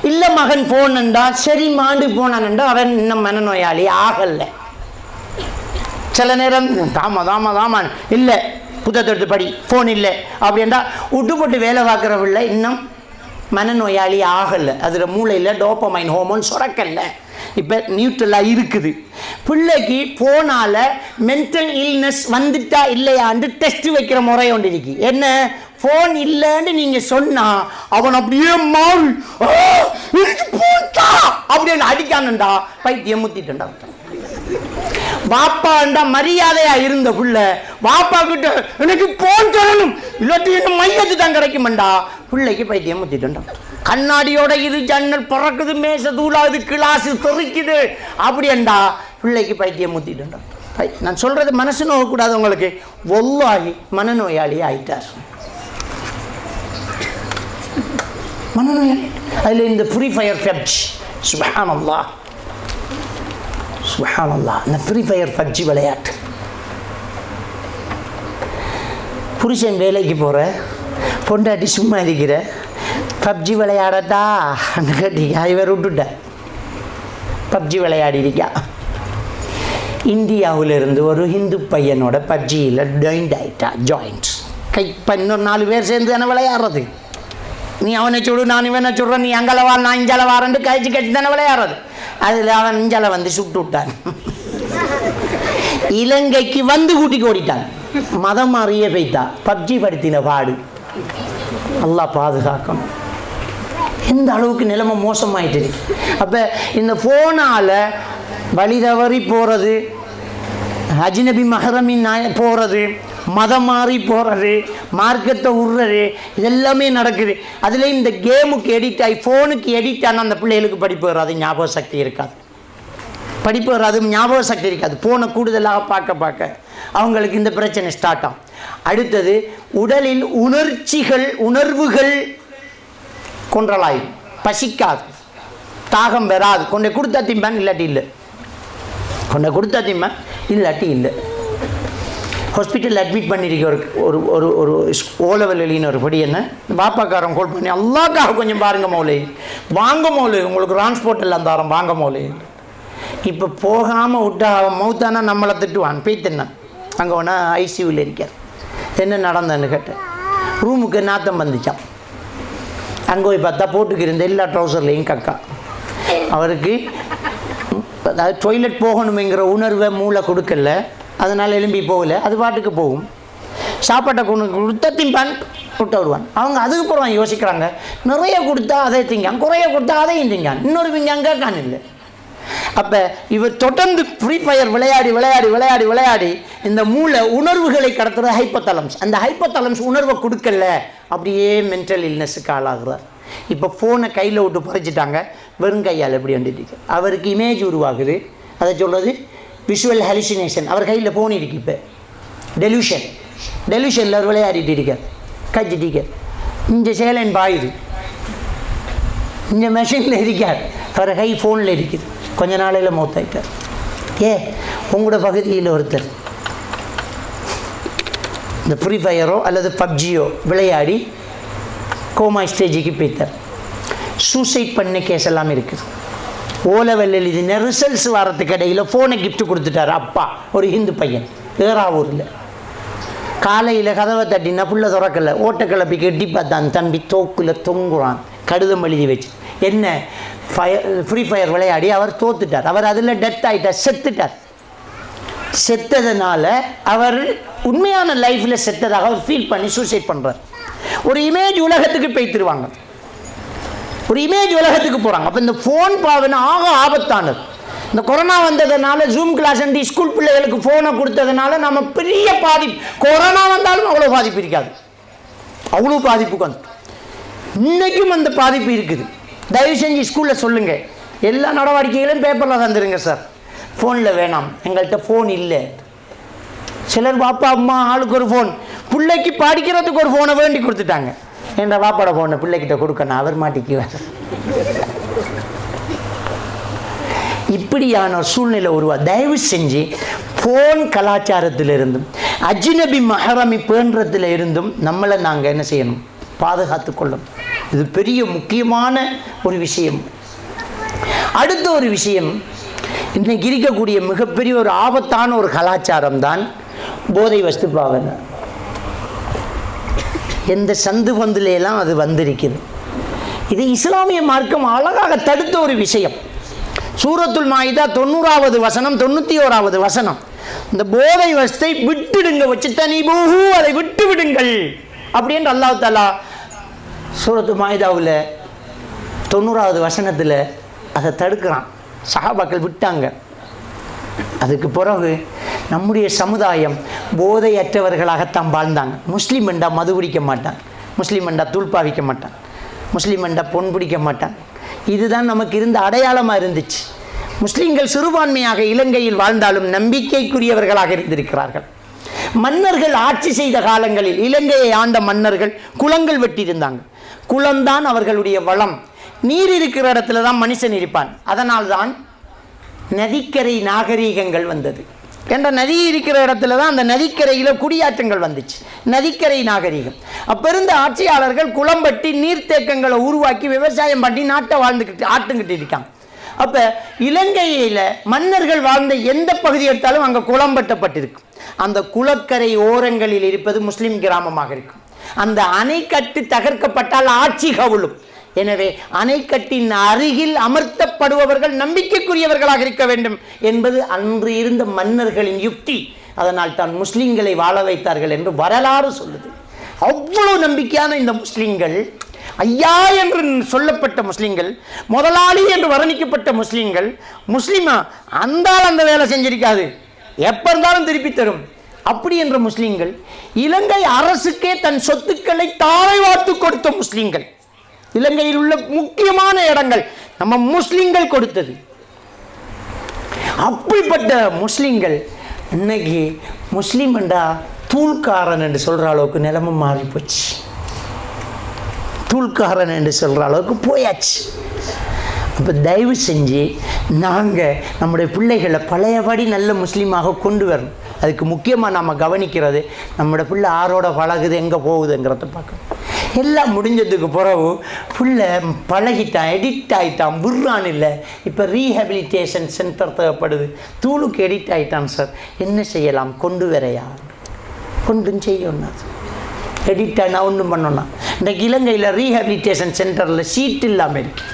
இல்லை மகன் ஃபோனுண்டா சரி மாண்டு போனான்டா, அவன் இன்னும் மனநோயாளி ஆகலை. சில நேரம் தாமா இல்லை புத்தகத்தை படி, ஃபோன் இல்லை அப்படின்டா விட்டு போட்டு வேலை பார்க்குற பிள்ளை இன்னும் மனநோயாளி ஆகலை. அதில் மூளையில் டோபமைன் ஹோமோன் சுரக்கல்ல, இப்போ நியூட்ரலாக இருக்குது. பிள்ளைக்கு ஃபோனால் மென்டல் இல்னஸ் வந்துட்டா இல்லையான்னு டெஸ்ட் வைக்கிற முறை ஒன்று இருக்கு. என்ன, ஃபோன் இல்லைன்னு நீங்கள் சொன்னால் அவன் அப்படியே மாறி அப்படின்னு அடிக்கானுண்டா, பைத்தியம் முத்திட்டா. வாப்பாண்டா மரியாதையாக இருந்த பிள்ளை வாப்பா கிட்ட எனக்கு ஃபோன் தரணும் இல்லாட்டி என்ன மையத்து தான் கிடைக்குமெண்டா, பிள்ளைக்கு பைத்தியம் முத்திட்டா. கண்ணாடியோட இது ஜன்னல் பறக்குது, மேச தூளாகுது, கிளாஸு தெறிக்குது அப்படின்டா, பிள்ளைக்கு பைத்தியம் முத்திட்டா. நான் சொல்கிறது மனசு நோக்கக்கூடாது உங்களுக்கு. வல்லாஹி மனநோயாளி ஆயிட்டார், மனநோயாளி. அதில் இந்த ஃப்ரீ ஃபயர் பப்ஜி, சுப்ஹானல்லாஹ் சுப்ஹானல்லாஹ், இந்த ஃப்ரீ ஃபயர் பப்ஜி விளையாட்டு. புருஷன் வேலைக்கு போகிற, பொண்டாட்டி சும்மா இருக்கிற, பப்ஜி விளையாடட்டா கேட்டீங்க, இவர் விட்டுட்ட பப்ஜி விளையாடி இருக்கா. இந்தியாவிலிருந்து ஒரு ஹிந்து பையனோட பப்ஜியில் ஜாயிண்ட் கை இன்னொரு 4 பேர் சேர்ந்து தானே விளையாடுறது. நீ அவனை சுடு, நான் இவனை சுடுறேன், நீ அங்கே வா, நான் இஞ்சால வாரன்ட்டு கழிச்சு தானே விளையாடுறது. அதில் அவன் இஞ்சால வந்து சுட்டு விட்டான். இலங்கைக்கு வந்து கூட்டிக்கு ஓடிட்டான். மதம் மாறியே போய்த்தா. பப்ஜி படுத்தின பாடு அல்லாஹ் பாதுகாக்கணும். எந்த அளவுக்கு நிலைமை மோசமாயிட்டு இருக்கு. அப்போ இந்த ஃபோனால் வழி தவறி போகிறது, அஜ்னபி மஹரமின் போகிறது, மதம் மாறி போகிறது, மார்க்கத்தை விடுறது, இதெல்லாமே நடக்குது. அதில் இந்த கேமுக்கு எடிட் ஆகி, ஃபோனுக்கு எடிட் ஆனால் அந்த பிள்ளைகளுக்கு படிப்பு வராது, ஞாபக சக்தி இருக்காது. படிப்பு வராது, ஞாபக சக்தி இருக்காது. ஃபோனை கூடுதலாக பார்க்க அவங்களுக்கு இந்த பிரச்சனை ஸ்டார்ட் ஆகும். அடுத்தது உடலில் உணர்வுகள் கொன்றலாயும், பசிக்காது, தாகம் வராது. கொண்டை கொடுத்தா திம்பான், இல்லாட்டி இல்லை. கொண்டை கொடுத்தா திம்பான், இல்லாட்டி இல்லை. ஹாஸ்பிட்டலில் அட்மிட் பண்ணியிருக்க ஒரு ஒரு ஒரு ஓலவல் வெளியின ஒரு படி என்ன பாப்பாக்காரன் கால் பண்ணி, அல்லாக்காக கொஞ்சம் பாருங்க மோலே, வாங்க மோலே, உங்களுக்கு டிரான்ஸ்போர்ட் எல்லாம் தரோம், வாங்க மோலே. இப்போ போகாமல் விட்டா அவன் மௌத்தானா நம்மளை திட்டுவான், பேய்த்தண்ணான். அங்கே வேணா ஐசியூவில் இருக்கார். என்ன நடந்தேன்னு கேட்டேன். ரூமுக்கு நாத்தம் வந்துச்சான். அங்கே போய் பார்த்தா போட்டுக்கு இருந்த எல்லா ட்ரௌசர்லேயும் கக்கா. அவருக்கு அதாவது டொய்லெட் போகணுங்கிற உணர்வை மூளை கொடுக்கல, அதனால் எலும்பி போகலை, அது பாட்டுக்கு போகும். சாப்பாட்டை கொடுத்தா திம்பான், விட்டு வருவான். அவங்க அதுக்கு போகிறான் யோசிக்கிறாங்க, நிறைய கொடுத்தா அதை திங்கான், குறைய கொடுத்தா அதையும் திங்கான், இன்னொரு விஞ்ஞான் கேட்கான் இல்லை. அப்போ இவர் தொடர்ந்து ஃப்ரீ ஃபயர் விளையாடி இந்த மூளை உணர்வுகளை கடத்துகிற ஹைப்போதலம்ஸ். அந்த ஹைப்போதலம்ஸ் உணர்வை கொடுக்கல, அப்படியே மென்டல் இல்னஸுக்கு ஆளாகிறார். இப்போ ஃபோனை கையில் விட்டு பறிச்சிட்டாங்க, வெறும் கையால் எப்படி வந்துட்டு அவருக்கு இமேஜ் உருவாகுது. அதை சொல்கிறது விஷுவல் ஹலுசினேஷன். அவர் கையில் ஃபோன் இருக்கு. இப்போ டெலியூஷனில் அவர் விளையாடிட்டு இருக்கார், கச்சிட்டிக்கார். இந்த சேலன் பாயுது, இந்த மெஷினில் இருக்கார், அவர் கை ஃபோனில் இருக்குது. கொஞ்ச நாளையில் மௌத்தாயிட்டார். உங்களோட பகுதியில் ஒருத்தர் இந்த ஃப்ரீ ஃபயரோ அல்லது பப்ஜியோ விளையாடி கோமா ஸ்டேஜுக்கு போய்த்தார். சூசைட் பண்ண கேஸ் எல்லாம் இருக்குது. ஓலவெல் எழுதின ரிசல்ட்ஸ் வரத்துக்கு இடையில் ஃபோனை கிஃப்ட் கொடுத்துட்டார் அப்பா, ஒரு ஹிந்து பையன், ஏறாவூரில். காலையில் கதவை தட்டினா புள்ள திறக்கலை, ஓட்டக்கிளப்பி கட்டி பார்த்தான், தம்பி தோக்கில் தொங்குறான், கடிதம் எழுதி வச்சு. என்ன ஃப்ரீ ஃபயர் விளையாடி அவர் தோத்துட்டார். அவர் அதில் டெத் ஆகிட்டார், செத்துட்டார். செத்ததுனால அவர் உண்மையான லைஃப்பில் செத்ததாக அவர் ஃபீல் பண்ணி சூசைட் பண்ணுறார். ஒரு இமேஜ் உலகத்துக்கு போய்த்துருவாங்க, ஒரு இமேஜ் உலகத்துக்கு போகிறாங்க. அப்போ இந்த ஃபோன் பாவனை ஆபத்தானது. இந்த கொரோனா வந்ததுனால ஜூம் கிளாஸ் ஸ்கூல் பிள்ளைகளுக்கு ஃபோனை கொடுத்ததுனால நம்ம பெரிய பாதிப்பு. கொரோனா வந்தாலும் அவ்வளோ பாதிப்பு இருக்காது, அவ்வளோ பாதிப்புக்கு வந்து இன்றைக்கும் அந்த பாதிப்பு இருக்குது. தயவு செஞ்சு ஸ்கூலில் சொல்லுங்கள், எல்லா நடவடிக்கைகளையும் பேப்பரில் தந்துடுங்க சார், ஃபோனில் வேணாம், எங்கள்கிட்ட ஃபோன் இல்லை. சிலர் பாப்பா அம்மா ஆளுக்கு ஒரு ஃபோன், பிள்ளைக்கு படிக்கிறதுக்கு ஒரு ஃபோனை வேண்டி கொடுத்துட்டாங்க. என்ற பாப்பாட ஃபோனை பிள்ளைக்கிட்ட கொடுக்கணும், அவர் மாட்டிக்குவார். இப்படியான ஒரு சூழ்நிலை தயவு செஞ்சு ஃபோன் கலாச்சாரத்திலிருந்தும் அஜ்னபி மஹரமி பேன்றத்தில் இருந்தும் நம்மளை நாங்கள் என்ன செய்யணும், பாதுகாத்து கொள்ளணும். இது பெரிய முக்கியமான ஒரு விஷயம். அடுத்த ஒரு விஷயம், இன்றைக்கு இருக்கக்கூடிய மிகப்பெரிய ஒரு ஆபத்தான ஒரு கலாச்சாரம் தான் போதை வஸ்து பாவனை. எந்த சந்து பந்துலையெல்லாம் அது வந்திருக்குது. இது இஸ்லாமிய மார்க்கம் அழகாக தடுத்த ஒரு விஷயம். சூரத்துல் மாயிதா 90வது வசனம் 91வது வசனம், இந்த போதை வஸ்தை விட்டுடுங்க, வச்சு தனி பூஹூ, அதை விட்டு விடுங்கள் அப்படின்னு அல்லாஹ் தஆலா சூரத்து மாயிதாவில் 90வது வசனத்தில் அதை தடுக்கிறான். சஹாபாக்கள் விட்டாங்க. அதுக்கு பிறகு நம்முடைய சமுதாயம் போதையற்றவர்களாகத்தான் வாழ்ந்தாங்க. முஸ்லீம் என்றா மது பிடிக்க மாட்டான், முஸ்லீம் என்றா தூள்பாவிக்க மாட்டான், முஸ்லீம் என்றா பொன் பிடிக்க மாட்டான். இதுதான் நமக்கு இருந்த அடையாளமாக இருந்துச்சு. முஸ்லிம்கள் சிறுபான்மையாக இலங்கையில் வாழ்ந்தாலும் நம்பிக்கைக்குரியவர்களாக இருந்திருக்கிறார்கள். மன்னர்கள் ஆட்சி செய்த காலங்களில் இலங்கையை ஆண்ட மன்னர்கள் குளங்கள் வெட்டியிருந்தாங்க. குளம்தான் அவர்களுடைய வளம். நீர் இருக்கிற இடத்துல தான் மனுஷன் இருப்பான். அதனால்தான் நதிக்கரை நாகரீகங்கள் வந்தது. என்ற நதி இருக்கிற இடத்துல தான் அந்த நதிக்கரையில் குடியாற்றங்கள் வந்துச்சு. நதிக்கரை நாகரீகம். அப்போ இருந்த ஆட்சியாளர்கள் குளம் வெட்டி நீர்த்தேக்கங்களை உருவாக்கி விவசாயம் பண்ணி நாட்டை ஆட்டுங்கிட்டு இருக்காங்க. அப்போ இலங்கையில் மன்னர்கள் வாழ்ந்த எந்த பகுதி எடுத்தாலும் அங்கே குளம் வெட்டப்பட்டிருக்கும். அந்த குளக்கரை ஓரங்களில் இருப்பது முஸ்லிம் கிராமமாக இருக்கும். அந்த அணைக்கட்டு தகர்க்கப்பட்டால் ஆட்சி கவுளும். எனவே அணைக்கட்டின் அருகில் அமர்த்தப்படுபவர்கள் நம்பிக்கைக்குரியவர்களாக இருக்க வேண்டும் என்பது அன்று இருந்த மன்னர்களின் யுக்தி. அதனால் தான் முஸ்லிம்களை வாழ வைத்தார்கள் என்று வரலாறு சொல்லுது. அவ்வளவு நம்பிக்கையான இந்த முஸ்லிம்கள், ஐயா என்று சொல்லப்பட்ட முஸ்லிம்கள், முதலாளி என்று வர்ணிக்கப்பட்ட முஸ்லிம்கள், முஸ்லிமா அந்த வேலை செஞ்சிருக்காது, எப்ப இருந்தாலும் திருப்பி தரும் அப்படி என்ற முஸ்லிம்கள், இலங்கை அரசுக்கே தன் சொத்துக்களை தாரை வார்த்து கொடுத்த முஸ்லிம்கள், இலங்கையில் உள்ள முக்கியமான இடங்கள் நம்ம முஸ்லிம்கள் கொடுத்தது. அப்படிப்பட்ட முஸ்லிம்கள் இன்னைக்கு முஸ்லீம் என்றா தூள்காரன் என்று சொல்கிற அளவுக்கு நிலைமை மாறி போச்சு. தூள்காரன் என்று சொல்கிற அளவுக்கு போயாச்சு. அப்போ தயவு செஞ்சு நாங்கள் நம்முடைய பிள்ளைகளை பழையபடி நல்ல முஸ்லீமாக கொண்டு வரணும். அதுக்கு முக்கியமாக நம்ம கவனிக்கிறது, நம்மளோட பிள்ளை ஆரோட பழகுது, எங்கே போகுதுங்கிறத பார்க்கணும். எல்லாம் முடிஞ்சதுக்கு பிறகு பிள்ளை பழகிட்டான், எடிக்ட் ஆகிட்டான், விடுறான். இல்லை, இப்போ ரீஹபிலிட்டேஷன் சென்டர் தேவைப்படுது. தூளுக்கு எடிக்ட் ஆகிட்டான் சார், என்ன செய்யலாம்? கொண்டு வரையா? கொண்டும் செய்யணும். அது எடிக்ட் ஆனா ஒன்றும் பண்ணோன்னா இன்றைக்கு இலங்கையில் ரீஹபிலிட்டேஷன் சென்டரில் சீட் இல்லாமல் இருக்கு.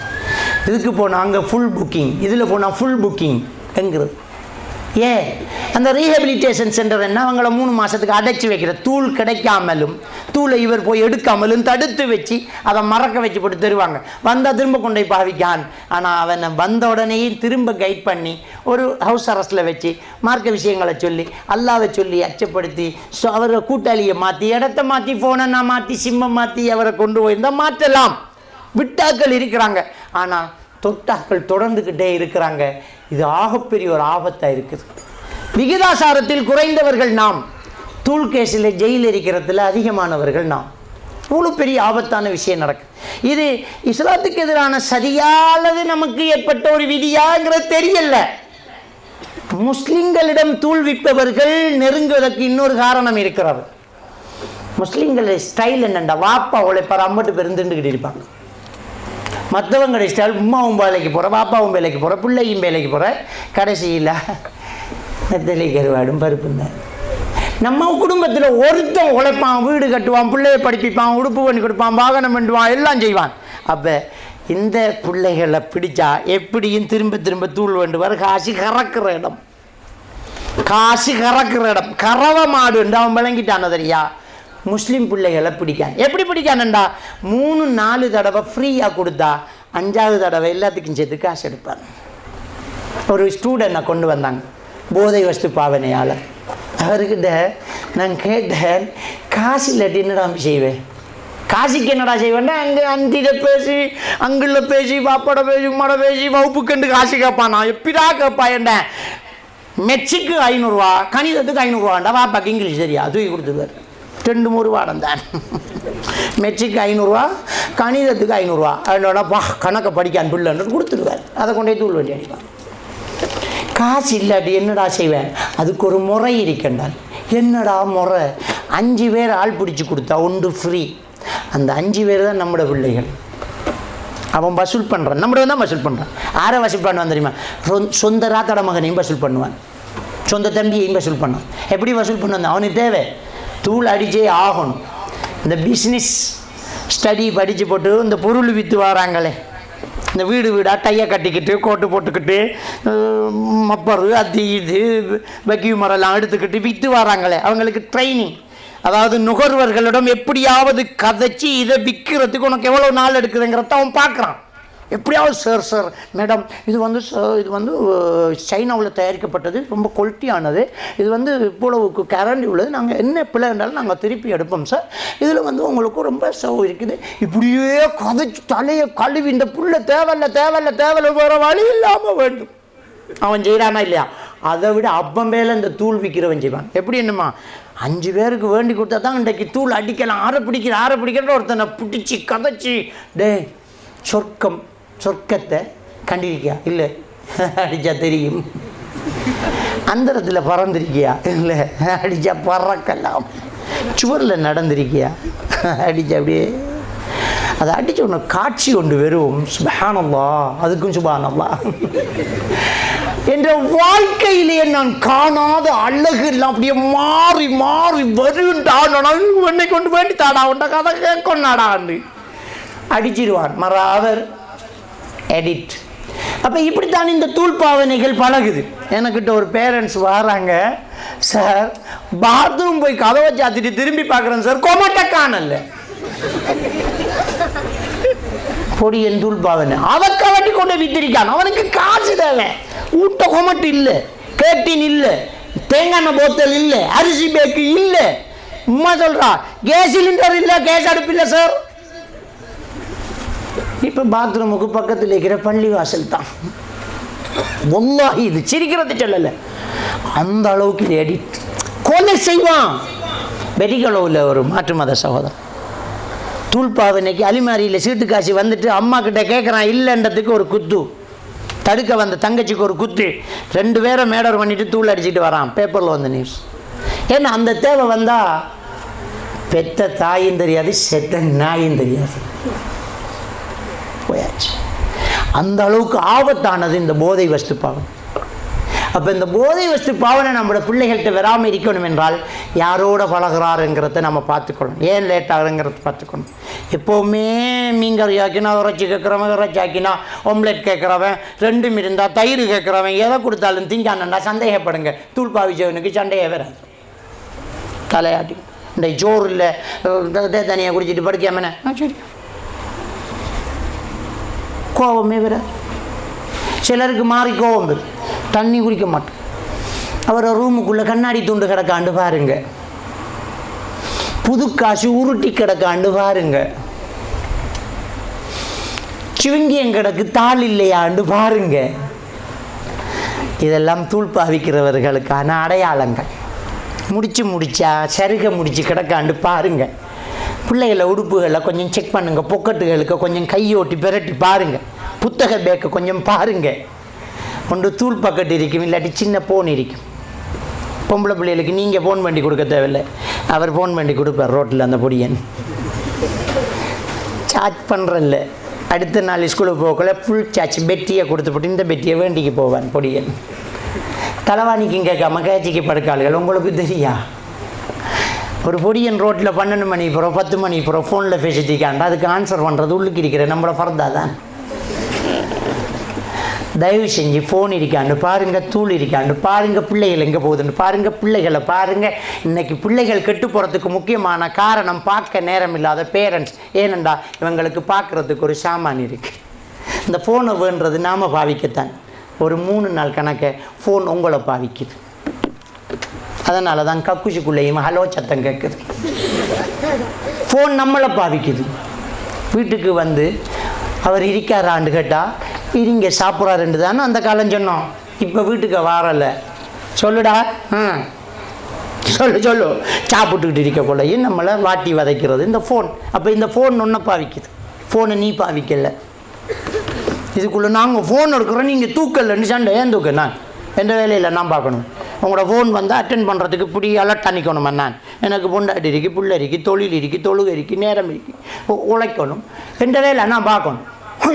இதுக்கு போனால் அங்கே ஃபுல் புக்கிங், இதில் போனால் ஃபுல் புக்கிங் என்கிறது. ஏன் அந்த ரீஹபிலிட்டேஷன் சென்டர் என்ன, அவங்கள 3 மாதத்துக்கு அடைச்சி வைக்கிற, தூள் கிடைக்காமலும் தூளை இவர் போய் எடுக்காமலும் தடுத்து வச்சு அதை மறக்க வச்சு போட்டு தருவாங்க. வந்தால் திரும்ப கொண்டு போய் பாவிக்கான். ஆனால் அவனை வந்த உடனேயே திரும்ப கைட் பண்ணி ஒரு ஹவுஸ் அரெஸ்ட்டில் வச்சு மார்க்க விஷயங்களை சொல்லி அல்லாவை சொல்லி அச்சப்படுத்தி அவரை கூட்டாளியை மாற்றி, இடத்த மாற்றி, ஃபோனை மாற்றி, சிம்மை மாற்றி அவரை கொண்டு போயிருந்தால் மாற்றலாம். விட்டாக்கள் இருக்கிறாங்க, ஆனால் தொட்டாக்கள் தொடர்ந்துக்கிட்டே இருக்கிறாங்க. இது ஆகப்பெரிய ஒரு ஆபத்தாக இருக்குது. விகிதாசாரத்தில் குறைந்தவர்கள் நாம், தூள் கேஸில் ஜெயில் இருக்கிறதுல அதிகமானவர்கள் நாம். இவ்வளோ பெரிய ஆபத்தான விஷயம் நடக்குது. இது இஸ்லாத்துக்கு எதிரான சரியானது நமக்கு ஏற்பட்ட ஒரு விதியாங்கிறது தெரியல. முஸ்லிம்களிடம் தூள் விற்பவர்கள் நெருங்குவதற்கு இன்னொரு காரணம் இருக்கிறது. முஸ்லிம்களோட ஸ்டைல் என்னண்டா, வாப்பா உழைப்பார், 50 பேர் இருந்துக்கிட்டு இருப்பாங்க. மற்றவங்களுடைய ஸ்டைல் உம்மாவும் வேலைக்கு போகிற, பாப்பாவும் வேலைக்கு போகிற, பிள்ளையும் வேலைக்கு போகிற, கடைசியில் நெத்தலி கருவாடும் பருப்புந்தான். நம்ம குடும்பத்தில் ஒருத்தன் உழைப்பான், வீடு கட்டுவான், பிள்ளையை படிப்பிப்பான், உடுப்பு பண்ணி கொடுப்பான், வாகனம் பண்ணுவான், எல்லாம் செய்வான். அப்போ இந்த பிள்ளைகளை பிடிச்சா எப்படியும் திரும்ப திரும்ப தூள் வேண்டுவார். காசு கறக்கிற இடம், காசு கறக்கிற இடம், கறவை மாடு என்று அவன் விளங்கிட்டான தெரியா. முஸ்லீம் பிள்ளைகளை பிடிக்கான். எப்படி பிடிக்கானண்டா, 3-4 தடவை ஃப்ரீயாக கொடுத்தா 5ஆவது தடவை எல்லாத்துக்கும் சேர்த்து காசு எடுப்பாங்க. ஒரு ஸ்டூடெண்ட்டை கொண்டு வந்தாங்க, போதை வஸ்து பாவனையால். அவர்கிட்ட நான் கேட்டேன், காசு இல்லாட்டி என்னடா செய்வேன்? காசுக்கு என்னடா செய்வேன்னா, அங்கே அந்திட பேசி, அங்குள்ள பேசி, பாப்பாட பேசி, உமாட பேசி, வகுப்புக்கண்டு காசு கேட்பான். நான் எப்படா கேட்பாயண்ட? மெச்சுக்கு 500 ரூபா, கணிதத்துக்கு 500 ரூபாண்டா, பாப்பாக்கு இங்கிலீஷ் சரியா தூக்கி கொடுத்துருவார். 2-3 வாடம் தான். மெச்சுக்கு 500 ரூபா, கணிதத்துக்கு 500 ரூபா. அதனோட கணக்கை படிக்கான் பிள்ளைன்னு கொடுத்துருவார். அதை கொண்டே தூள் வண்டி அடிப்பான். காசு இல்லாட்டி என்னடா செய்வேன்? அதுக்கு ஒரு முறை இருக்கின்றான். என்னடா முறை? 5 பேர் ஆள் பிடிச்சி கொடுத்தா 1 ஃப்ரீ. அந்த 5 பேர் தான் நம்மளோட பிள்ளைகள். அவன் வசூல் பண்ணுறான், நம்மளோட தான் வசூல் பண்ணுறான். யாரை வசூல் பண்ணுவான் தெரியுமா? சொந்த ராத்தட மகனையும் வசூல் பண்ணுவான், சொந்த தம்பியையும் வசூல் பண்ணுவான். எப்படி வசூல் பண்ணுவான்? அவனுக்கு தேவை தூள் அடிச்சே ஆகணும். இந்த பிஸ்னஸ் ஸ்டடி படித்து போட்டு இந்த பொருள் விற்று வராங்களே, இந்த வீடு வீடாக டையை கட்டிக்கிட்டு கோட்டு போட்டுக்கிட்டு மப்பரு அது இது வக்கியூ மரெல்லாம் எடுத்துக்கிட்டு விற்று வராங்களே, அவங்களுக்கு ட்ரைனிங். அதாவது நுகர்வர்களிடம் எப்படியாவது கதைச்சி இதை விற்கிறதுக்கு உனக்கு எவ்வளோ நாள் எடுக்குதுங்கிறத அவன் பார்க்குறான். எப்படியாவது சார் மேடம், இது வந்து சைனாவில் தயாரிக்கப்பட்டது, ரொம்ப குவாலிட்டியானது, இது வந்து இவ்வளவுக்கு கேரண்டி உள்ளது, நாங்கள் என்ன பிள்ளை இருந்தாலும் நாங்கள் திருப்பி எடுப்போம் சார், இதில் வந்து உங்களுக்கு ரொம்ப இருக்குது. இப்படியே கதைச்சி தலையை கழுவி இந்த புள்ள தேவையில்ல வேறு வழி இல்லாமல் வேண்டும். அவன் செய்கிறானா இல்லையா? அதை விட அப்பம் மேலே இந்த தூள் விற்கிறவன் செய்வான். எப்படி என்னம்மா 5 பேருக்கு வேண்டி கொடுத்தா தான் இன்றைக்கு தூள் அடிக்கலாம், ஆற பிடிக்கிற ஒருத்தனை பிடிச்சி கதைச்சி, டே சொர்க்கத்தை கண்டிருக்கியா? இல்லை. அடித்தா தெரியும். அந்தரத்தில் பறந்திருக்கியா? இல்லை. அடித்தா பறக்கலாம். சுவரில் நடந்திருக்கியா? அடித்தா அப்படியே அதை அடித்த ஒன்று காட்சி ஒன்று வெறும் சுப்ஹானல்லாஹ், அதுக்கும் சுப்ஹானல்லாஹ். என்ற வாழ்க்கையிலேயே நான் காணாத அழகு எல்லாம் அப்படியே மாறி மாறி வருண்டாடா, என்னை கொண்டு வேண்டி தாடா உண்ட கதை கேட்கொண்டாடான்னு அடிச்சிடுவான். மறாவர் எடிட். அப்போ இப்படித்தான் இந்த தூள்பாவனைகள் பழகுது. எனக்கிட்ட ஒரு பேரண்ட்ஸ் வராங்க, சார் பாத்ரூம் போய் கதவை சாத்திட்டு திரும்பி பார்க்குறேன் சார், கொமட்ட காணல. பொடியன் தூள்பாவனை அதை கவட்டி கொண்டு வித்திருக்கான். அவனுக்கு காசு தேவை. ஊட்ட கொமட்டு இல்லை, கேட்டின் இல்லை, தேங்காய் போத்தல் இல்லை, அரிசி பேக்கு இல்லை. உமா சொல்றா கேஸ் சிலிண்டர் இல்லை, கேஸ் அடுப்பு இல்லை சார். இப்போ பாத்ரூமுக்கு பக்கத்தில் இருக்கிற பள்ளி வாசல் தான். வல்லாஹி இது சிரிக்கிறது சொல்லலை, அந்த அளவுக்கு இது எடிட் கொலை செய்வான். வெடிகளவில் ஒரு மாற்று மத சகோதரன் தூள்பாவனைக்கு அலிமாரியில் சீட்டு காசி வந்துட்டு அம்மா கிட்ட கேட்குறான், இல்லைன்றதுக்கு ஒரு குத்து, தடுக்க வந்த தங்கச்சிக்கு ஒரு குத்து, 2 பேரை மேடர் பண்ணிட்டு தூள் அடிச்சுட்டு வரான். பேப்பரில் வந்த நியூஸ். ஏன்னா அந்த தேவை வந்தால் பெத்த தாயும் தெரியாது, செத்த நாயும் தெரியாது. போயாச்சு. அந்த அளவுக்கு ஆபத்தானது இந்த போதை வஸ்து பாவனை. அப்போ இந்த போதை வஸ்து பாவனை நம்மளோட பிள்ளைகள்கிட்ட வராமல் இருக்கணும் என்றால் யாரோட பழகிறாருங்கிறத நம்ம பார்த்துக்கணும். ஏன் லேட் ஆகுங்கிறத பார்த்துக்கணும். எப்போவுமே மீன்கறி ஆக்கினா இறைச்சி கேட்குறவன், இறைச்சி ஆக்கினா ஒம்லெட் கேட்குறவன், 2 இருந்தால் தயிர் கேட்குறவன், எதை கொடுத்தாலும் திங்கானண்டா சந்தேகப்படுங்க. தூள்பாவிச்சவனுக்கு சண்டையே வராது. தலையாட்டி இந்த ஜோறு இல்லை தனியாக குடிச்சிட்டு படுக்காமனே சரி, கோபமே வராது. சிலருக்கு மாறி கோபம் வரும், தண்ணி குடிக்க மாட்டோம். அவரை ரூமுக்குள்ளே கண்ணாடி துண்டு கிடக்காண்டு பாருங்க, புது காசு உருட்டி கிடக்காண்டு பாருங்க, சிவங்கியம் கிடக்கு தாள் இல்லையாண்டு பாருங்க. இதெல்லாம் தூள்பாவிக்கிறவர்களுக்கான அடையாளங்கள். முடிச்சா சருக முடிச்சு கிடக்காண்டு பாருங்க. பிள்ளைகளை உடுப்புகளை கொஞ்சம் செக் பண்ணுங்க, பொக்கெட்டுகளுக்கு கொஞ்சம் கையோட்டி பிரட்டி பாருங்க, புத்தக பேக்கை கொஞ்சம் பாருங்க. ஒன்று தூள் பக்கெட் இருக்கும், இல்லாட்டி சின்ன ஃபோன் இருக்கும். பொம்பளை பிள்ளைகளுக்கு நீங்கள் ஃபோன் பண்ணி கொடுக்க தேவையில்லை, அவர் ஃபோன் பண்ணி கொடுப்பார். ரோட்டில் அந்த பொடியன் சார்ஜ் பண்ணுறல்ல, அடுத்த நாள் ஸ்கூலுக்கு போகல ஃபுல் சார்ஜ் பெட்டியை கொடுத்து போட்டு இந்த பெட்டியை வேண்டிக்கு போவான் பொடியன். தலைவாணிக்கும் கேட்காம கேச்சிக்கு படுக்காளுகள். உங்களுக்கு தெரியா? ஒரு பொடியன் ரோட்டில் 12 மணி போகிறோம் 10 மணி போகிறோம் ஃபோனில் பேசிட்டிக்காண்டா, அதுக்கு ஆன்சர் பண்ணுறது உள்ளுக்கு இருக்கிற நம்மளோட ஃபர்தா தான். தயவு செஞ்சு ஃபோன் இருக்காண்டு பாருங்கள், தூள் இருக்காண்டு பாருங்கள், பிள்ளைகள் எங்கே போகுதுன்னு பாருங்கள், பிள்ளைகளை பாருங்கள். இன்றைக்கி பிள்ளைகள் கெட்டு போகிறதுக்கு முக்கியமான காரணம் பார்க்க நேரம் இல்லாத பேரண்ட்ஸ். ஏனெண்டா இவங்களுக்கு பார்க்குறதுக்கு ஒரு சாமான் இருக்குது. இந்த ஃபோனை வேண்டுறது நாம் பாவிக்கத்தான். ஒரு 3 நாள் கணக்கை ஃபோன் உங்களை பாவிக்குது. அதனால தான் கக்குச்சிக்குள்ளேயும் ஹலோ சத்தம் கேட்குது. ஃபோன் நம்மளை பாவிக்குது. வீட்டுக்கு வந்து அவர் இருக்காரான்னு கேட்டால் இருங்க சாப்பிட்றாருண்டு தானே அந்த காலம் சொன்னோம். இப்போ வீட்டுக்கு வாரலை சொல்லுடா, சொல்லு சாப்பிட்டுக்கிட்டு இருக்க போலையும் நம்மளை வாட்டி வதைக்கிறது இந்த ஃபோன். அப்போ இந்த ஃபோன் ஒன்றை பாவிக்குது, ஃபோனை நீ பாவிக்கலை. இதுக்குள்ளே நாங்கள் ஃபோன் எடுக்கிறோம், நீங்கள் தூக்கலைன்னு சண்டை. ஏன் தூக்க? நான் எந்த வேலையில் நான் பார்க்கணும். உங்களோட ஃபோன் வந்து அட்டென்ட் பண்ணுறதுக்கு இப்படி அலர்ட் பண்ணிக்கணுமா? நான் எனக்கு பொண்டாட்டி இருக்கு, பிள்ளை இருக்கு, தொழில் இருக்கு, தொழுகை இருக்கு, நேரம் இருக்கு, உழைக்கணும். எந்த வேலை நான் பார்க்கணும்.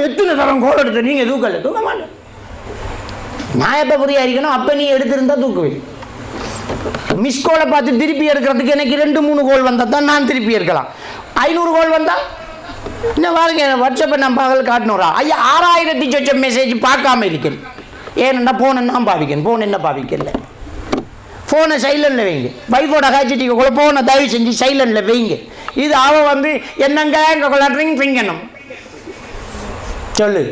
எத்தனை தரம் கோல் எடுத்து நீங்கள் தூக்கலை? தூக்க மாட்டேன். நான் எப்போ புரியா இருக்கணும் அப்போ நீ எடுத்திருந்தா தூக்குவேன். மிஸ் கோலை பார்த்து திருப்பி எடுக்கிறதுக்கு எனக்கு 2-3 கோல் வந்தால் தான் நான் திருப்பி எடுக்கலாம். 500 கோல் வந்தால் இன்னும் பாருங்க, வாட்ஸ்அப்பை நான் பகல் காட்டணுறா. ஐயா 6000 சொச்ச மெசேஜ் பார்க்காம இருக்கேன். ஏன்னா ஃபோனை நான் பாவிக்கணும். ஃபோன் என்ன பாவிக்கல? ஃபோனை சைலண்டில் வைங்க. வைஃபோட காய்ச்சிட்டு கூட ஃபோனை தயவு செஞ்சு சைலண்டில் வைங்க. இது அவன் வந்து என்னங்க எங்களை ட்ரிங்க் ட்ரிங்கணும் சொல்லு.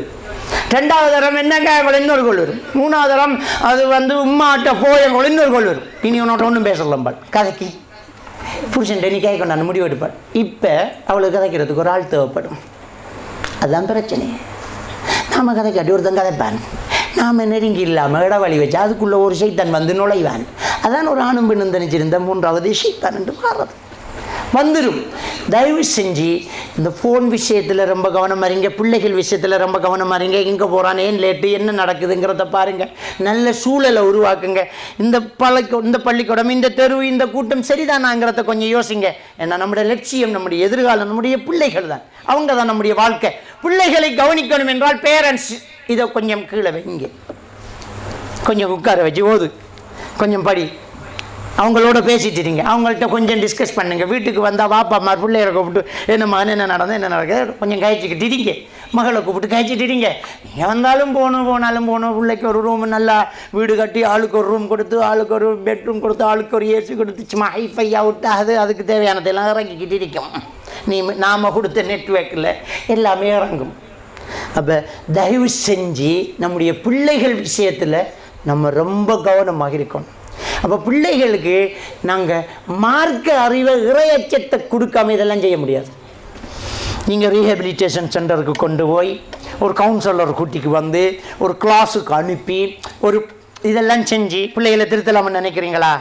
2வது தரம் என்னங்க எங்களை இன்னொரு கோல் வரும். 3வது தரம் அது வந்து உம்மாட்ட போய் எங்களை இன்னொரு கோல் வரும். இனி உன்னோட ஒன்றும் பேசலாம் பால் கதைக்கு புருஷன் நீ கேட்கணும் முடிவு எடுப்பாள். இப்போ அவளுக்கு கதைக்கிறதுக்கு ஒரு ஆள் தேவைப்படும். அதுதான் பிரச்சனை. நாம் கதைக்காட்டி ஒருத்தன் கதைப்பான். நாம் நெருங்கி இல்லாமல் இடவழி வச்சு அதுக்குள்ளே ஒரு சைத்தான் வந்து நுழைவான். அதான் ஒரு ஆணும் பெண்ணும் நினைச்சிருந்த மூன்றாவது சைத்தான் என்று மாறுறது வந்துடும். தயவு செஞ்சு இந்த ஃபோன் விஷயத்தில் ரொம்ப கவனமாக இருங்க, பிள்ளைகள் விஷயத்தில் ரொம்ப கவனமாக இருங்க. எங்கே போகிறான், ஏன் லேட்டு, என்ன நடக்குதுங்கிறத பாருங்கள். நல்ல சூழலை உருவாக்குங்க. இந்த பள்ளிக்கூடம், இந்த தெரு, இந்த கூட்டம் சரிதானாங்கிறத கொஞ்சம் யோசிங்க. ஏன்னா நம்முடைய லட்சியம், நம்முடைய எதிர்காலம் நம்முடைய பிள்ளைகள் தான். அவங்க தான் நம்முடைய வாழ்க்கை. பிள்ளைகளை கவனிக்கணும் என்றால் பேரண்ட்ஸ் இதை கொஞ்சம் கீழே வைங்க, கொஞ்சம் உட்கார வச்சு ஓது, கொஞ்சம் படி, அவங்களோட பேசிட்டு இருங்க, அவங்கள்ட்ட கொஞ்சம் டிஸ்கஸ் பண்ணுங்கள். வீட்டுக்கு வந்தால் வாப்பா அம்மா பிள்ளைகளை கூப்பிட்டு என்ன மகன் என்ன நடந்தது என்ன நடக்குது கொஞ்சம் காய்ச்சிக்கிட்டு இருங்க, மகளை கூப்பிட்டு காய்ச்சிட்டு இருங்க. நீங்கள் வந்தாலும் போனாலும் பிள்ளைக்கு ஒரு ரூம் நல்லா வீடு கட்டி ஆளுக்கு ஒரு ரூம் கொடுத்து, ஆளுக்கு ஒரு பெட்ரூம் கொடுத்து, ஆளுக்கு ஒரு ஏசி கொடுத்து, சும்மா ஹைஃபையாக விட்டு அதுக்கு தேவையானதெல்லாம் இறங்கிக்கிட்டு இருக்கும். நாம் கொடுத்த நெட்வொர்க்கில் எல்லாமே இறங்கும். அப்போ தயவு செஞ்சு நம்முடைய பிள்ளைகள் விஷயத்தில் நம்ம ரொம்ப கவனமாக இருக்கணும். அப்போ பிள்ளைகளுக்கு நாங்கள் மார்க்க அறிவை இறையச்சத்தை கொடுக்காம இதெல்லாம் செய்ய முடியாது. நீங்கள் ரீஹபிலிட்டேஷன் சென்டருக்கு கொண்டு போய் ஒரு கவுன்சிலர் கூட்டிக்கு வந்து ஒரு கிளாஸுக்கு அனுப்பி ஒரு இதெல்லாம் செஞ்சு பிள்ளைகளை திருத்தலாம்னு நினைக்கிறீங்களா?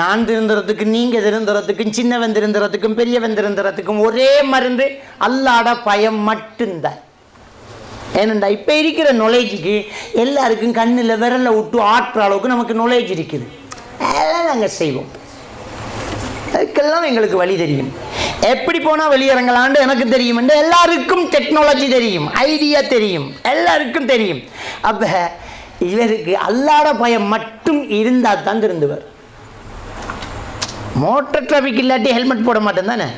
நான் திருந்துறதுக்கு, நீங்கள் திருந்துறதுக்கும், சின்னவன் திருந்துறதுக்கும், பெரியவன் திருந்துறதுக்கும் ஒரே மருந்து அல்லாட பயம் மட்டும்தான். ஏனண்டா இப்போ இருக்கிற நாலேஜுக்கு எல்லாருக்கும் கண்ணில் விரலை விட்டு ஆட்டுற அளவுக்கு நமக்கு நாலேஜ் இருக்குது. அதெல்லாம் நாங்கள் செய்வோம். அதுக்கெல்லாம் எங்களுக்கு வழி தெரியும். எப்படி போனால் வெளியிறங்கலான்னு எனக்கு தெரியும். எல்லாருக்கும் டெக்னாலஜி தெரியும், ஐடியா தெரியும், எல்லாருக்கும் தெரியும். அப்போ இவருக்கு அல்லாட பயம் மட்டும் இருந்தால் தான் திருந்துவார். மோட்டர் டிராஃபிக் இல்லாட்டி ஹெல்மெட் போட மாட்டேன் தானே,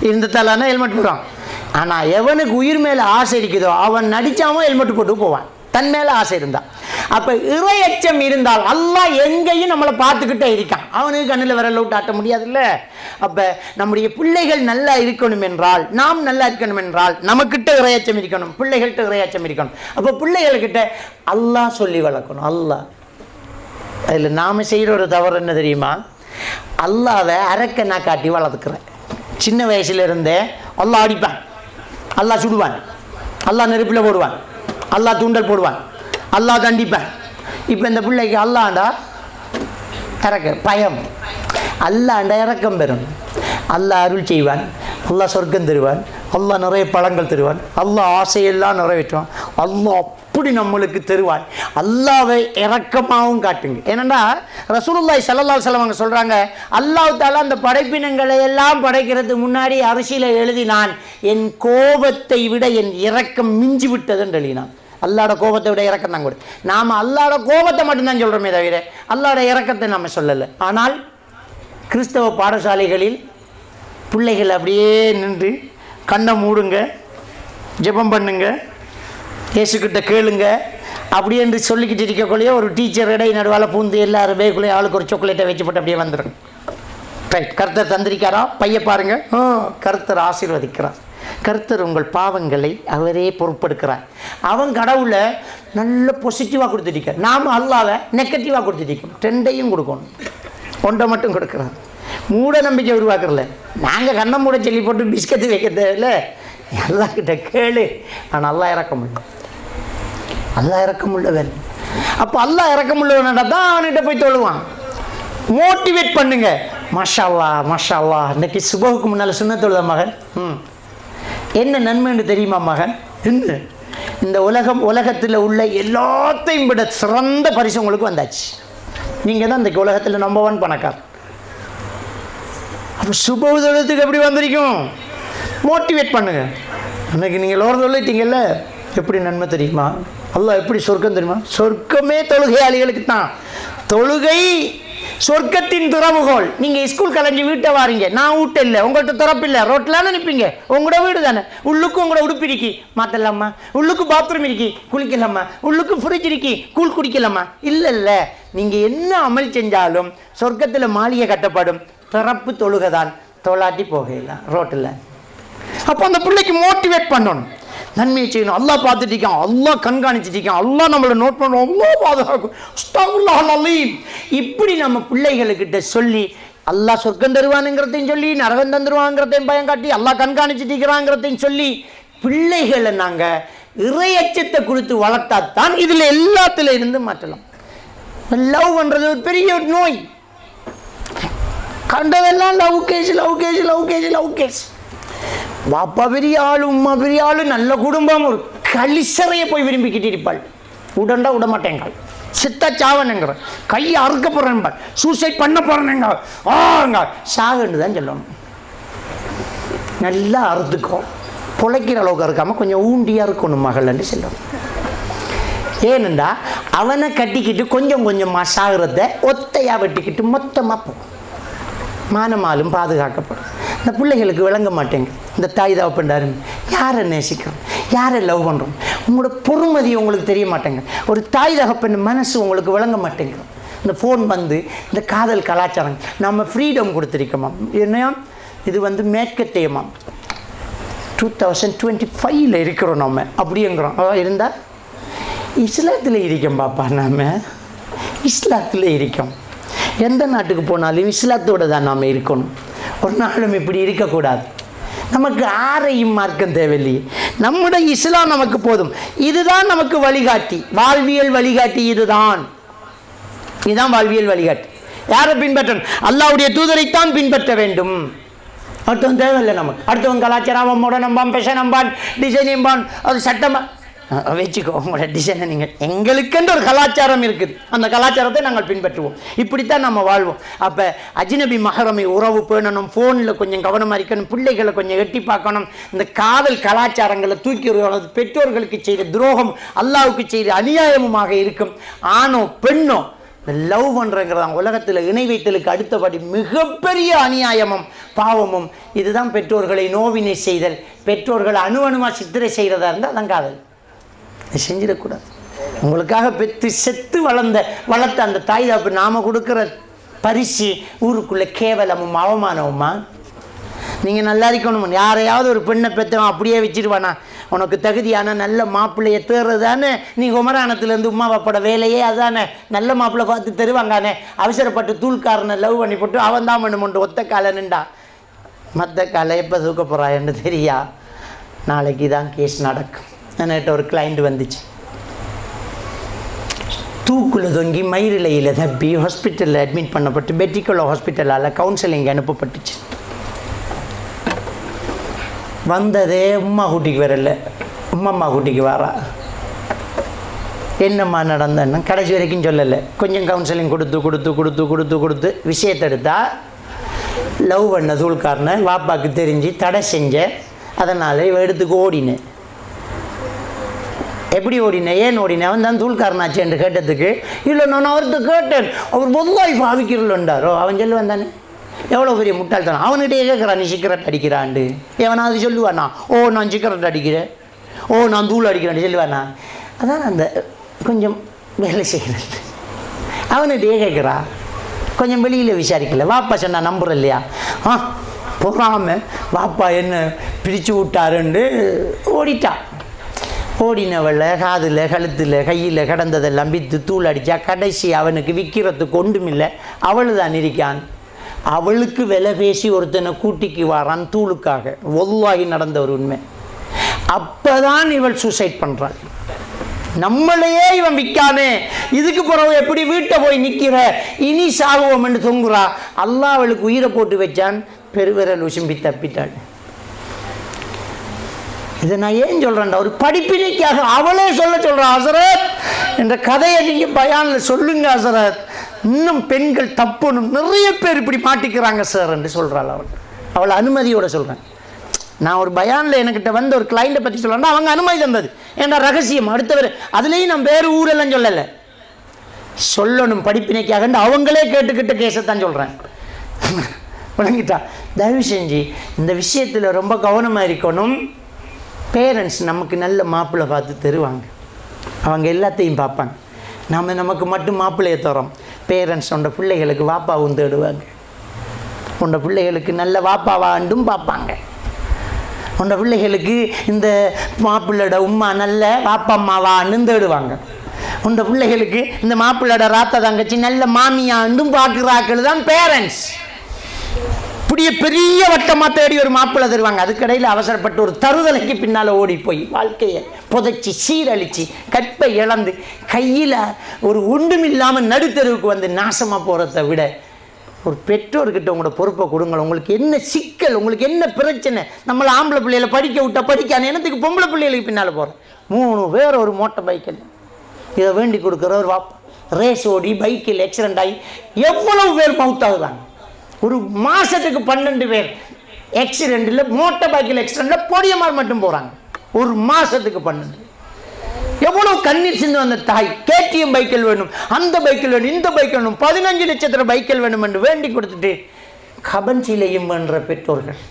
இருந்ததாலான ஹெல்மெட் போடுறான். ஆனால் எவனுக்கு உயிர் மேலே ஆசை இருக்குதோ அவன் நடித்தாவும் ஹெல்மெட் போட்டு போவான், தன் மேலே ஆசை இருந்தால். அப்போ இறையச்சம் இருந்தால் அல்லாஹ் எங்கேயும் நம்மளை பார்த்துக்கிட்டே இருக்கான். அவனுக்கு கண்ணில் விரல் விட்டு ஆட்ட முடியாதுல்ல. அப்போ நம்முடைய பிள்ளைகள் நல்லா இருக்கணும் என்றால், நாம் நல்லா இருக்கணும் என்றால் நமக்கிட்ட இறையச்சம் இருக்கணும், பிள்ளைகள்கிட்ட இறையச்சம் இருக்கணும். அப்போ பிள்ளைகள்கிட்ட அல்லாஹ் சொல்லி வளர்க்கணும். அல்லாஹ் அதில் நாம் செய்கிற ஒரு தவறு என்ன தெரியுமா? அல்லாவை அரக்கனா காட்டி வளர்த்துக்கிறேன். சின்ன வயசுல இருந்தே அல்லாஹ் அடிப்பான், அல்லாஹ் சுடுவான், அல்லாஹ் நெருப்பில் போடுவான், அல்லாஹ் தூண்டல் போடுவான், அல்லாஹ் தண்டிப்பான். இப்போ இந்த பிள்ளைக்கு அல்லாண்டா பயம், அல்லாண்டா இறக்கம் பெறும். அல்லாஹ் அருள் செய்வான், அல்லாஹ் சொர்க்கம் தருவான், அல்லாஹ் நிறைய பழங்கள் தருவான், அல்லாஹ் ஆசையெல்லாம் நிறைவேற்றுவான், அல்லாஹ் அப்படி நம்மளுக்கு தருவான். அல்லாவை இறக்கமாகவும் காட்டுங்க. ஏனென்னா ரசூலுல்லாஹி ஸல்லல்லாஹு அலைஹி வஸல்லம் சொல்கிறாங்க, அல்லாஹ் தஆலா அந்த படைப்பினங்களை எல்லாம் படைக்கிறதுக்கு முன்னாடி அரிசியில் எழுதினான், என் கோபத்தை விட என் இரக்கம் மிஞ்சி விட்டதுன்னு எழுதினான். அல்லாட கோபத்தை விட இறக்கம் தான் கூட. நாம் அல்லாட கோபத்தை மட்டும்தான் சொல்கிறோமே தவிர அல்லாட இறக்கத்தை நம்ம சொல்லலை. ஆனால் கிறிஸ்தவ பாடசாலைகளில் பிள்ளைகள் அப்படியே நின்று கண்ணை மூடுங்க, ஜெபம் பண்ணுங்க, இயேசுக்கிட்ட கேளுங்க அப்படி என்று சொல்லிக்கிட்டு இருக்கக்குள்ளேயே ஒரு டீச்சர் இடை நடுவால் பூந்து எல்லாரும் பேக்குள்ளேயே ஆளுக்கு ஒரு சாக்லேட்டை வச்சு போட்டு அப்படியே வந்துடும். ரைட், கர்த்தர் தந்திரிக்காரா பைய பாருங்க, கர்த்தர் ஆசீர்வதிக்கிறார், கர்த்தர் உங்கள் பாவங்களை அவரே பொறுப்பெடுக்கிறார். அவன் கடவுளை நல்ல பாசிட்டிவாக கொடுத்துட்டிருக்க, நாம் அல்லாவை நெகட்டிவாக கொடுத்துட்டிருக்கோம். ரெண்டையும் கொடுக்கணும், ஒன்றை மட்டும் கொடுக்குறான். மூட நம்பிக்கை உருவாக்குறல. நாங்கள் கண்ணை மூட சொல்லி போட்டு பிஸ்கட்டு வைக்க தேவையில்ல, எல்லாக்கிட்ட கேளு. ஆனால் அல்லா இறக்கமுள்ள, அல்லா இறக்கமுள்ளவன். அப்போ அல்லா இறக்கமுள்ளவன்டா தான் அவன்கிட்ட போய் தொழுவான். மோட்டிவேட் பண்ணுங்க. மாஷா அல்லாஹ் மாஷா அல்லாஹ், இன்னைக்கு சுபஹுக்கு முன்னால் சுன்னத் தொழுத மகன், என்ன நன்மைன்னு தெரியுமா மகன்? என்ன இந்த உலகத்தில் உள்ள எல்லாத்தையும் விட சிறந்த பரிசு உங்களுக்கு வந்தாச்சு. நீங்கள் தான் இந்த உலகத்தில் நம்பர் 1 பணக்கார். அப்போ சுபஹு தொழுதுக்கு எப்படி வந்திருக்கும்? மோட்டிவேட் பண்ணுங்க. அன்றைக்கி நீங்கள் எல்லோரும் சொல்லிட்டீங்கல்ல, எப்படி நன்மை தெரியுமா? அல்லாஹ் எப்படி சொர்க்கம் தெரியுமா? சொர்க்கமே தொழுகையாளிகளுக்கு தான். தொழுகை சொர்க்கத்தின் துறவுகோல். நீங்கள் ஸ்கூல் கலைஞ்சி வீட்டை வாரீங்க, நான் வீட்டை இல்லை, உங்கள்கிட்ட திறப்பில்லை, ரோட்டில் நினைப்பீங்க, உங்களோட வீடு தானே, உள்ளுக்கு உங்களோட உடுப்பு இருக்கி மாற்றலாமா, உள்ளுக்கு பாத்ரூம் இருக்கி குளிக்கலாமா, உள்ளுக்கு ஃப்ரிட்ஜ் இருக்கி கூழ் குடிக்கலாமா? இல்லை, நீங்கள் என்ன அமல் செஞ்சாலும் சொர்க்கத்தில் மாளிகை கட்டப்படும். திறப்பு தொழுகை தான், தொழாட்டி போகலாம் ரோட்டில். அப்போ அந்த பிள்ளைக்கு மோட்டிவேட் பண்ணணும், நன்மையை செய்யணும். அல்லா பார்த்துட்டிருக்கான், அல்லா கண்காணிச்சுட்டிருக்கான், அல்லா நம்மளை நோட் பண்ணுவோம், அல்லா பாதுகாக்கும். இப்படி நம்ம பிள்ளைகளுக்கிட்ட சொல்லி அல்லா சொர்க்கம் தருவானுங்கிறதையும் சொல்லி, நரகம் தந்துருவாங்கிறதையும் பயம் காட்டி, அல்லா கண்காணிச்சுட்டிருக்கிறாங்கிறதையும் சொல்லி பிள்ளைகளை நாங்கள் இறையச்சத்தை கொடுத்து வளர்த்தாத்தான் இதில் எல்லாத்துல இருந்து மாற்றலாம். லவ் பண்ணுறது ஒரு பெரிய நோய். கண்டதெல்லாம் love case love case love case love case. பாப்பா பெரிய ஆளு, உமா பெரிய ஆளு, நல்ல குடும்பம், ஒரு கலிசறையை போய் விரும்பிக்கிட்டு இருப்பாள். உடண்டா விட மாட்டேங்காள், சித்த சாவனுங்கிற, கையை அறுக்க போறேன்பாள், சூசைட் பண்ண போறேங்க, சாகுன்னு தான் சொல்லணும். நல்லா அறுத்துக்கும், பொழைக்கிற அளவுக்கு இருக்காம கொஞ்சம் ஊண்டியா இருக்கணும் மகள்ன்னு சொல்லணும். ஏனென்றா அவனை கட்டிக்கிட்டு கொஞ்சம் கொஞ்சமாக சாகிறத ஒத்தையாக வெட்டிக்கிட்டு மொத்தமாக போகும். மானமாலும் பாதுகாக்கப்படும். இந்த பிள்ளைகளுக்கு விளங்க மாட்டேங்க. இந்த தாய் தகப்பன்டாரு யாரை நேசிக்கிறோம், யாரை லவ் பண்ணுறோம், உங்களோட பொறுமதி உங்களுக்கு தெரிய மாட்டேங்க. ஒரு தாய் தகப்பன் மனசு உங்களுக்கு விளங்க மாட்டேங்கிறோம். இந்த ஃபோன் வந்து இந்த காதல் கலாச்சாரம் நம்ம ஃப்ரீடம் கொடுத்துருக்கோமாம். என்னையா இது வந்து மேற்கத்தையமாம். 2025 இருக்கிறோம் நம்ம அப்படிங்கிறோம். இருந்தால் இஸ்லாத்தில் இருக்கோம் பாப்பா, நாம் இஸ்லாத்தில் இருக்கோம். எந்த நாட்டுக்கு போனாலும் இஸ்லாத்தோடு தான் நாம் இருக்கணும். ஒரு நாளும் இப்படி இருக்கக்கூடாது. நமக்கு ஆரையும் மார்க்கம் தேவையில்லையே, நம்முடைய இஸ்லாம் நமக்கு போதும். இதுதான் நமக்கு வழிகாட்டி, வாழ்வியல் வழிகாட்டி. இதுதான் வாழ்வியல் வழிகாட்டி. யாரை பின்பற்றணும்? அல்லாஹ்வுடைய தூதரைத்தான் பின்பற்ற வேண்டும். அடுத்தவன் தேவையில்லை நமக்கு. அடுத்தவன் கலாச்சாரம், அவன் மூட நம்பான், பெஷ நம்பான், டிசைன் நம்பான், அது சட்டமாக வச்சுக்கோ. உங்களோட டிசைனை நீங்கள், எங்களுக்கென்று ஒரு கலாச்சாரம் இருக்குது, அந்த கலாச்சாரத்தை நாங்கள் பின்பற்றுவோம். இப்படித்தான் நம்ம வாழ்வோம். அப்போ அஜ்னபி மஹரமை உறவு பேணணும், ஃபோனில் கொஞ்சம் கவனமாக இருக்கணும், பிள்ளைகளை கொஞ்சம் எட்டி பார்க்கணும். இந்த காதல் கலாச்சாரங்களை தூக்கி வருவது பெற்றோர்களுக்கு செய்த துரோகம், அல்லாஹ்வுக்கு செய்த அநியாயமுமாக இருக்கும். ஆணோ பெண்ணோ இந்த லவ் பண்ணுறங்கிறதான் உலகத்தில் இணை வைத்தலுக்கு அடுத்தபடி மிகப்பெரிய அநியாயமும் பாவமும். இதுதான் பெற்றோர்களை நோவினை செய்தல், பெற்றோர்களை அணுவணுமாக சித்திரை செய்கிறதா இருந்தால் அதான் காதல். செஞ்சிடக்கூடாது. உங்களுக்காக பெற்று செத்து வளர்த்த அந்த தாய் தகப்பு நாம் கொடுக்குற பரிசு ஊருக்குள்ளே கேவலமும் அவமானமுமா? நீங்கள் நல்லா இருக்கணும். யாரையாவது ஒரு பெண்ணை பெற்றவன் அப்படியே வச்சிருவானா? உனக்கு தகுதியான நல்ல மாப்பிள்ளையை தேர்றது தானே நீ குமரானத்துலேருந்து உமா பாப்போட வேலையே அதுதானே. நல்ல மாப்பிள்ளை பார்த்து தருவாங்கானே. அவசரப்பட்டு தூள்காரனை லவ் பண்ணி போட்டு அவன் தான் பண்ணுமோண்டு ஒத்த காலை நின்றா மற்ற காலை எப்போ தூக்க போகிறான்னு தெரியா? நாளைக்கு தான் கேஸ் நடக்கும். என்கிட்ட ஒரு கிளைண்ட் வந்துச்சு, தூக்குல தொங்கி மயிரிலையில் தப்பி ஹாஸ்பிட்டலில் அட்மிட் பண்ணப்பட்டு பெட்டிக்குள்ள ஹாஸ்பிட்டலால் கவுன்சிலிங் அனுப்பப்பட்டுச்சு. வந்ததே உம்மா கூட்டிக்கு வரல, உம்மம்மா கூட்டிக்கு வரா. என்னம்மா நடந்தேன்னா கடைசி வரைக்கும் சொல்லலை. கொஞ்சம் கவுன்சிலிங் கொடுத்து விஷயத்தை எடுத்தா லவ் பண்ண தூள்காரனை வாப்பாக்கு தெரிஞ்சு தடை செஞ்ச, அதனால் இவ எடுத்துக்கு ஓடினேன். எப்படி ஓடினேன், ஏன் ஓடினேன், அவன் தான் தூள்காரனாச்சு என்று கேட்டதுக்கு இல்லை நான் அவர்கிட்ட கேட்டேன், அவர் பொதுவாக பாவிக்கிறோண்டாரோ. அவன் சொல்லுவான் தானே, எவ்வளோ பெரிய முட்டாள்தான். அவன்கிட்டயே கேட்குறான் நீ சிகரெட் அடிக்கிறான்ண்டு. எவனாவது சொல்லுவானா ஓ நான் சிகரெட் அடிக்கிறேன், ஓ நான் தூள் அடிக்கிறேன் சொல்லுவானா? அதான் அந்த கொஞ்சம் வேலை செய்கிறது. அவன்கிட்டயே கேட்குறா, கொஞ்சம் வெளியில் விசாரிக்கல. வாப்பா சொன்னா நம்புற இல்லையா? போகாம வாப்பா என்ன பிரித்து விட்டாருண்டு ஓடிட்டான். ஓடினவளை காதில் கழுத்தில் கையில் கிடந்ததெல்லாம் விற்று தூள் அடித்தா கடைசி அவனுக்கு விற்கிறதுக்கு ஒன்றுமில்லை. அவள் தான் இருக்கான். அவளுக்கு விலை பேசி ஒருத்தனை கூட்டிக்கு வாரான் தூளுக்காக. ஒவ்வாகி நடந்த ஒரு உண்மை. அப்போ தான் இவள் சூசைட் பண்ணுறாள். நம்மளையே இவன் விற்கானே, இதுக்கு பிறகு எப்படி வீட்டை போய் நிற்கிற, இனி சாகுவோம் என்று தொங்குறா. அல்லாஹ் அவளுக்கு உயிரை போட்டு வச்சான், பெருவிரல் உசும்பி தப்பிட்டாள். இதை நான் ஏன் சொல்கிறேன்டா, ஒரு படிப்பினைக்காக அவளே சொல்கிறா. ஹசரத் என்ற கதையை நீங்கள் பயானில் சொல்லுங்க ஹசரத், இன்னும் பெண்கள் தப்புன்னு நிறைய பேர் இப்படி மாட்டிக்கிறாங்க சார் என்று சொல்கிறாள். அவள் அனுமதியோட சொல்கிறேன். நான் ஒரு பயானில் என்கிட்ட வந்து ஒரு கிளைண்ட்டை பற்றி சொல்கிறேன்னா அவங்க அனுமதி தந்தது. ஏன்னா ரகசியம் அடுத்தவர், அதுலேயும் நான் வேறு ஊரெல்லாம் சொல்லலை, சொல்லணும் படிப்பினைக்காக அவங்களே கேட்டுக்கிட்ட கேஸைத்தான் சொல்கிறேன். விளங்கிட்டா? தயவு செஞ்சு இந்த விஷயத்தில் ரொம்ப கவனமாக இருக்கணும். பேரண்ட்ஸ் நமக்கு நல்ல மாப்பிள்ளை பார்த்து தருவாங்க, அவங்க எல்லாத்தையும் பார்ப்பாங்க. நமக்கு மட்டும் மாப்பிள்ளையை தரோம். பேரண்ட்ஸ் உண்ட பிள்ளைகளுக்கு வாப்பாவும் தேடுவாங்க, உண்ட பிள்ளைகளுக்கு நல்ல வாப்பாவாண்டும் பார்ப்பாங்க. உண்ட பிள்ளைகளுக்கு இந்த மாப்பிள்ளோட உம்மா நல்ல வாப்பம்மாவான்னு தேடுவாங்க. உண்ட பிள்ளைகளுக்கு இந்த மாப்பிள்ளோட ராத்த தங்கச்சி நல்ல மாமியாண்டும் பார்க்குறாக்கள் தான் பேரண்ட்ஸ். அப்படியே பெரிய வட்டமாக தேடி ஒரு மாப்பிள்ளை தருவாங்க. அதுக்கடையில் அவசரப்பட்டு ஒரு தருதலைக்கு பின்னால் ஓடி போய் வாழ்க்கையை புதைச்சி சீரழித்து கற்பை இழந்து கையில் ஒரு ஒன்றுமில்லாமல் நடுத்தருவுக்கு வந்து நாசமாக போகிறத விட ஒரு பெற்றோர்கிட்ட உங்களோட பொறுப்பை கொடுங்க. உங்களுக்கு என்ன சிக்கல், உங்களுக்கு என்ன பிரச்சனை? நம்மளை ஆம்பளை பிள்ளைகளை படிக்க விட்டா படிக்கான என்னத்துக்கு பொம்பளை பிள்ளைகளுக்கு பின்னால் போகிறோம்? 3 பேர் ஒரு மோட்டர் பைக்கில் இதை வேண்டி கொடுக்குற ஒரு வாப்பா ரேஸ் ஓடி பைக்கில் ஆக்சிடென்ட் ஆகி எவ்வளவு பேர் மவுத்தாகுறாங்க. ஒரு மாதத்துக்கு 12 பேர் ஆக்சிடென்ட்டில் மோட்டர் பைக்கில் ஆக்சிடென்ட்டில் பொடியமார் மட்டும் போகிறாங்க. ஒரு மாதத்துக்கு 12. எவ்வளவு கண்ணீர் சிந்து அந்த தாய். கேடிஎம் பைக்கில் வேணும், அந்த பைக்கில் வேணும், இந்த பைக் வேணும், 15 லட்சத்தில் பைக்கில் வேணும் என்று வேண்டி கொடுத்துட்டு கபன் சிலையும் என்ற பெற்றோர்கள்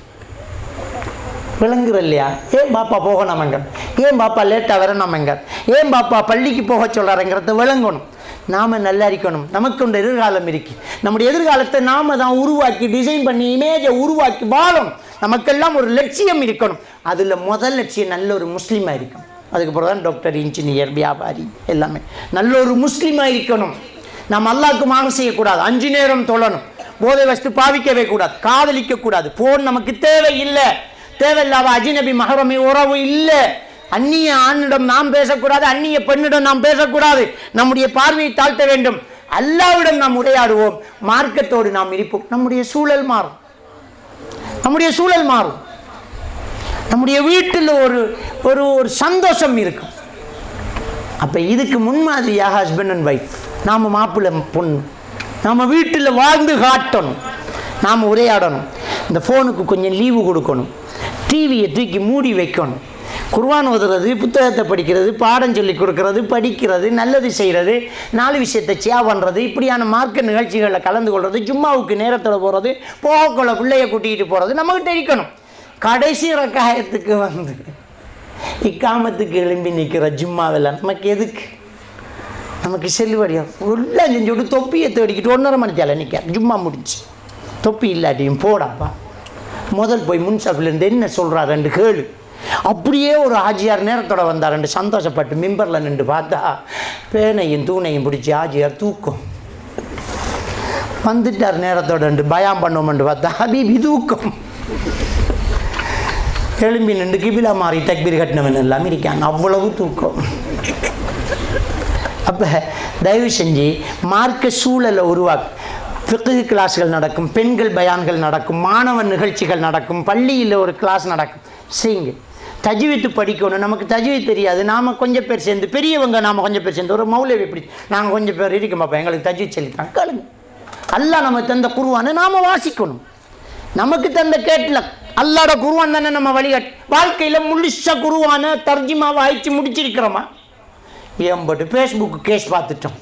விளங்குற இல்லையா? ஏன் பாப்பா போகணுமங்க, ஏன் பாப்பா லேட்டாக வரணுமங்க, ஏன் பாப்பா பள்ளிக்கு போக சொல்கிறாருங்கிறத விளங்கணும். நாம் நல்லா இருக்கணும். நமக்கு ஒரு எதிர்காலம் இருக்கு. நம்முடைய எதிர்காலத்தை நாம் தான் உருவாக்கி டிசைன் பண்ணி இமேஜை உருவாக்கி வாழும். நமக்கெல்லாம் ஒரு லட்சியம் இருக்கணும். அதில் முதல் லட்சியம் நல்ல ஒரு முஸ்லீமாக இருக்கணும். அதுக்கப்புறம் தான் டாக்டர், இன்ஜினியர், வியாபாரி எல்லாமே நல்ல ஒரு முஸ்லீமாக இருக்கணும். நாம் அல்லாஹ்க்கு மாறு செய்யக்கூடாது. 5 நேரம் தொழணும். போதை வஸ்து பாவிக்கவே கூடாது, காதலிக்கக்கூடாது. ஃபோன் நமக்கு தேவையில்லை. தேவையில்லாத அஜினபி மஹரமி உறவு இல்லை. அந்நிய ஆணிடம் நாம் பேசக்கூடாது, அந்நிய பெண்ணிடம் நாம் பேசக்கூடாது. நம்முடைய பார்வையை தாழ்த்த வேண்டும். அல்லாஹ்விடம் நாம் உரையாடுவோம், மார்க்கத்தோடு நாம் இருப்போம். நம்முடைய சூழல் மாறும். நம்முடைய வீட்டில் ஒரு ஒரு ஒரு சந்தோஷம் இருக்கும். அப்போ இதுக்கு முன்மாதிரியாக ஹஸ்பண்ட் அண்ட் ஒய்ஃப், நாம் மாப்பிள்ளை பொண்ணு, நம்ம வீட்டில் வாழ்ந்து காட்டணும். நாம் உரையாடணும். இந்த ஃபோனுக்கு கொஞ்சம் லீவு கொடுக்கணும். டிவியை தூக்கி மூடி வைக்கணும். குர்ஆன் ஓதுறது, புத்தகத்தை படிக்கிறது, பாடம் சொல்லி கொடுக்கறது, படிக்கிறது, நல்லது செய்கிறது, 4 விஷயத்தை ஷேர் பண்ணுறது, இப்படியான மார்க்க நிகழ்ச்சிகளில் கலந்து கொள்வது, ஜும்மாவுக்கு நேரத்தில் போகிறது, போகக்குள்ள பிள்ளைய கூட்டிகிட்டு போகிறது நம்மகிட்ட இருக்கணும். கடைசி ரக்காயத்துக்கு வந்து இக்காமத்துக்கு எழும்பி நிற்கிற ஜும்மாவில் நமக்கு எதுக்கு? நமக்கு செல்லுபடியா எல்லாம் செஞ்சுட்டு தொப்பியை தேடிக்கிட்டு 1.5 மணித்தால நிற்க ஜும்மா முடிச்சு. தொப்பி இல்லாட்டியும் போடாப்பா, முதல் போய் முன்சாஃபிலேருந்து என்ன சொல்கிறார் 2 கேளு. அப்படியே ஒரு ஆஜியார் நேரத்தோட வந்தார். 2 சந்தோஷப்பட்டு மிம்பரில் நின்று பார்த்தா பேனையும் தூணையும் பிடிச்சி ஆஜியார் தூக்கம் வந்துட்டார். நேரத்தோட 2 பயாம் பண்ணோம்னு பார்த்தா ஹபீபி தூக்கம். எழும்பி நின்று கிபிலா மாறி தக்பீர் கட்டினவன் எல்லாம் இருக்காங்க. அவ்வளவு தூக்கம். அப்போ தயவு செஞ்சு மார்க்க சூழலை உருவாக்கு. ஃபிக்ஹ் கிளாஸ்கள் நடக்கும், பெண்கள் பயான்கள் நடக்கும், மாணவன் நிகழ்ச்சிகள் நடக்கும், பள்ளியில் ஒரு கிளாஸ் நடக்கும். செய்யுங்க. தஜ்வீத் படிக்கணும். நமக்கு தஜ்வீத் தெரியாது. நாம் கொஞ்சம் பேர் சேர்ந்து, பெரியவங்க நாம் கொஞ்சம் பேர் சேர்ந்து, ஒரு மௌலவி இப்படி நாங்கள் கொஞ்சம் பேர் இருக்கோம், அப்போ எங்களுக்கு தஜ்வீத் சொல்லித்தாங்க கேளுங்க. அல்லாஹ் நம்ம தந்த குர்ஆனை நாம் வாசிக்கணும். நமக்கு தந்த கேட்கல அல்லாஹ்வோட குர்ஆன் தானே நம்ம வழிகாட்டு. வாழ்க்கையில் முழுசா குர்ஆனை தர்ஜிமாவை ஆயிடுச்சு முடிச்சிருக்கிறோமா? ஏம்பட்டு ஃபேஸ்புக்கு கேஸ் பார்த்துட்டோம்,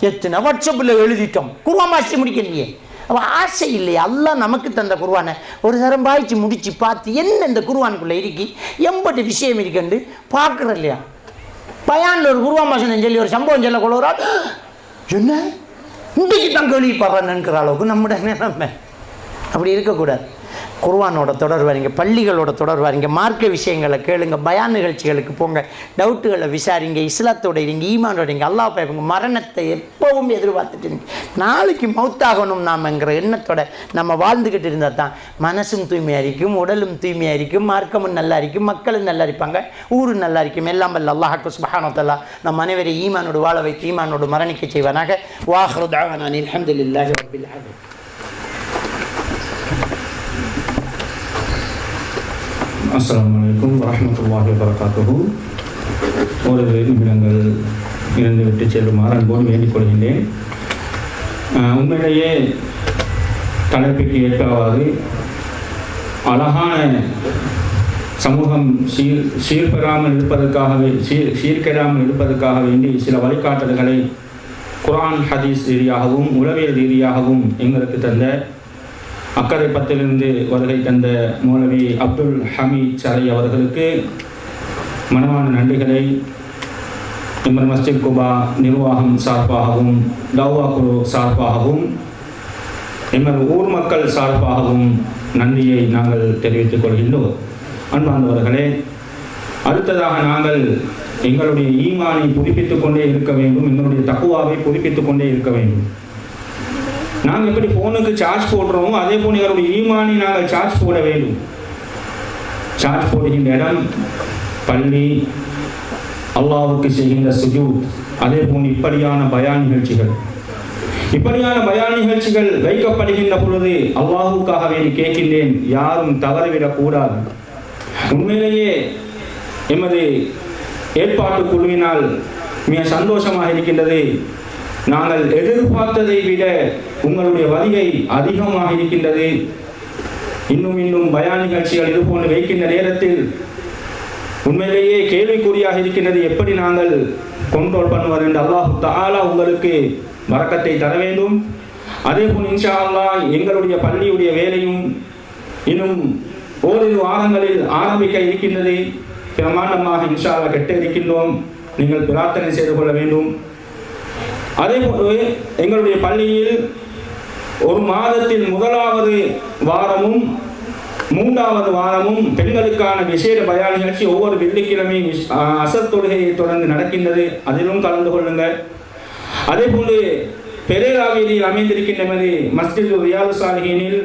எத்தனை வாட்ஸ்அப்பில் எழுதிட்டோம், குர்ஆன் வாசிச்சு முடிக்கலையே. அப்போ ஆசை இல்லையா? அல்லாஹ் நமக்கு தந்த குர்ஆனை ஒரு தரம் பாய்ச்சி முடித்து பார்த்து என்ன இந்த குர்ஆனுக்குள்ளே இருக்கி எம்பட்டு விஷயம் இருக்குன்னு பார்க்குறோம் இல்லையா? பயானில் ஒரு குர்ஆன் வாசனம் சொல்லி ஒரு சம்பவம் சொல்ல கொள்ளுறா, என்ன இன்றைக்கு தான் கேள்விப்படுறேன்னுங்கிற அளவுக்கு நம்முடைய நிலைமை. அப்படி இருக்கக்கூடாது. குர்ஆனோட தொடர் வரீங்க, பள்ளிகளோட தொடர் வரீங்க, மார்க்க விஷயங்களை கேளுங்க, பயான் நிகழ்ச்சிகளுக்கு போங்க, டவுட்டுகளை விசாரிங்க, இஸ்லாத்தோட இருங்க, ஈமானோட இருங்க, அல்லாஹ் பயப்பங்க. மரணத்தை எப்பவும் எதிர்பார்த்துட்டு நாளைக்கு மௌத்தாகணும் நாமங்கிற எண்ணத்தோட நம்ம வாழ்ந்துக்கிட்டு இருந்தால் தான் மனசும் தூய்மையாக இருக்கும், உடலும் தூய்மையாக இருக்கும், மார்க்கமும் நல்லா இருக்கும், மக்களும் நல்லா இருப்பாங்க, ஊரும் நல்லா இருக்கும். எல்லாம் வல்ல அல்லாஹ் சுப்ஹானஹு வ தஆலா நம் அனைவரை ஈமானோடு வாழ வைத்து ஈமானோடு மரணிக்க செய்வானாக. வாஹிரு தஅவானா அல்ஹம்துலில்லாஹி ரப்பில் ஆலமீன். அஸ்ஸலாமு அலைக்கும் வரஹ்மத்துல்லாஹி வபரகாத்துஹு. ஓரிரு நிமிடங்கள் இருந்து விட்டு செல்லுமாறு அன்போடு வேண்டிக் கொள்கின்றேன். உண்மையிலேயே தலைப்புக்கு ஏற்றவாறு அழகான சமூகம் சீர்பெறாமல் இருப்பதற்காகவே சீர்கெடாமல் இருப்பதற்காக வேண்டி சில வழிகாட்டல்களை குர்ஆன் ஹதீஸ் ரீதியாகவும் உளவியல் ரீதியாகவும் எங்களுக்கு தந்த அக்கறை 10லிருந்து வருகை தந்த மௌலவி அப்துல் ஹமீத் சரை அவர்களுக்கு மனமான நன்றிகளை எமது மஸ்ஜித் குபா நிர்வாகம் சார்பாகவும், தௌவா குழு சார்பாகவும், எமது ஊர் மக்கள் சார்பாகவும் நன்றியை நாங்கள் தெரிவித்துக் கொள்கின்றோம். அன்பார்ந்தவர்களே, அடுத்ததாக நாங்கள் எங்களுடைய ஈமானை புதுப்பித்துக் கொண்டே இருக்க வேண்டும், எங்களுடைய தக்குவாவை புதுப்பித்துக் கொண்டே இருக்க வேண்டும். நாங்கள் எப்படி ஃபோனுக்கு சார்ஜ் போடுறோமோ அதே போல் எங்களுடைய ஈமானை நாங்கள் சார்ஜ் போட வேண்டும். சார்ஜ் போடுகின்ற இடம் பள்ளி, அல்லாஹ்வுக்கு செய்கின்ற சுஜூத், அதே போல் இப்படியான பயான் நிகழ்ச்சிகள். இப்படியான பயான் நிகழ்ச்சிகள் வைக்கப்படுகின்ற பொழுது அல்லாஹ்வுக்காக வேண்டி கேட்கின்றேன், யாரும் தவறிவிடக் கூடாது. உண்மையிலேயே எமது ஏற்பாட்டு குழுவினால் மிக சந்தோஷமாக இருக்கின்றது. நாங்கள் எதிர்பார்த்ததை விட உங்களுடைய வருகை அதிகமாக இருக்கின்றது. இன்னும் பயான் நிகழ்ச்சிகள் இது போன்று வைக்கின்ற நேரத்தில் உண்மையிலேயே கேள்விக்குறியாக இருக்கின்றது, எப்படி நாங்கள் கண்ட்ரோல் பண்ணுவது என்று. அல்லாஹ் தஆலா உங்களுக்கு பரக்கத்தை தர வேண்டும். அதே போல் இன்ஷா அல்லாஹ் எங்களுடைய பள்ளியுடைய வேலையும் இன்னும் ஓரிரு வாரங்களில் ஆரம்பிக்க இருக்கின்றது. பிரமாண்டமாக இன்ஷா அல்லாஹ் கெட்ட இருக்கின்றோம். நீங்கள் பிரார்த்தனை செய்து கொள்ள வேண்டும். அதே போல எங்களுடைய பள்ளியில் ஒரு மாதத்தில் முதலாவது வாரமும் 3வது வாரமும் பெண்களுக்கான விசேட பயான் நிகழ்ச்சி ஒவ்வொரு வெள்ளிக்கிழமையும் அசர் தொழுகையை தொடர்ந்து நடக்கின்றது. அதிலும் கலந்து கொள்ளுங்கள். அதே போன்று பெரேராவில் அமைந்திருக்கின்ற மஸ்ஜித் ரியாது சாலிஹீனில்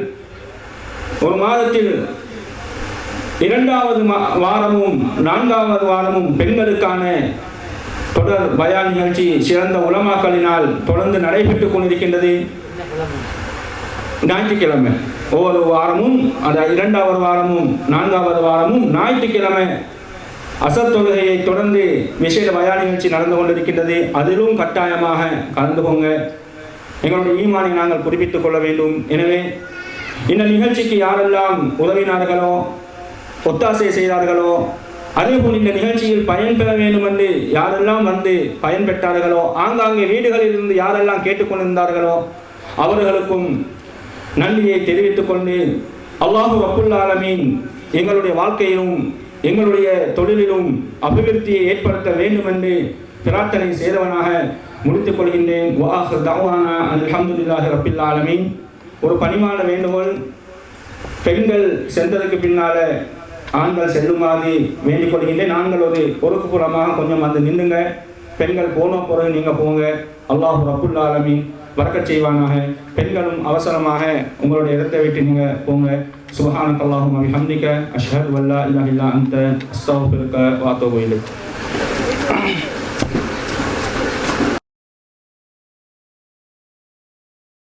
ஒரு மாதத்தில் 2வது வாரமும் 4வது வாரமும் பெண்களுக்கான தொடர் பயான் நிகழ்ச்சி சிறந்த உலமாக்களினால் தொடர்ந்து நடைபெற்றுக் கொண்டிருக்கின்றது. ஞாயிற்றுக்கிழமை ஒவ்வொரு வாரமும், அதாவது 2வது வாரமும் 4வது வாரமும் ஞாயிற்றுக்கிழமை அசர் தொழுகையை தொடர்ந்து விசேட பயான் நிகழ்ச்சி நடந்து கொண்டிருக்கின்றது. அதிலும் கட்டாயமாக கலந்து கொங்க. எங்களுடைய ஈமானை நாங்கள் புதுப்பித்துக் கொள்ள வேண்டும். எனவே இந்த நிகழ்ச்சிக்கு யாரெல்லாம் உதவினார்களோ, ஒத்தாசை செய்தார்களோ, அதேபோல் இந்த நிகழ்ச்சியில் பயன்பெற வேண்டும் என்று யாரெல்லாம் வந்து பயன்பெற்றார்களோ, ஆங்காங்கே வீடுகளில் இருந்து யாரெல்லாம் கேட்டுக்கொண்டிருந்தார்களோ அவர்களுக்கும் நன்றியை தெரிவித்துக் கொண்டு அல்லாஹு ரப்புல் ஆலமீன் எங்களுடைய வாழ்க்கையிலும் எங்களுடைய தொழிலிலும் அபிவிருத்தியை ஏற்படுத்த வேண்டும் என்று பிரார்த்தனை செய்தவனாக முடித்துக் கொள்கின்றேன். வஆஹிரு தஅவானா அல்ஹம்துலில்லாஹி ரப்பில் ஆலமீன். ஒரு பணிவான வேண்டுகோள், பெண்கள் சென்றதுக்கு பின்னால ஆண்கள் செல்லுமாறு வேண்டிக் கொள்கின்றேன். ஆண்கள் ஒரு பொறுப்பு புறமாக கொஞ்சம் வந்து நின்றுங்க. பெண்கள் போன பிறகு நீங்கள் போங்க. அல்லாஹு ரப்புல் ஆலமீன் வரக்கச் செய்வானாக. பெண்களும் அவசரமாக உங்களுடைய இடத்தை விட்டு நீங்கள் போங்க. சுப்ஹானக அல்லாஹும்ம வபிஹம்திக அஷ்ஹது அல்லா இலாஹா இல்லா அன்த அஸ்தக்ஃபிருக வ அத்தூபு இலைக்.